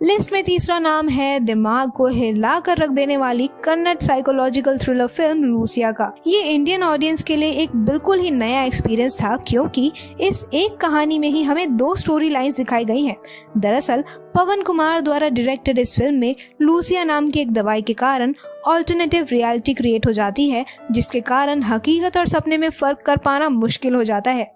लिस्ट में तीसरा नाम है दिमाग को हिला कर रख देने वाली Kannada psychological thriller film Lucia का। ये इंडियन ऑडियंस के लिए एक बिल्कुल ही नया एक्सपीरियंस था, क्योंकि इस एक कहानी में ही हमें दो स्टोरी लाइंस दिखाई गई हैं। दरअसल पवन कुमार द्वारा डायरेक्टेड इस फिल्म में लूसिया नाम की एक दवाई के कारण ऑल्टरनेटिव रियलिटी क्रिएट हो जाती है, जिसके कारण हकीकत और सपने में फर्क कर पाना मुश्किल हो जाता है।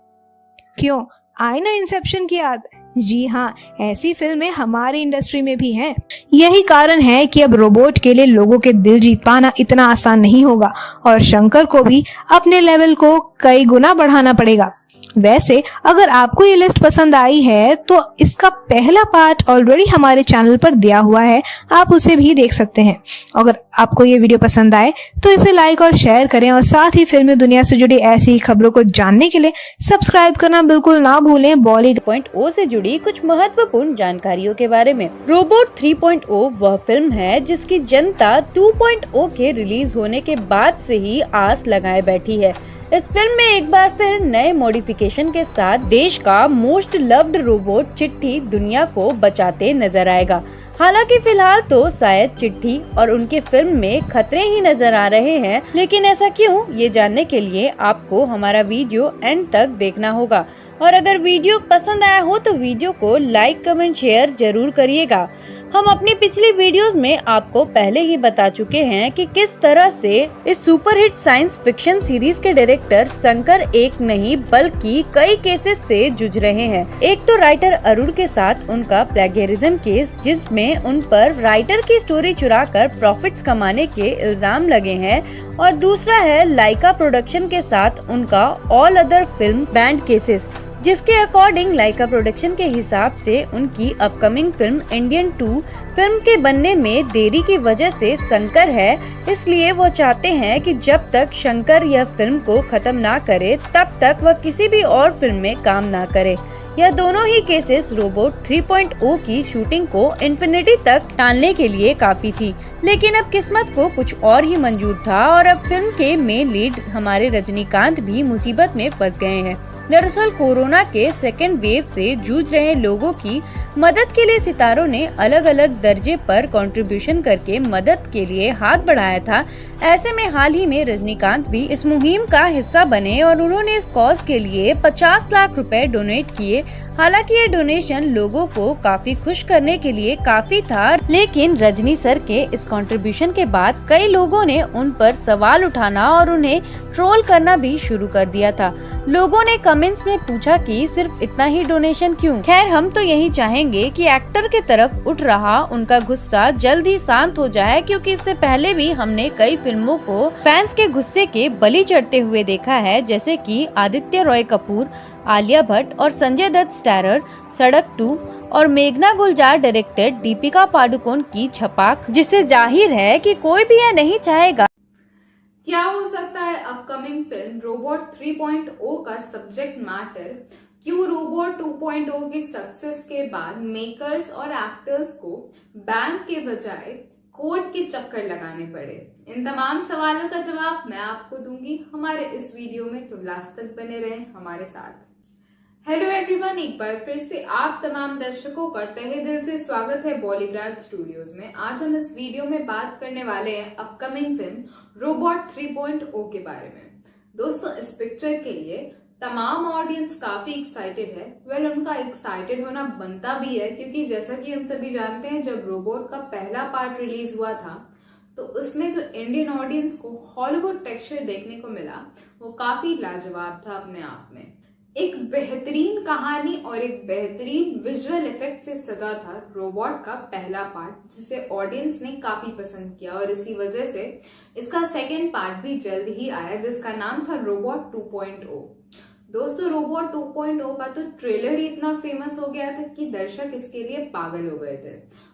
क्यों, आई ना इंसेप्शन की याद? जी हाँ, ऐसी फिल्में हमारी इंडस्ट्री में भी हैं। यही कारण है कि अब रोबोट के लिए लोगों के दिल जीत पाना इतना आसान नहीं होगा, और शंकर को भी अपने लेवल को कई गुना बढ़ाना पड़ेगा। वैसे अगर आपको ये लिस्ट पसंद आई है तो इसका पहला पार्ट ऑलरेडी हमारे चैनल पर दिया हुआ है, आप उसे भी देख सकते हैं। अगर आपको ये वीडियो पसंद आए तो इसे लाइक और शेयर करें, और साथ ही फिल्मी दुनिया से जुड़ी ऐसी खबरों को जानने के लिए सब्सक्राइब करना बिल्कुल ना भूलें। बॉलीग्रैड 3.0 से जुड़ी कुछ महत्वपूर्ण जानकारियों के बारे में। रोबोट 3.0 वह फिल्म है जिसकी जनता 2.0 के रिलीज होने के बाद से ही आस लगाए बैठी है। इस फिल्म में एक बार फिर नए मॉडिफिकेशन के साथ देश का मोस्ट लव्ड रोबोट चिट्टी दुनिया को बचाते नजर आएगा। हालांकि फिलहाल तो शायद चिट्ठी और उनके फिल्म में खतरे ही नजर आ रहे हैं, लेकिन ऐसा क्यों, ये जानने के लिए आपको हमारा वीडियो एंड तक देखना होगा। और अगर वीडियो पसंद आया हो तो वीडियो को लाइक, कमेंट, शेयर जरूर करिएगा। हम अपनी पिछली वीडियोस में आपको पहले ही बता चुके हैं कि किस तरह से इस सुपरहिट साइंस फिक्शन सीरीज के डायरेक्टर शंकर एक नहीं बल्कि कई केसेस से जूझ रहे हैं। एक तो राइटर अरुण के साथ उनका प्लेगरिज्म केस, जिसमें उन पर राइटर की स्टोरी चुराकर प्रॉफिट्स कमाने के इल्जाम लगे हैं, और दूसरा है लाइका प्रोडक्शन के साथ उनका all other film band cases, जिसके अकॉर्डिंग लाइका प्रोडक्शन के हिसाब से उनकी अपकमिंग फिल्म इंडियन 2 फिल्म के बनने में देरी की वजह से शंकर है, इसलिए वो चाहते हैं कि जब तक शंकर यह फिल्म को खत्म ना करे तब तक वह किसी भी और फिल्म में काम ना करे। यह दोनों ही केसेस रोबोट 3.0 की शूटिंग को इन्फिनिटी तक टालने के लिए काफी थी, लेकिन अब किस्मत को कुछ और ही मंजूर था और अब फिल्म के मेन लीड हमारे रजनीकांत भी मुसीबत में फंस गए हैं। दरअसल कोरोना के सेकेंड वेव से जूझ रहे लोगों की मदद के लिए सितारों ने अलग अलग दर्जे पर कंट्रीब्यूशन करके मदद के लिए हाथ बढ़ाया था। ऐसे में हाल ही में रजनीकांत भी इस मुहिम का हिस्सा बने और उन्होंने इस कॉज के लिए 50 लाख रुपए डोनेट किए। हालांकि ये डोनेशन लोगों को काफी खुश करने के लिए काफी था, लेकिन रजनी सर के इस कंट्रीब्यूशन के बाद कई लोगों ने उन पर सवाल उठाना और उन्हें ट्रोल करना भी शुरू कर दिया था। लोगों ने कमेंट्स में पूछा कि सिर्फ इतना ही डोनेशन क्यों। खैर, हम तो यही चाहेंगे कि एक्टर के तरफ उठ रहा उनका गुस्सा जल्द ही शांत हो जाए, क्योंकि इससे पहले भी हमने कई फिल्मों को फैंस के गुस्से के बलि चढ़ते हुए देखा है, जैसे कि आदित्य रॉय कपूर, आलिया भट्ट और संजय दत्त स्टारर सड़क 2 और मेघना गुलजार डायरेक्टेड दीपिका पादुकोण की छपाक, जिससे जाहिर है कि कोई भी यह नहीं चाहेगा। क्या हो सकता है अपकमिंग फिल्म रोबोट 3.0 का सब्जेक्ट मैटर? क्यों रोबोट 2.0 के सक्सेस के बाद मेकर्स और एक्टर्स को बैंक के बजाय कोर्ट के चक्कर लगाने पड़े? इन तमाम सवालों का जवाब मैं आपको दूंगी हमारे इस वीडियो में, तो लास्ट तक बने रहें हमारे साथ। हेलो एवरीवन, एक बार फिर से आप तमाम दर्शकों का तहे दिल से स्वागत है बॉलीग्राज स्टूडियोज में। आज हम इस वीडियो में बात करने वाले हैं अपकमिंग फिल्म रोबोट 3.0 के बारे में। दोस्तों, इस पिक्चर के लिए तमाम ऑडियंस काफी एक्साइटेड है। वेल, उनका एक्साइटेड होना बनता भी है, क्योंकि जैसा कि हम सभी जानते हैं, जब रोबोट का पहला पार्ट रिलीज हुआ था तो उसमें जो इंडियन ऑडियंस को हॉलीवुड टेक्सचर देखने को मिला वो काफी लाजवाब था अपने आप में। एक बेहतरीन कहानी और एक बेहतरीन विजुअल इफेक्ट से सजा था रोबोट का पहला पार्ट, जिसे ऑडियंस ने काफी पसंद किया और इसी वजह से इसका सेकेंड पार्ट भी जल्द ही आया, जिसका नाम था रोबोट 2.0। दोस्तों, रोबोट 2.0 का तो ट्रेलर ही इतना फेमस हो गया था कि दर्शक इसके लिए पागल हो गए थे।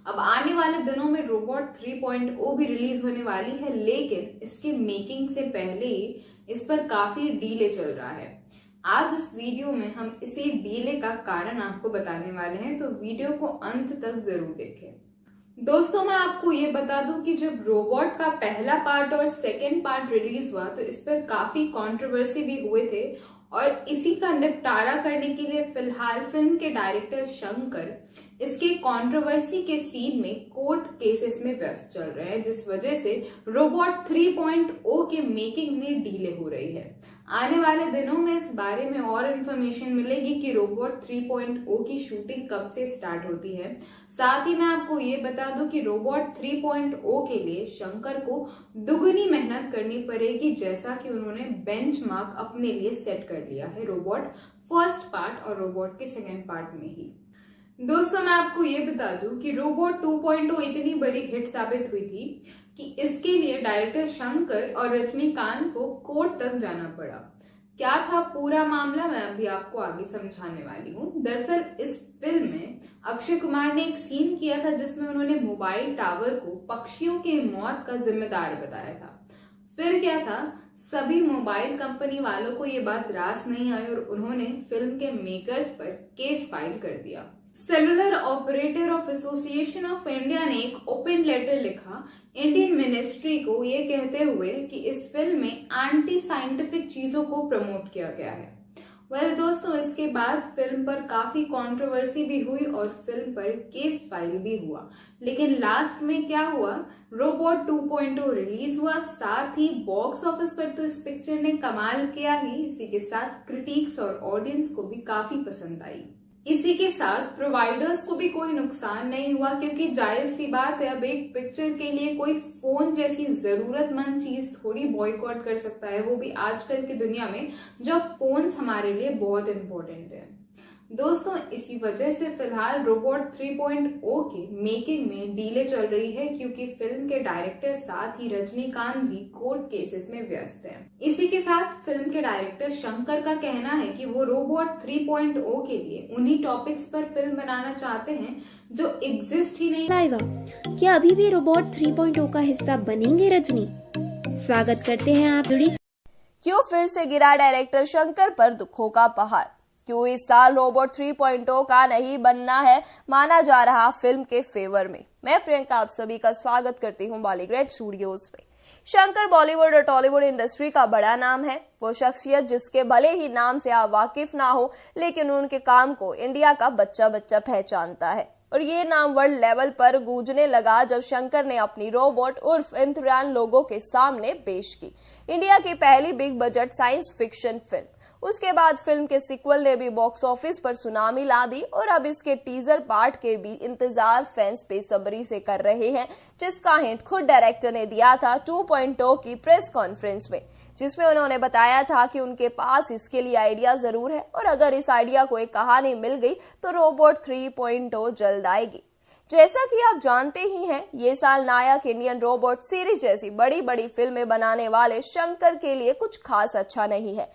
अब आने वाले दिनों में रोबोट 3.0 भी रिलीज होने वाली है, लेकिन इसके मेकिंग से पहले ही इस पर काफी डीले चल रहा है। आज इस वीडियो में हम इसी डीले का कारण आपको बताने वाले हैं, तो वीडियो को अंत तक जरूर देखें। दोस्तों, मैं आपको ये बता दूं कि जब रोबोट का पहला पार्ट और सेकेंड पार्ट रिलीज हुआ तो इस पर काफी कंट्रोवर्सी भी हुए थे, और इसी का निपटारा करने के लिए फिलहाल फिल्म के डायरेक्टर शंकर इसके कंट्रोवर्सी के सीन में कोर्ट केसेस में व्यस्त चल रहे हैं, जिस वजह से रोबोट 3.0 के मेकिंग में डीले हो रही है। आने वाले दिनों में इस बारे में और इन्फॉर्मेशन मिलेगी कि रोबोट 3.0 की शूटिंग कब से स्टार्ट होती है। साथ ही मैं आपको ये बता दूं कि रोबोट 3.0 के लिए शंकर को दुगनी मेहनत करनी पड़ेगी, जैसा कि उन्होंने बेंचमार्क अपने लिए सेट कर लिया है रोबोट फर्स्ट पार्ट और रोबोट के सेकेंड पार्ट में ही। दोस्तों, मैं आपको ये बता दूं कि रोबोट 2.0 इतनी बड़ी हिट साबित हुई थी कि इसके लिए डायरेक्टर शंकर और रजनीकांत को कोर्ट तक जाना पड़ा। क्या था पूरा मामला, मैं अभी आपको आगे समझाने वाली हूँ। दरअसल इस फिल्म में अक्षय कुमार ने एक सीन किया था जिसमें उन्होंने मोबाइल टावर को पक्षियों की मौत का जिम्मेदार बताया था। फिर क्या था, सभी मोबाइल कंपनी वालों को ये बात रास नहीं आई और उन्होंने फिल्म के मेकर्स पर केस फाइल कर दिया। Cellular operator of association of India ने एक ओपन लेटर लिखा इंडियन मिनिस्ट्री को, ये कहते हुए कि इस फिल्म में एंटी साइंटिफिक चीजों को प्रमोट किया गया है वेल दोस्तों, इसके बाद फिल्म पर काफी कंट्रोवर्सी भी हुई और फिल्म पर केस फाइल भी हुआ। लेकिन लास्ट में क्या हुआ, रोबोट 2.0 रिलीज हुआ, साथ ही बॉक्स ऑफिस पर तो इस पिक्चर ने कमाल किया ही, इसी के साथ क्रिटिक्स और ऑडियंस को भी काफी पसंद आई। इसी के साथ प्रोवाइडर्स को भी कोई नुकसान नहीं हुआ, क्योंकि जायज सी बात है, अब एक पिक्चर के लिए कोई फोन जैसी जरूरतमंद चीज थोड़ी बॉयकॉट कर सकता है, वो भी आजकल की दुनिया में जब फोन्स हमारे लिए बहुत इंपॉर्टेंट है। दोस्तों, इसी वजह से फिलहाल रोबोट 3.0 के मेकिंग में डीले चल रही है, क्योंकि फिल्म के डायरेक्टर साथ ही रजनीकांत भी कोर्ट केसेस में व्यस्त हैं। इसी के साथ फिल्म के डायरेक्टर शंकर का कहना है कि वो रोबोट 3.0 के लिए उन्हीं टॉपिक्स पर फिल्म बनाना चाहते हैं जो एग्जिस्ट ही नहीं। लाइवा, क्या अभी भी रोबोट 3.0 का हिस्सा बनेंगे रजनी? स्वागत करते हैं आप जुड़ी। क्यों फिर से गिरा डायरेक्टर शंकर पर दुखों का पहाड़? क्यों इस साल रोबोट 3.0 का नहीं बनना है माना जा रहा फिल्म के फेवर में? मैं प्रियंका आप सभी का स्वागत करती हूं बॉलीग्रेड स्टूडियोज में। शंकर बॉलीवुड और टॉलीवुड इंडस्ट्री का बड़ा नाम है, वो शख्सियत जिसके भले ही नाम से आप वाकिफ ना हो, लेकिन उनके काम को इंडिया का बच्चा बच्चा पहचानता है। और ये नाम वर्ल्ड लेवल पर गूंजने लगा जब शंकर ने अपनी रोबोट उर्फ इम्तियान लोगों के सामने पेश की, इंडिया की पहली big budget science fiction film. उसके बाद फिल्म के सीक्वल ने भी बॉक्स ऑफिस पर सुनामी ला दी और अब इसके टीजर पार्ट के भी इंतजार फैंस बेसब्री से कर रहे हैं, जिसका हिंट खुद डायरेक्टर ने दिया था 2.0 की प्रेस कॉन्फ्रेंस में, जिसमें उन्होंने बताया था कि उनके पास इसके लिए आइडिया जरूर है और अगर इस आइडिया को एक कहानी मिल गई तो रोबोट 3.0 जल्द आएगी। जैसा कि आप जानते ही हैं, ये साल नायक इंडियन रोबोट सीरीज जैसी बड़ी बड़ी फिल्में बनाने वाले शंकर के लिए कुछ खास अच्छा नहीं है।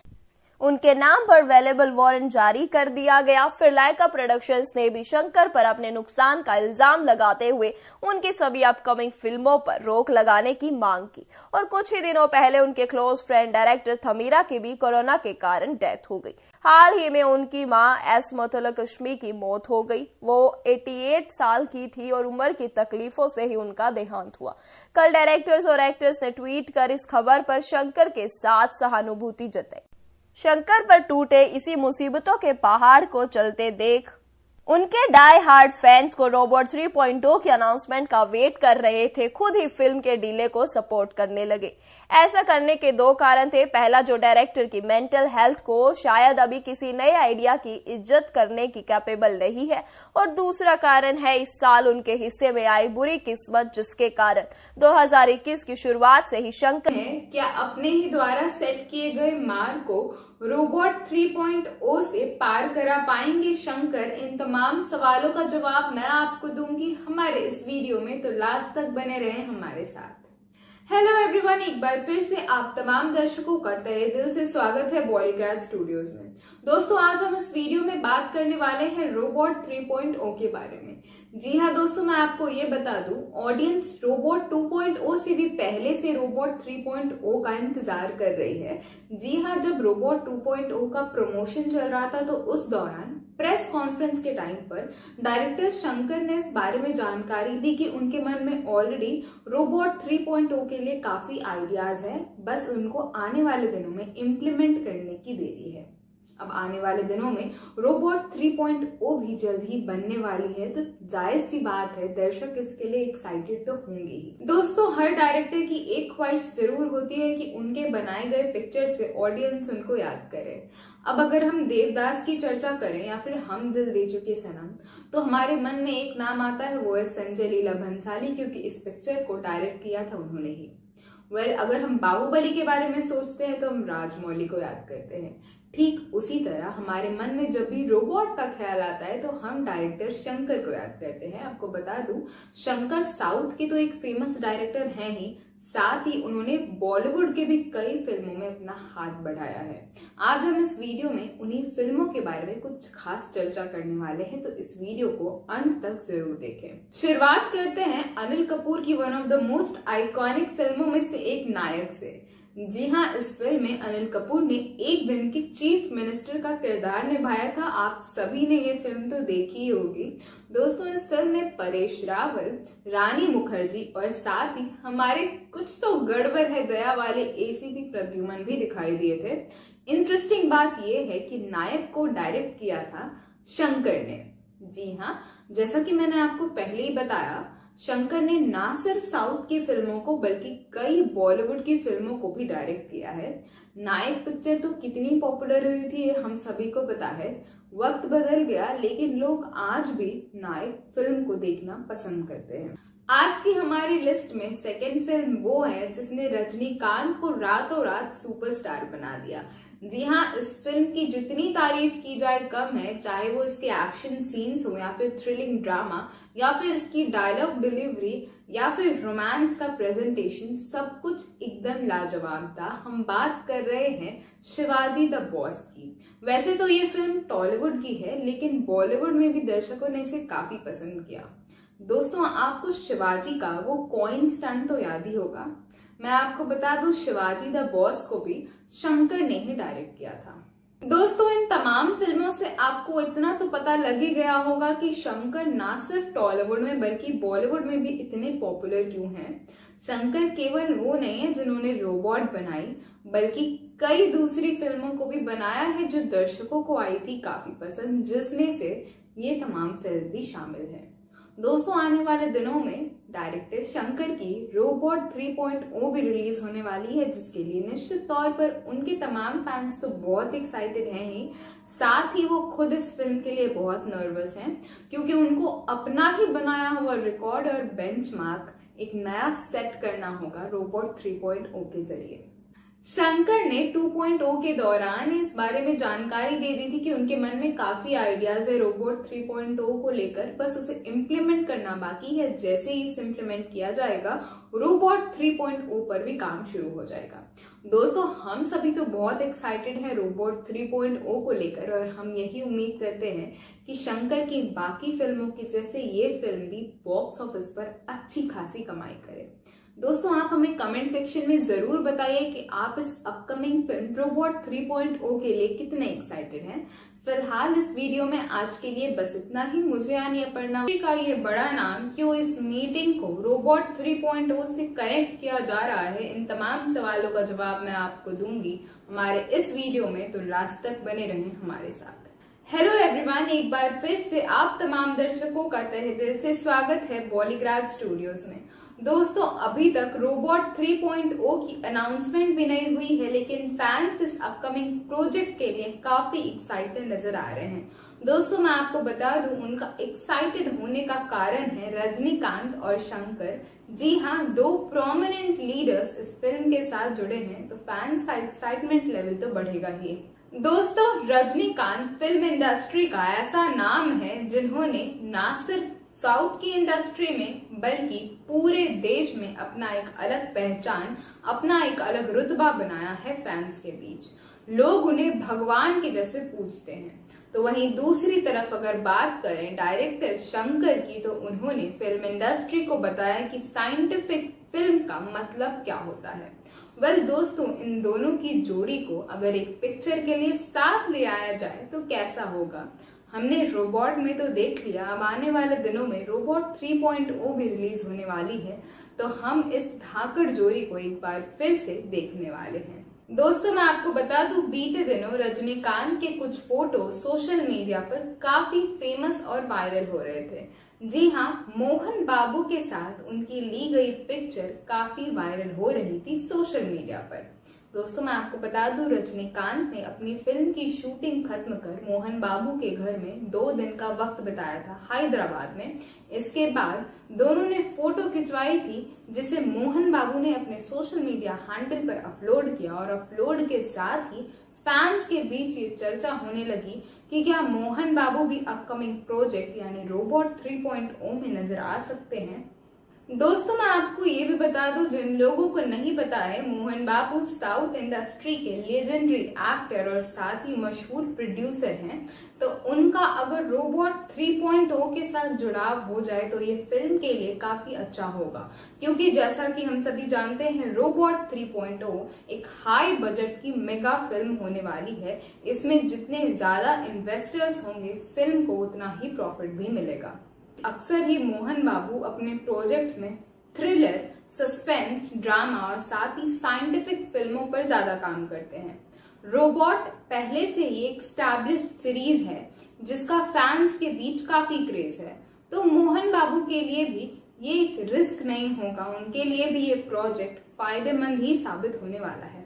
उनके नाम पर वेलेबल वारंट जारी कर दिया गया। फिर लाइका प्रोडक्शंस ने भी शंकर पर अपने नुकसान का इल्जाम लगाते हुए उनकी सभी अपकमिंग फिल्मों पर रोक लगाने की मांग की और कुछ ही दिनों पहले उनके क्लोज फ्रेंड डायरेक्टर थमीरा की भी कोरोना के कारण डेथ हो गई। हाल ही में उनकी मां एस मुतलकश्मी की मौत हो गई। वो 88 साल की थी और उम्र की तकलीफों से ही उनका देहांत हुआ। कल डायरेक्टर्स और एक्टर्स ने ट्वीट कर इस खबर पर शंकर के साथ सहानुभूति जताई। शंकर पर टूटे इसी मुसीबतों के पहाड़ को चलते देख उनके डाई हार्ड फैंस को रोबोट 3.0 की अनाउंसमेंट का वेट कर रहे थे, खुद ही फिल्म के डिले को सपोर्ट करने लगे। ऐसा करने के दो कारण थे। पहला, जो डायरेक्टर की मेंटल हेल्थ को शायद अभी किसी नए आइडिया की इज्जत करने की कैपेबल नहीं है, और दूसरा कारण है इस साल उनके हिस्से में आई बुरी किस्मत, जिसके कारण 2021 की शुरुआत से ही शंकर क्या अपने ही द्वारा सेट किए गए मार्ग को रोबोट 3.0 से पार करा पाएंगे शंकर? इन तमाम सवालों का जवाब मैं आपको दूंगी हमारे इस वीडियो में, तो लास्ट तक बने रहें हमारे साथ। हेलो एवरीवन, एक बार फिर से आप तमाम दर्शकों का तहे दिल से स्वागत है बॉलीग्रेड स्टूडियोज में। दोस्तों, आज हम इस वीडियो में बात करने वाले हैं रोबोट 3.0 के बारे में। जी हाँ दोस्तों, मैं आपको ये बता दूं, ऑडियंस रोबोट 2.0 से भी पहले से रोबोट 3.0 का इंतजार कर रही है। जी हाँ, जब रोबोट 2.0 का प्रमोशन चल रहा था तो उस दौरान प्रेस कॉन्फ्रेंस के टाइम पर डायरेक्टर शंकर ने इस बारे में जानकारी दी कि उनके मन में ऑलरेडी रोबोट 3.0 के लिए काफी आइडियाज हैं, बस उनको आने वाले दिनों में इम्प्लीमेंट करने की देरी है। अब आने वाले दिनों में रोबोट 3.0 भी जल्द ही बनने वाली है, तो जायज सी बात है दर्शक इसके लिए एक्साइटेड तो होंगे ही। दोस्तों, हर डायरेक्टर की एक ख्वाहिश जरूर होती है कि उनके बनाए गए पिक्चर से ऑडियंस उनको याद करे। अब अगर हम देवदास की चर्चा करें या फिर हम दिल दे चुके सनम, तो हमारे मन में एक नाम आता है, वो है संजय लीला भंसाली, क्योंकि इस पिक्चर को डायरेक्ट किया था उन्होंने ही। अगर हम बाहुबली के बारे में सोचते हैं तो हम राजमौली को याद करते हैं। ठीक उसी तरह हमारे मन में जब भी रोबोट का ख्याल आता है तो हम डायरेक्टर शंकर को याद करते हैं। आपको बता दूं, शंकर साउथ के तो एक फेमस डायरेक्टर हैं ही, साथ ही उन्होंने बॉलीवुड के भी कई फिल्मों में अपना हाथ बढ़ाया है। आज हम इस वीडियो में उन्हीं फिल्मों के बारे में कुछ खास चर्चा करने वाले हैं, तो इस वीडियो को अंत तक जरूर देखें। शुरुआत करते हैं अनिल कपूर की one of the most iconic फिल्मों में से एक नायक से। जी हाँ, इस फिल्म में अनिल कपूर ने एक दिन के चीफ मिनिस्टर का किरदार निभाया था। आप सभी ने ये फिल्म तो देखी ही होगी। दोस्तों, इस फिल्म में परेश रावल, रानी मुखर्जी और साथ ही हमारे कुछ तो गड़बड़ है दया वाले एसीपी प्रद्युमन भी दिखाई दिए थे। इंटरेस्टिंग बात यह है कि नायक को डायरेक्ट किया था शंकर ने। जी हाँ, जैसा कि मैंने आपको पहले ही बताया, शंकर ने ना सिर्फ साउथ की फिल्मों को बल्कि कई बॉलीवुड की फिल्मों को भी डायरेक्ट किया है। नायक पिक्चर तो कितनी पॉपुलर हुई थी ये हम सभी को पता है। वक्त बदल गया लेकिन लोग आज भी नायक फिल्म को देखना पसंद करते हैं। आज की हमारी लिस्ट में सेकंड फिल्म वो है जिसने रजनीकांत को रातों रात सुपरस्टार बना दिया। जी हाँ, इस फिल्म की जितनी तारीफ की जाए कम है, चाहे वो इसके एक्शन सीन्स हो या फिर थ्रिलिंग ड्रामा या फिर इसकी डायलॉग डिलीवरी या फिर रोमांस का प्रेजेंटेशन, सब कुछ एकदम लाजवाब था। हम बात कर रहे हैं शिवाजी द बॉस की। वैसे तो ये फिल्म टॉलीवुड की है लेकिन बॉलीवुड में भी दर्शकों ने इसे काफी पसंद किया। दोस्तों, आपको शिवाजी का वो कॉइन स्टंट तो याद ही होगा। मैं आपको बता दूं, शिवाजी द बॉस को भी शंकर ने ही डायरेक्ट किया था। दोस्तों, इन तमाम फिल्मों से आपको इतना तो पता लग ही गया होगा कि शंकर ना सिर्फ टॉलीवुड में बल्कि बॉलीवुड में भी इतने पॉपुलर क्यों हैं। शंकर केवल वो नहीं है जिन्होंने रोबोट बनाई, बल्कि कई दूसरी फिल्मों को भी बनाया है जो दर्शकों को आई थी काफी पसंद, जिसमें से ये तमाम फिल्म भी शामिल है। दोस्तों, आने वाले दिनों में डायरेक्टर शंकर की रोबोट 3.0 भी रिलीज होने वाली है, जिसके लिए निश्चित तौर पर उनके तमाम फैंस तो बहुत एक्साइटेड हैं ही, साथ ही वो खुद इस फिल्म के लिए बहुत नर्वस हैं क्योंकि उनको अपना ही बनाया हुआ रिकॉर्ड और बेंचमार्क एक नया सेट करना होगा रोबोट 3.0 के जरिए। शंकर ने 2.0 के दौरान इस बारे में जानकारी दे दी थी कि उनके मन में काफी आइडियाज है रोबोट 3.0 को लेकर, बस उसे इम्प्लीमेंट करना बाकी है। जैसे ही इसे इम्प्लीमेंट किया जाएगा, रोबोट 3.0 पर भी काम शुरू हो जाएगा। दोस्तों, हम सभी तो बहुत एक्साइटेड हैं रोबोट 3.0 को लेकर और हम यही उम्मीद करते हैं कि शंकर की बाकी फिल्मों की जैसे ये फिल्म भी बॉक्स ऑफिस पर अच्छी खासी कमाई करे। दोस्तों, आप हमें कमेंट सेक्शन में जरूर बताइए कि आप इस अपकमिंग फिल्म रोबोट 3.0 के लिए कितने एक्साइटेड हैं। फिलहाल इस वीडियो में आज के लिए बस इतना ही। मुझे यानी अपर्णा का ये बड़ा नाम क्यों इस मीटिंग को रोबोट 3.0 से कनेक्ट किया जा रहा है, इन तमाम सवालों का जवाब मैं आपको दूंगी हमारे इस वीडियो में, तो लास्ट तक बने रहें हमारे साथ। हेलो एवरीवन, एक बार फिर से आप तमाम दर्शकों का तहे दिल से स्वागत है बॉलीग्राज स्टूडियोज में। दोस्तों, अभी तक रोबोट 3.0 की अनाउंसमेंट भी नहीं हुई है लेकिन फैंस इस अपकमिंग प्रोजेक्ट के लिए काफी एक्साइटेड नजर आ रहे हैं। दोस्तों, मैं आपको बता दूं, उनका एक्साइटेड होने का कारण है रजनीकांत और शंकर। जी हाँ, दो प्रोमिनेंट लीडर्स इस फिल्म के साथ जुड़े हैं तो फैंस का एक्साइटमेंट लेवल तो बढ़ेगा ही। दोस्तों, रजनीकांत फिल्म इंडस्ट्री का ऐसा नाम है जिन्होंने ना सिर्फ साउथ की इंडस्ट्री में बल्कि पूरे देश में अपना एक अलग पहचान, अपना एक अलग रुतबा बनाया है फैंस के बीच। लोग उन्हें भगवान के जैसे पूजते हैं। तो वहीं दूसरी तरफ अगर बात करें डायरेक्टर शंकर की, तो उन्होंने फिल्म इंडस्ट्री को बताया कि साइंटिफिक फिल्म का मतलब क्या होता है। वेल दोस्तों, इन दोनों की जोड़ी को अगर एक पिक्चर के लिए साथ ले आया जाए तो कैसा होगा। हमने रोबोट में तो देख लिया, अब आने वाले दिनों में रोबोट 3.0 भी रिलीज होने वाली है, तो हम इस धाकड़ जोड़ी को एक बार फिर से देखने वाले हैं। दोस्तों, मैं आपको बता दूं, बीते दिनों रजनीकांत के कुछ फोटो सोशल मीडिया पर काफी फेमस और वायरल हो रहे थे। जी हाँ, मोहन बाबू के साथ उनकी ली गई पिक्चर काफी वायरल हो रही थी सोशल मीडिया पर। दोस्तों, मैं आपको बता दूं, रजनीकांत ने अपनी फिल्म की शूटिंग खत्म कर मोहन बाबू के घर में 2 दिन का वक्त बिताया था हैदराबाद में। इसके बाद दोनों ने फोटो खिंचवाई थी जिसे मोहन बाबू ने अपने सोशल मीडिया हैंडल पर अपलोड किया और अपलोड के साथ ही फैंस के बीच ये चर्चा होने लगी कि क्या मोहन बाबू भी अपकमिंग प्रोजेक्ट यानी रोबोट 3.0 में नजर आ सकते हैं। दोस्तों मैं आपको ये भी बता दूं, जिन लोगों को नहीं पता है, मोहन बाबू साउथ इंडस्ट्री के लेजेंडरी एक्टर और साथ ही मशहूर प्रोड्यूसर हैं। तो उनका अगर रोबोट 3.0 के साथ जुड़ाव हो जाए तो ये फिल्म के लिए काफी अच्छा होगा, क्योंकि जैसा कि हम सभी जानते हैं रोबोट 3.0 एक हाई बजट की मेगा फिल्म होने वाली है। इसमें जितने ज्यादा इन्वेस्टर्स होंगे फिल्म को उतना ही प्रॉफिट भी मिलेगा। अक्सर ही मोहन बाबू अपने प्रोजेक्ट में थ्रिलर, सस्पेंस, ड्रामा और साथ ही साइंटिफिक फिल्मों पर ज्यादा काम करते हैं। रोबोट पहले से ही एक एस्टैब्लिश्ड सीरीज है जिसका फैंस के बीच काफी क्रेज है, तो मोहन बाबू के लिए भी ये एक रिस्क नहीं होगा, उनके लिए भी ये प्रोजेक्ट फायदेमंद ही साबित होने वाला है।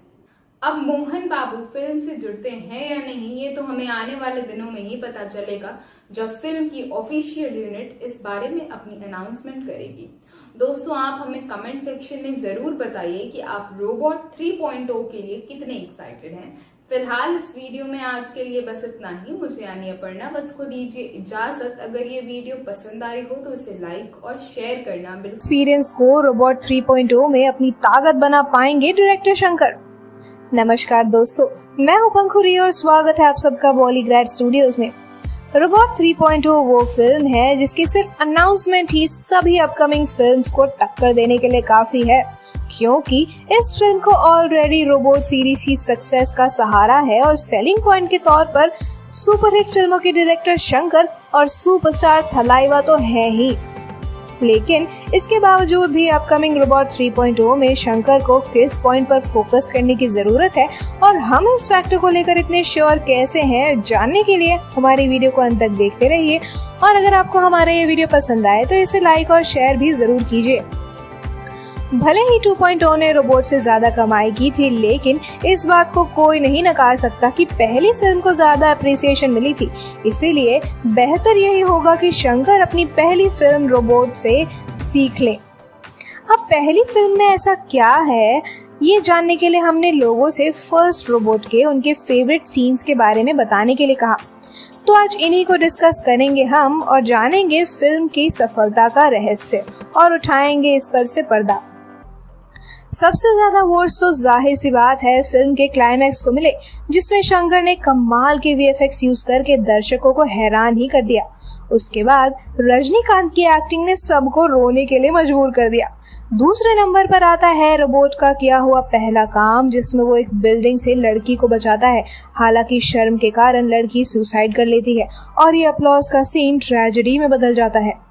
अब मोहन बाबू फिल्म से जुड़ते हैं या नहीं ये तो हमें आने वाले दिनों में ही पता चलेगा, जब फिल्म की ऑफिशियल यूनिट इस बारे में अपनी अनाउंसमेंट करेगी। दोस्तों आप हमें कमेंट सेक्शन में जरूर बताइए कि आप रोबोट 3.0 के लिए कितने एक्साइटेड हैं। फिलहाल इस वीडियो में आज के लिए बस इतना ही। मुझे यानी अपर्णा वत्स को दीजिए इजाजत। अगर ये वीडियो पसंद आई हो तो इसे लाइक और शेयर करना बिल्कुल। एक्सपीरियंस को रोबोट 3.0 में अपनी ताकत बना पाएंगे डायरेक्टर शंकर। नमस्कार दोस्तों, मैं हूं पंखुरी और स्वागत है आप सबका बॉलीग्रैड स्टूडियोज में। रोबोट 3.0 वो फिल्म है जिसकी सिर्फ अनाउंसमेंट ही सभी अपकमिंग फिल्म्स को टक्कर देने के लिए काफी है, क्योंकि इस फिल्म को ऑलरेडी रोबोट सीरीज की सक्सेस का सहारा है और सेलिंग पॉइंट के तौर पर सुपरहिट फिल्मों के डायरेक्टर शंकर और सुपरस्टार थलाइवा तो है ही। लेकिन इसके बावजूद भी अपकमिंग रोबोट 3.0 में शंकर को किस पॉइंट पर फोकस करने की जरूरत है और हम इस फैक्टर को लेकर इतने श्योर कैसे हैं, जानने के लिए हमारी वीडियो को अंत तक देखते रहिए। और अगर आपको हमारा ये वीडियो पसंद आए तो इसे लाइक और शेयर भी जरूर कीजिए। भले ही 2.0 ने रोबोट से ज्यादा कमाई की थी, लेकिन इस बात को कोई नहीं नकार सकता कि पहली फिल्म को ज्यादा अप्रिसिएशन मिली थी। इसीलिए बेहतर यही होगा कि शंकर अपनी पहली फिल्म रोबोट से सीख ले। अब पहली फिल्म में ऐसा क्या है, ये जानने के लिए हमने लोगों से फर्स्ट रोबोट के उनके फेवरेट सीन्स के बारे में बताने के लिए कहा। तो आज इन्हीं को डिस्कस करेंगे हम और जानेंगे फिल्म की सफलता का रहस्य और उठाएंगे इस पर से पर्दा। सबसे ज्यादा वोट्स तो जाहिर सी बात है फिल्म के क्लाइमैक्स को मिले, जिसमें शंकर ने कमाल के वीएफएक्स यूज करके दर्शकों को हैरान ही कर दिया। उसके बाद रजनीकांत की एक्टिंग ने सबको रोने के लिए मजबूर कर दिया। दूसरे नंबर पर आता है रोबोट का किया हुआ पहला काम, जिसमें वो एक बिल्डिंग से लड़की को बचाता है। हालांकि शर्म के कारण लड़की सुसाइड कर लेती है और ये अपलॉज का सीन ट्रेजेडी में बदल जाता है।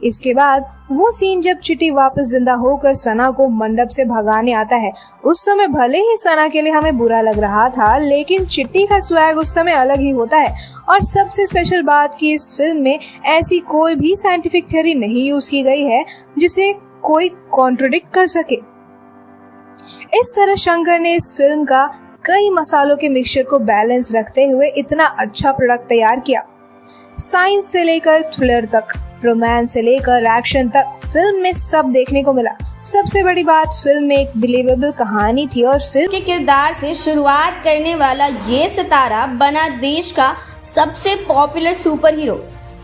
इसके बाद वो सीन जब चिट्टी वापस जिंदा होकर सना को मंडप से भगाने आता है। उस समय भले ही सना के लिए हमें बुरा लग रहा था, लेकिन चिट्टी का स्वैग उस समय अलग ही होता है। और सबसे स्पेशल बात कि इस फिल्म में ऐसी कोई भी साइंटिफिक थ्योरी नहीं यूज की गई है जिसे कोई कॉन्ट्रडिक्ट कर सके। इस तरह शंकर ने इस फिल्म का कई मसालों के मिक्सचर को बैलेंस रखते हुए इतना अच्छा प्रोडक्ट तैयार किया। साइंस से लेकर थ्रिलर तक, रोमांस से लेकर एक्शन तक फिल्म में सब देखने को मिला। सबसे बड़ी बात, फिल्म में एक बिलीवेबल कहानी थी और फिल्म के किरदार से शुरुआत करने वाला ये सितारा बना देश का सबसे पॉपुलर सुपर हीरो।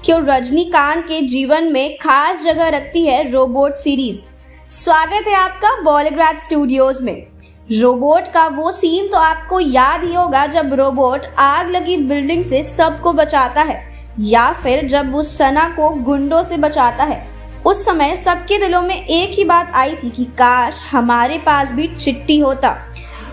क्यों रजनीकांत के जीवन में खास जगह रखती है रोबोट सीरीज। स्वागत है आपका बॉलीग्रैड स्टूडियोज में। रोबोट का वो सीन तो आपको याद ही होगा जब रोबोट आग लगी बिल्डिंग से सबको बचाता है, या फिर जब वो सना को गुंडों से बचाता है। उस समय सबके दिलों में एक ही बात आई थी कि काश हमारे पास भी चिट्टी होता।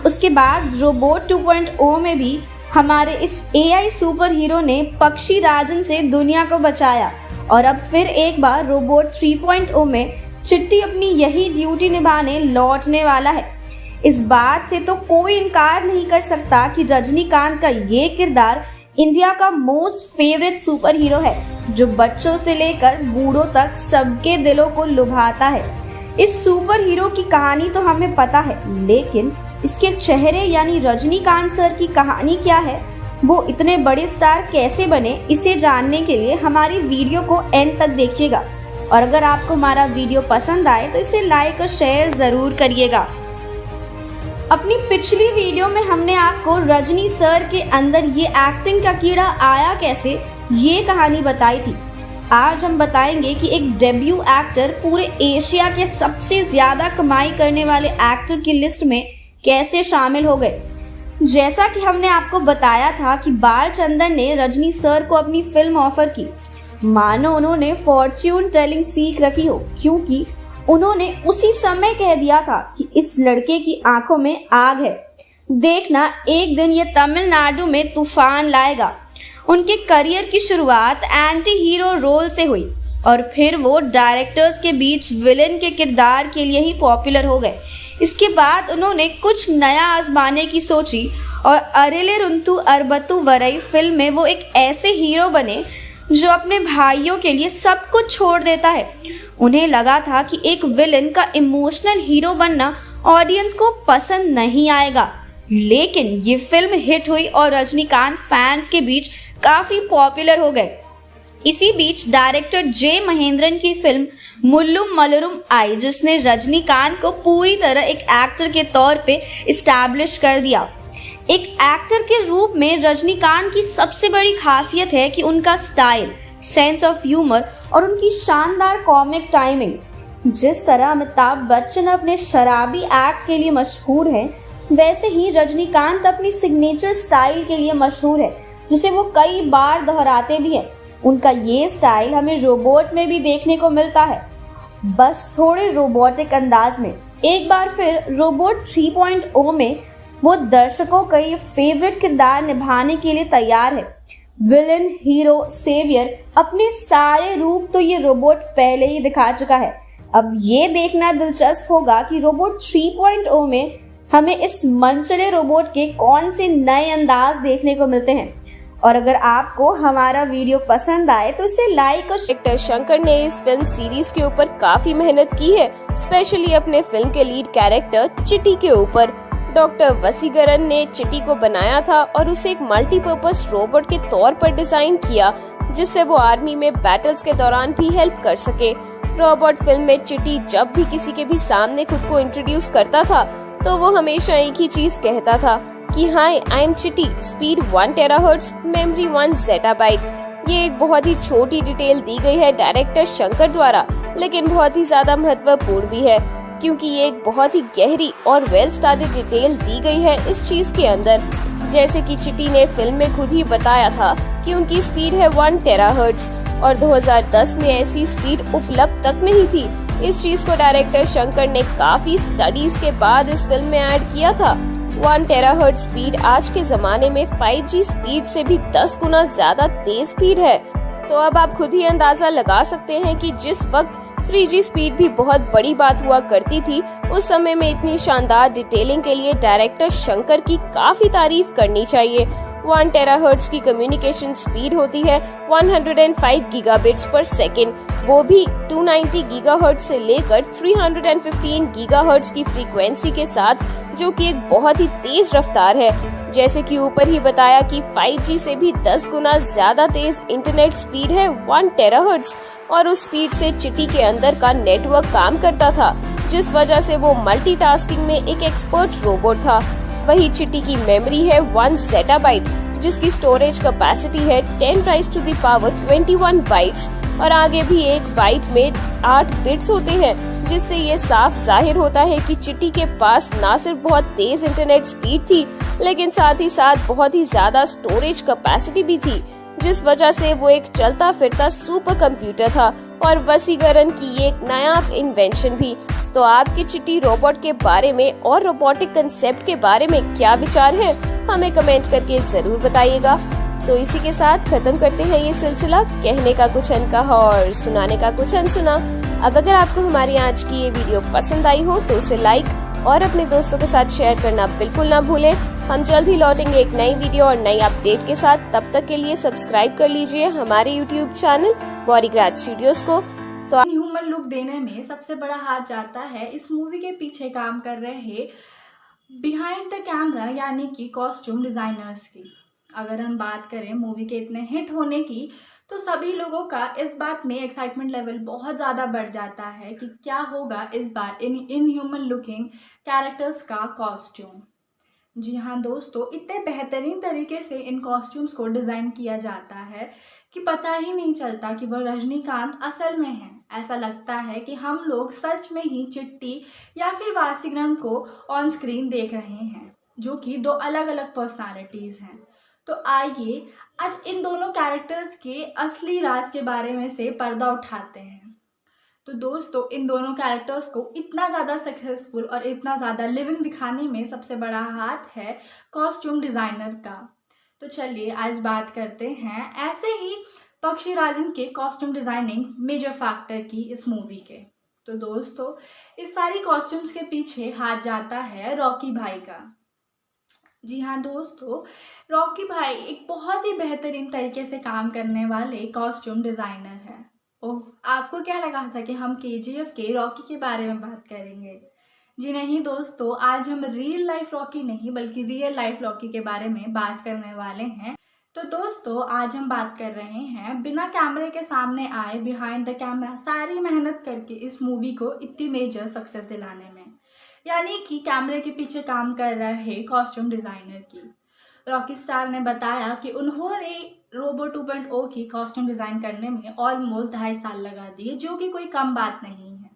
उसके बाद रोबोट 2.0 में भी हमारे इस एआई सुपर हीरो ने पक्षी राजन से दुनिया को बचाया, और अब फिर एक बार रोबोट 3.0 में चिट्टी अपनी यही ड्यूटी निभाने लौटने वाला है। इस बात से तो कोई इनकार नहीं कर सकता कि रजनीकांत का ये किरदार इंडिया का मोस्ट फेवरेट सुपर हीरो है, जो बच्चों से लेकर बूढ़ों तक सबके दिलों को लुभाता है। इस सुपर हीरो की कहानी तो हमें पता है, लेकिन इसके चेहरे यानी रजनीकांत सर की कहानी क्या है, वो इतने बड़े स्टार कैसे बने, इसे जानने के लिए हमारी वीडियो को एंड तक देखिएगा। और अगर आपको हमारा वीडियो पसंद आए तो इसे लाइक और शेयर जरूर करिएगा। अपनी पिछली वीडियो में हमने आपको रजनी सर के अंदर ये एक्टिंग का कीड़ा आया कैसे, ये कहानी बताई थी। आज हम बताएंगे कि एक डेब्यू एक्टर पूरे एशिया के सबसे ज्यादा कमाई करने वाले एक्टर की लिस्ट में कैसे शामिल हो गए। जैसा कि हमने आपको बताया था कि बालचंदर ने रजनी सर को अपनी फिल्म ऑफर की, मानो उन्होंने फॉर्च्यून टेलिंग सीख रखी हो, क्योंकि उन्होंने उसी समय कह दिया था कि इस लड़के की आंखों में आग है, देखना एक दिन ये तमिलनाडु में तूफान लाएगा। उनके करियर की शुरुआत एंटी हीरो रोल से हुई और फिर वो डायरेक्टर्स के बीच विलेन के किरदार के लिए ही पॉपुलर हो गए। इसके बाद उन्होंने कुछ नया आजमाने की सोची और अरेले रुंतु अरबत्तु वरई फिल्म में वो एक ऐसे हीरो बने जो अपने भाइयों के लिए सब कुछ छोड़ देता है। उन्हें लगा था कि एक विलेन का इमोशनल हीरो बनना ऑडियंस को पसंद नहीं आएगा, लेकिन ये फिल्म हिट हुई और रजनीकांत फैंस के बीच काफी पॉपुलर हो गए। इसी बीच डायरेक्टर जे महेंद्रन की फिल्म मुल्लुम मलुरुम आई, जिसने रजनीकांत को पूरी तरह एक एक्टर के तौर पे इस्टेब्लिश कर दिया। एक एक्टर के रूप में रजनीकांत की सबसे बड़ी खासियत है कि उनका स्टाइल, सेंस ऑफ ह्यूमर और उनकी शानदार कॉमिक टाइमिंग। जिस तरह अमिताभ बच्चन अपने शराबी एक्ट के लिए मशहूर हैं, वैसे ही रजनीकांत अपनी सिग्नेचर स्टाइल के लिए मशहूर है, जिसे वो कई बार दोहराते भी हैं। उनका ये स्टाइल हमें रोबोट में भी देखने को मिलता है, बस थोड़े रोबोटिक अंदाज में। एक बार फिर रोबोट 3.0 में वो दर्शकों का ये फेवरेट किरदार निभाने के लिए तैयार है। विलन, हीरो, सेवियर, अपने सारे रूप तो ये रोबोट पहले ही दिखा चुका है। अब ये देखना दिलचस्प होगा कि रोबोट 3.0 में हमें इस मनचले रोबोट के कौन से नए अंदाज देखने को मिलते हैं। और अगर आपको हमारा वीडियो पसंद आए तो इसे लाइक और डायरेक्टर शंकर ने इस फिल्म सीरीज के ऊपर काफी मेहनत की है, स्पेशली अपने फिल्म के लीड कैरेक्टर चिट्टी के ऊपर। डॉक्टर वसीकरन ने चिट्टी को बनाया था और उसे एक मल्टीपर्पज रोबोट के तौर पर डिजाइन किया, जिससे वो आर्मी में बैटल्स के दौरान भी हेल्प कर सके। रोबोट फिल्म में चिट्टी जब भी किसी के भी सामने खुद को इंट्रोड्यूस करता था तो वो हमेशा एक ही चीज कहता था कि हाय, आई एम चिट्टी, स्पीड 1 टेराहर्ट्ज, मेमोरी 1 ज़ेटाबाइट। ये एक बहुत ही छोटी डिटेल दी गई है डायरेक्टर शंकर द्वारा, लेकिन बहुत ही ज्यादा महत्वपूर्ण भी है, क्योंकि ये एक बहुत ही गहरी और वेल स्टडीड डिटेल दी गई है इस चीज के अंदर। जैसे कि चिट्टी ने फिल्म में खुद ही बताया था कि उनकी स्पीड है 1 टेराहर्ट्ज और 2010 में ऐसी स्पीड उपलब्ध तक नहीं थी। इस चीज को डायरेक्टर शंकर ने काफी स्टडीज के बाद इस फिल्म में ऐड किया था। 1 टेराहर्ट्ज स्पीड आज के जमाने में 5G स्पीड से भी 10 गुना ज्यादा तेज स्पीड है। तो अब आप खुद ही अंदाजा लगा सकते हैं कि जिस वक्त 3G स्पीड भी बहुत बड़ी बात हुआ करती थी, उस समय में इतनी शानदार डिटेलिंग के लिए डायरेक्टर शंकर की काफी तारीफ करनी चाहिए। 1 टेराहर्ट्ज की कम्युनिकेशन स्पीड होती है 105 गीगाबिट्स पर सेकेंड, वो भी 290 गीगाहर्ट्ज से लेकर 315 गीगाहर्ट्ज की फ्रीक्वेंसी के साथ, जो कि एक बहुत ही तेज रफ्तार है। जैसे कि ऊपर ही बताया कि 5G से भी 10 गुना ज्यादा तेज इंटरनेट स्पीड है 1 टेराहर्ट्ज, और उस स्पीड से चिट्टी के अंदर का नेटवर्क काम करता था, जिस वजह से वो मल्टीटास्किंग में एक एक्सपर्ट रोबोट था। वही चिट्टी की मेमोरी है 1 ज़ेटाबाइट, जिसकी स्टोरेज कैपेसिटी है 10⁻21 बाइट्स, और आगे भी एक बाइट में 8 बिट्स होते हैं, जिससे ये साफ जाहिर होता है कि चिट्टी के पास ना सिर्फ बहुत तेज इंटरनेट स्पीड थी, लेकिन साथ ही साथ बहुत ही ज्यादा स्टोरेज कैपेसिटी भी थी, जिस वजह से वो एक चलता फिरता सुपर कंप्यूटर था, और वसीकरण की ये एक नायाब इन्वेंशन भी। तो आपके चिट्टी रोबोट के बारे में और रोबोटिक कंसेप्ट के बारे में क्या विचार है, हमें कमेंट करके जरूर बताइएगा। तो इसी के साथ खत्म करते हैं ये सिलसिला कहने का कुछ अनकहा और सुनाने का कुछ अनसुना। अब अगर आपको हमारी आज की ये वीडियो पसंद आई हो तो उसे लाइक और अपने दोस्तों के साथ शेयर करना बिल्कुल ना भूलें। हम जल्द ही लौटेंगे एक नई वीडियो और नई अपडेट के साथ। तब तक के लिए सब्सक्राइब कर लीजिए हमारे YouTube चैनल बॉलीग्राज स्टूडियोज को। तो ह्यूमन लुक देने में सबसे बड़ा हाथ जाता है इस मूवी के पीछे काम कर रहे बिहाइंड द कैमरा यानी कि कॉस्ट्यूम डिजाइनर्स की। अगर हम बात करें मूवी के इतने हिट होने की, तो सभी लोगों का इस बात में एक्साइटमेंट लेवल बहुत ज़्यादा बढ़ जाता है कि क्या होगा इस बार इन ह्यूमन लुकिंग कैरेक्टर्स का कॉस्ट्यूम। जी हाँ दोस्तों, इतने बेहतरीन तरीके से इन कॉस्ट्यूम्स को डिज़ाइन किया जाता है कि पता ही नहीं चलता कि वह रजनीकांत असल में है। ऐसा लगता है कि हम लोग सच में ही चिट्टी या फिर वासीग्रहण को ऑन स्क्रीन देख रहे हैं, जो कि दो अलग अलग पर्सनालिटीज़ हैं। तो आइए आज इन दोनों कैरेक्टर्स के असली राज के बारे में से पर्दा उठाते हैं। तो दोस्तों, इन दोनों कैरेक्टर्स को इतना ज़्यादा सक्सेसफुल और इतना ज़्यादा लिविंग दिखाने में सबसे बड़ा हाथ है कॉस्ट्यूम डिज़ाइनर का। तो चलिए आज बात करते हैं ऐसे ही पक्षीराजन के कॉस्ट्यूम डिज़ाइनिंग मेजर फैक्टर की इस मूवी के। तो दोस्तों, इस सारी कॉस्ट्यूम्स के पीछे हाथ जाता है रॉकी भाई का। जी हाँ दोस्तों, रॉकी भाई एक बहुत ही बेहतरीन तरीके से काम करने वाले कॉस्ट्यूम डिज़ाइनर हैं। ओह, आपको क्या लगा था कि हम KGF के रॉकी के बारे में बात करेंगे? जी नहीं दोस्तों, आज हम रियल लाइफ रॉकी नहीं बल्कि रियल लाइफ रॉकी के बारे में बात करने वाले हैं। तो दोस्तों, आज हम बात कर रहे हैं बिना कैमरे के सामने आए बिहाइंड द कैमरा सारी मेहनत करके इस मूवी को इतनी मेजर सक्सेस दिलाने में, यानी कि कैमरे के पीछे काम कर रहे कॉस्ट्यूम डिज़ाइनर की। रॉकी स्टार ने बताया कि उन्होंने रोबो 2.0 की कॉस्ट्यूम डिज़ाइन करने में ऑलमोस्ट 2.5 साल लगा दिए, जो कि कोई कम बात नहीं है।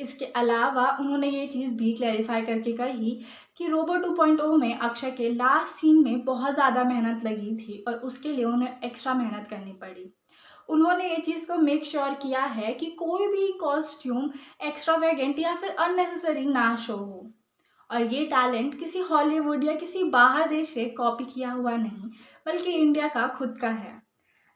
इसके अलावा उन्होंने ये चीज़ भी क्लैरिफाई करके कही कि रोबो 2.0 में अक्षय के लास्ट सीन में बहुत ज़्यादा मेहनत लगी थी और उसके लिए उन्हें एक्स्ट्रा मेहनत करनी पड़ी। उन्होंने ये चीज़ को मेक श्योर किया है कि कोई भी कॉस्ट्यूम एक्स्ट्रावेगेंट या फिर अननेसेसरी ना शो हो, और ये टैलेंट किसी हॉलीवुड या किसी बाहर देश से कॉपी किया हुआ नहीं बल्कि इंडिया का खुद का है,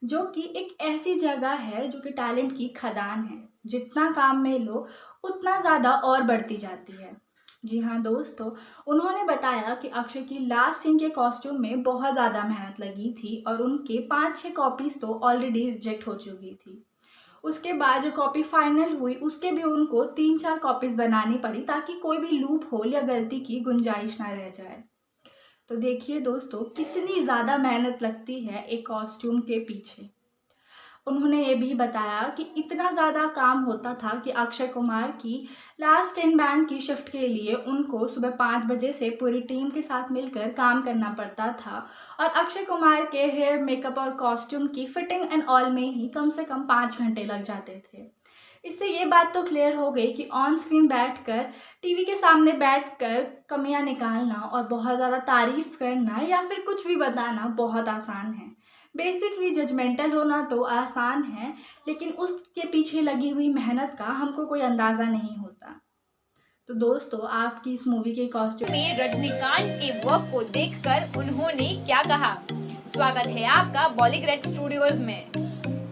जो कि एक ऐसी जगह है जो कि टैलेंट की खदान है। जितना काम में लो उतना ज़्यादा और बढ़ती जाती है। जी हाँ दोस्तों, उन्होंने बताया कि अक्षय की लास्ट सीन के कॉस्ट्यूम में बहुत ज़्यादा मेहनत लगी थी और उनके 5-6 कॉपीज़ तो ऑलरेडी रिजेक्ट हो चुकी थी। उसके बाद जो कॉपी फाइनल हुई उसके भी उनको 3-4 कॉपीज़ बनानी पड़ी ताकि कोई भी लूप होल या गलती की गुंजाइश ना रह जाए। तो देखिए दोस्तों, कितनी ज़्यादा मेहनत लगती है एक कॉस्ट्यूम के पीछे। उन्होंने ये भी बताया कि इतना ज़्यादा काम होता था कि अक्षय कुमार की लास्ट 10 बैंड की शिफ्ट के लिए उनको सुबह 5 बजे से पूरी टीम के साथ मिलकर काम करना पड़ता था, और अक्षय कुमार के हेयर, मेकअप और कॉस्ट्यूम की फिटिंग एंड ऑल में ही कम से कम 5 घंटे लग जाते थे। इससे ये बात तो क्लियर हो गई कि ऑन स्क्रीन बैठकर टीवी के सामने बैठकर कमियां निकालना और बहुत ज़्यादा तारीफ करना या फिर कुछ भी बताना बहुत आसान है। बेसिकली जजमेंटल होना तो आसान है, लेकिन उसके पीछे लगी हुई मेहनत का हमको कोई अंदाज़ा नहीं होता। तो दोस्तों, आपकी इस मूवी के कॉस्ट्यूम में रजनीकांत के वर्क को देखकर उन्होंने क्या कहा? स्वागत है आपका बॉलीग्रेड स्टूडियोज में।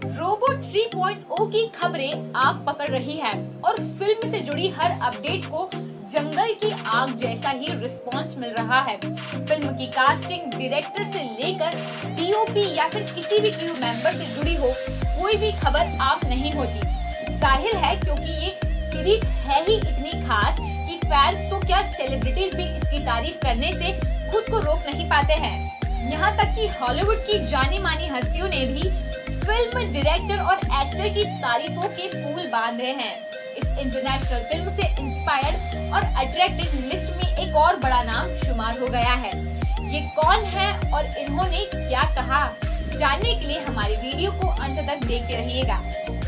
रोबो 3.0 की खबरें आग पकड़ रही है और फिल्म से जुड़ी हर अपडेट को जंगल की आग जैसा ही रिस्पांस मिल रहा है। फिल्म की कास्टिंग, डायरेक्टर से लेकर DOP या फिर किसी भी क्रू मेंबर से जुड़ी हो, कोई भी खबर आप नहीं होती। जाहिर है क्योंकि ये सीरीज है ही इतनी खास कि फैंस तो क्या सेलिब्रिटीज भी इसकी तारीफ करने से खुद को रोक नहीं पाते हैं। यहाँ तक कि हॉलीवुड की जानी मानी हस्तियों ने भी फिल्म, डायरेक्टर और एक्टर की तारीफों के फूल बांध रहे हैं। इस इंटरनेशनल फिल्म से इंस्पायर्ड और अट्रैक्टेड लिस्ट में एक और बड़ा नाम शुमार हो गया है। ये कौन है और इन्होंने क्या कहा, जानने के लिए हमारे वीडियो को अंत तक देखते रहिएगा।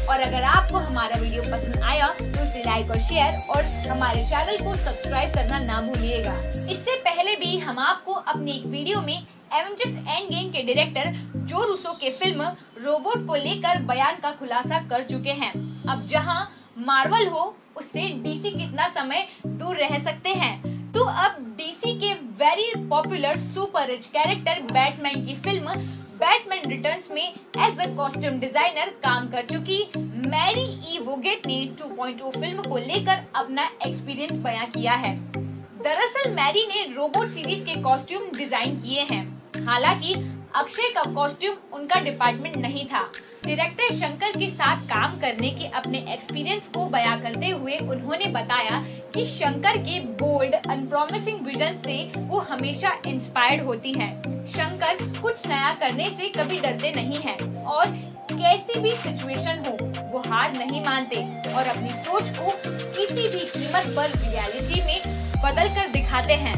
और अगर आपको हमारा वीडियो पसंद आया तो इसे लाइक और शेयर और हमारे चैनल को सब्सक्राइब करना ना भूलिएगा। इससे पहले भी हम आपको अपनी एक वीडियो में एवेंजर्स एंड गेम के डायरेक्टर जो रूसो के फिल्म रोबोट को लेकर बयान का खुलासा कर चुके हैं। अब जहां मार्वल हो उससे DC कितना समय दूर रह सकते हैं, तो अब DC के very popular super rich character Batman की फिल्म बैटमैन रिटर्न्स में एज अ कॉस्ट्यूम डिजाइनर काम कर चुकी मैरी ई वोगेट ने 2.0 फिल्म को लेकर अपना एक्सपीरियंस बयां किया है। दरअसल मैरी ने रोबोट सीरीज के कॉस्ट्यूम डिजाइन किए हैं। हालांकि अक्षय का कॉस्ट्यूम उनका डिपार्टमेंट नहीं था। डायरेक्टर शंकर के साथ काम करने के अपने एक्सपीरियंस को बयां करते हुए उन्होंने बताया कि शंकर के बोल्ड अनप्रॉमिसिंग विजन से वो हमेशा इंस्पायर्ड होती हैं। शंकर कुछ नया करने से कभी डरते नहीं हैं और कैसी भी सिचुएशन हो वो हार नहीं मानते और अपनी सोच को किसी भी कीमत पर रियलिटी में बदल कर दिखाते हैं।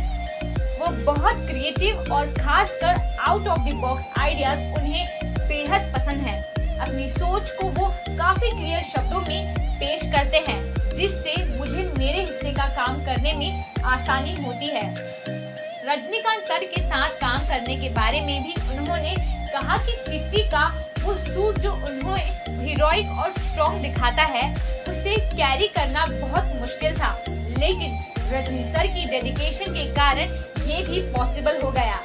वो बहुत क्रिएटिव और खासकर out of the box ideas उन्हें बेहद पसंद है। अपनी सोच को वो काफी क्लियर शब्दों में पेश करते हैं, जिससे मुझे मेरे हिस्से का काम करने में आसानी होती है। रजनीकांत सर के साथ काम करने के बारे में भी उन्होंने कहा कि चिट्टी का वो सूट जो उन्हें हीरोइक और स्ट्रॉन्ग दिखाता है, उसे कैरी करना बहुत मुश्किल था, लेकिन रजनी सर की डेडिकेशन के कारण ये भी पॉसिबल हो गया।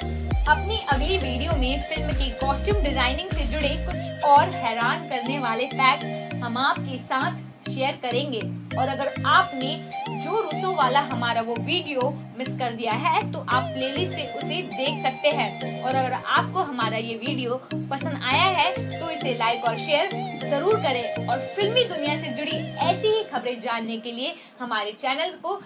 अपनी अगली वीडियो में फिल्म की कॉस्ट्यूम डिजाइनिंग से जुड़े कुछ और हैरान करने वाले फैक्ट्स हम आपके साथ शेयर करेंगे। और अगर आपने जो रूसो वाला हमारा वो वीडियो मिस कर दिया है तो आप प्लेलिस्ट से उसे देख सकते हैं। और अगर आपको हमारा ये वीडियो पसंद आया है तो इसे लाइक और शेयर जरूर करें। और फिल्मी दुनिया से जुड़ी ऐसी ही खबरें जानने के लिए हमारे चैनल को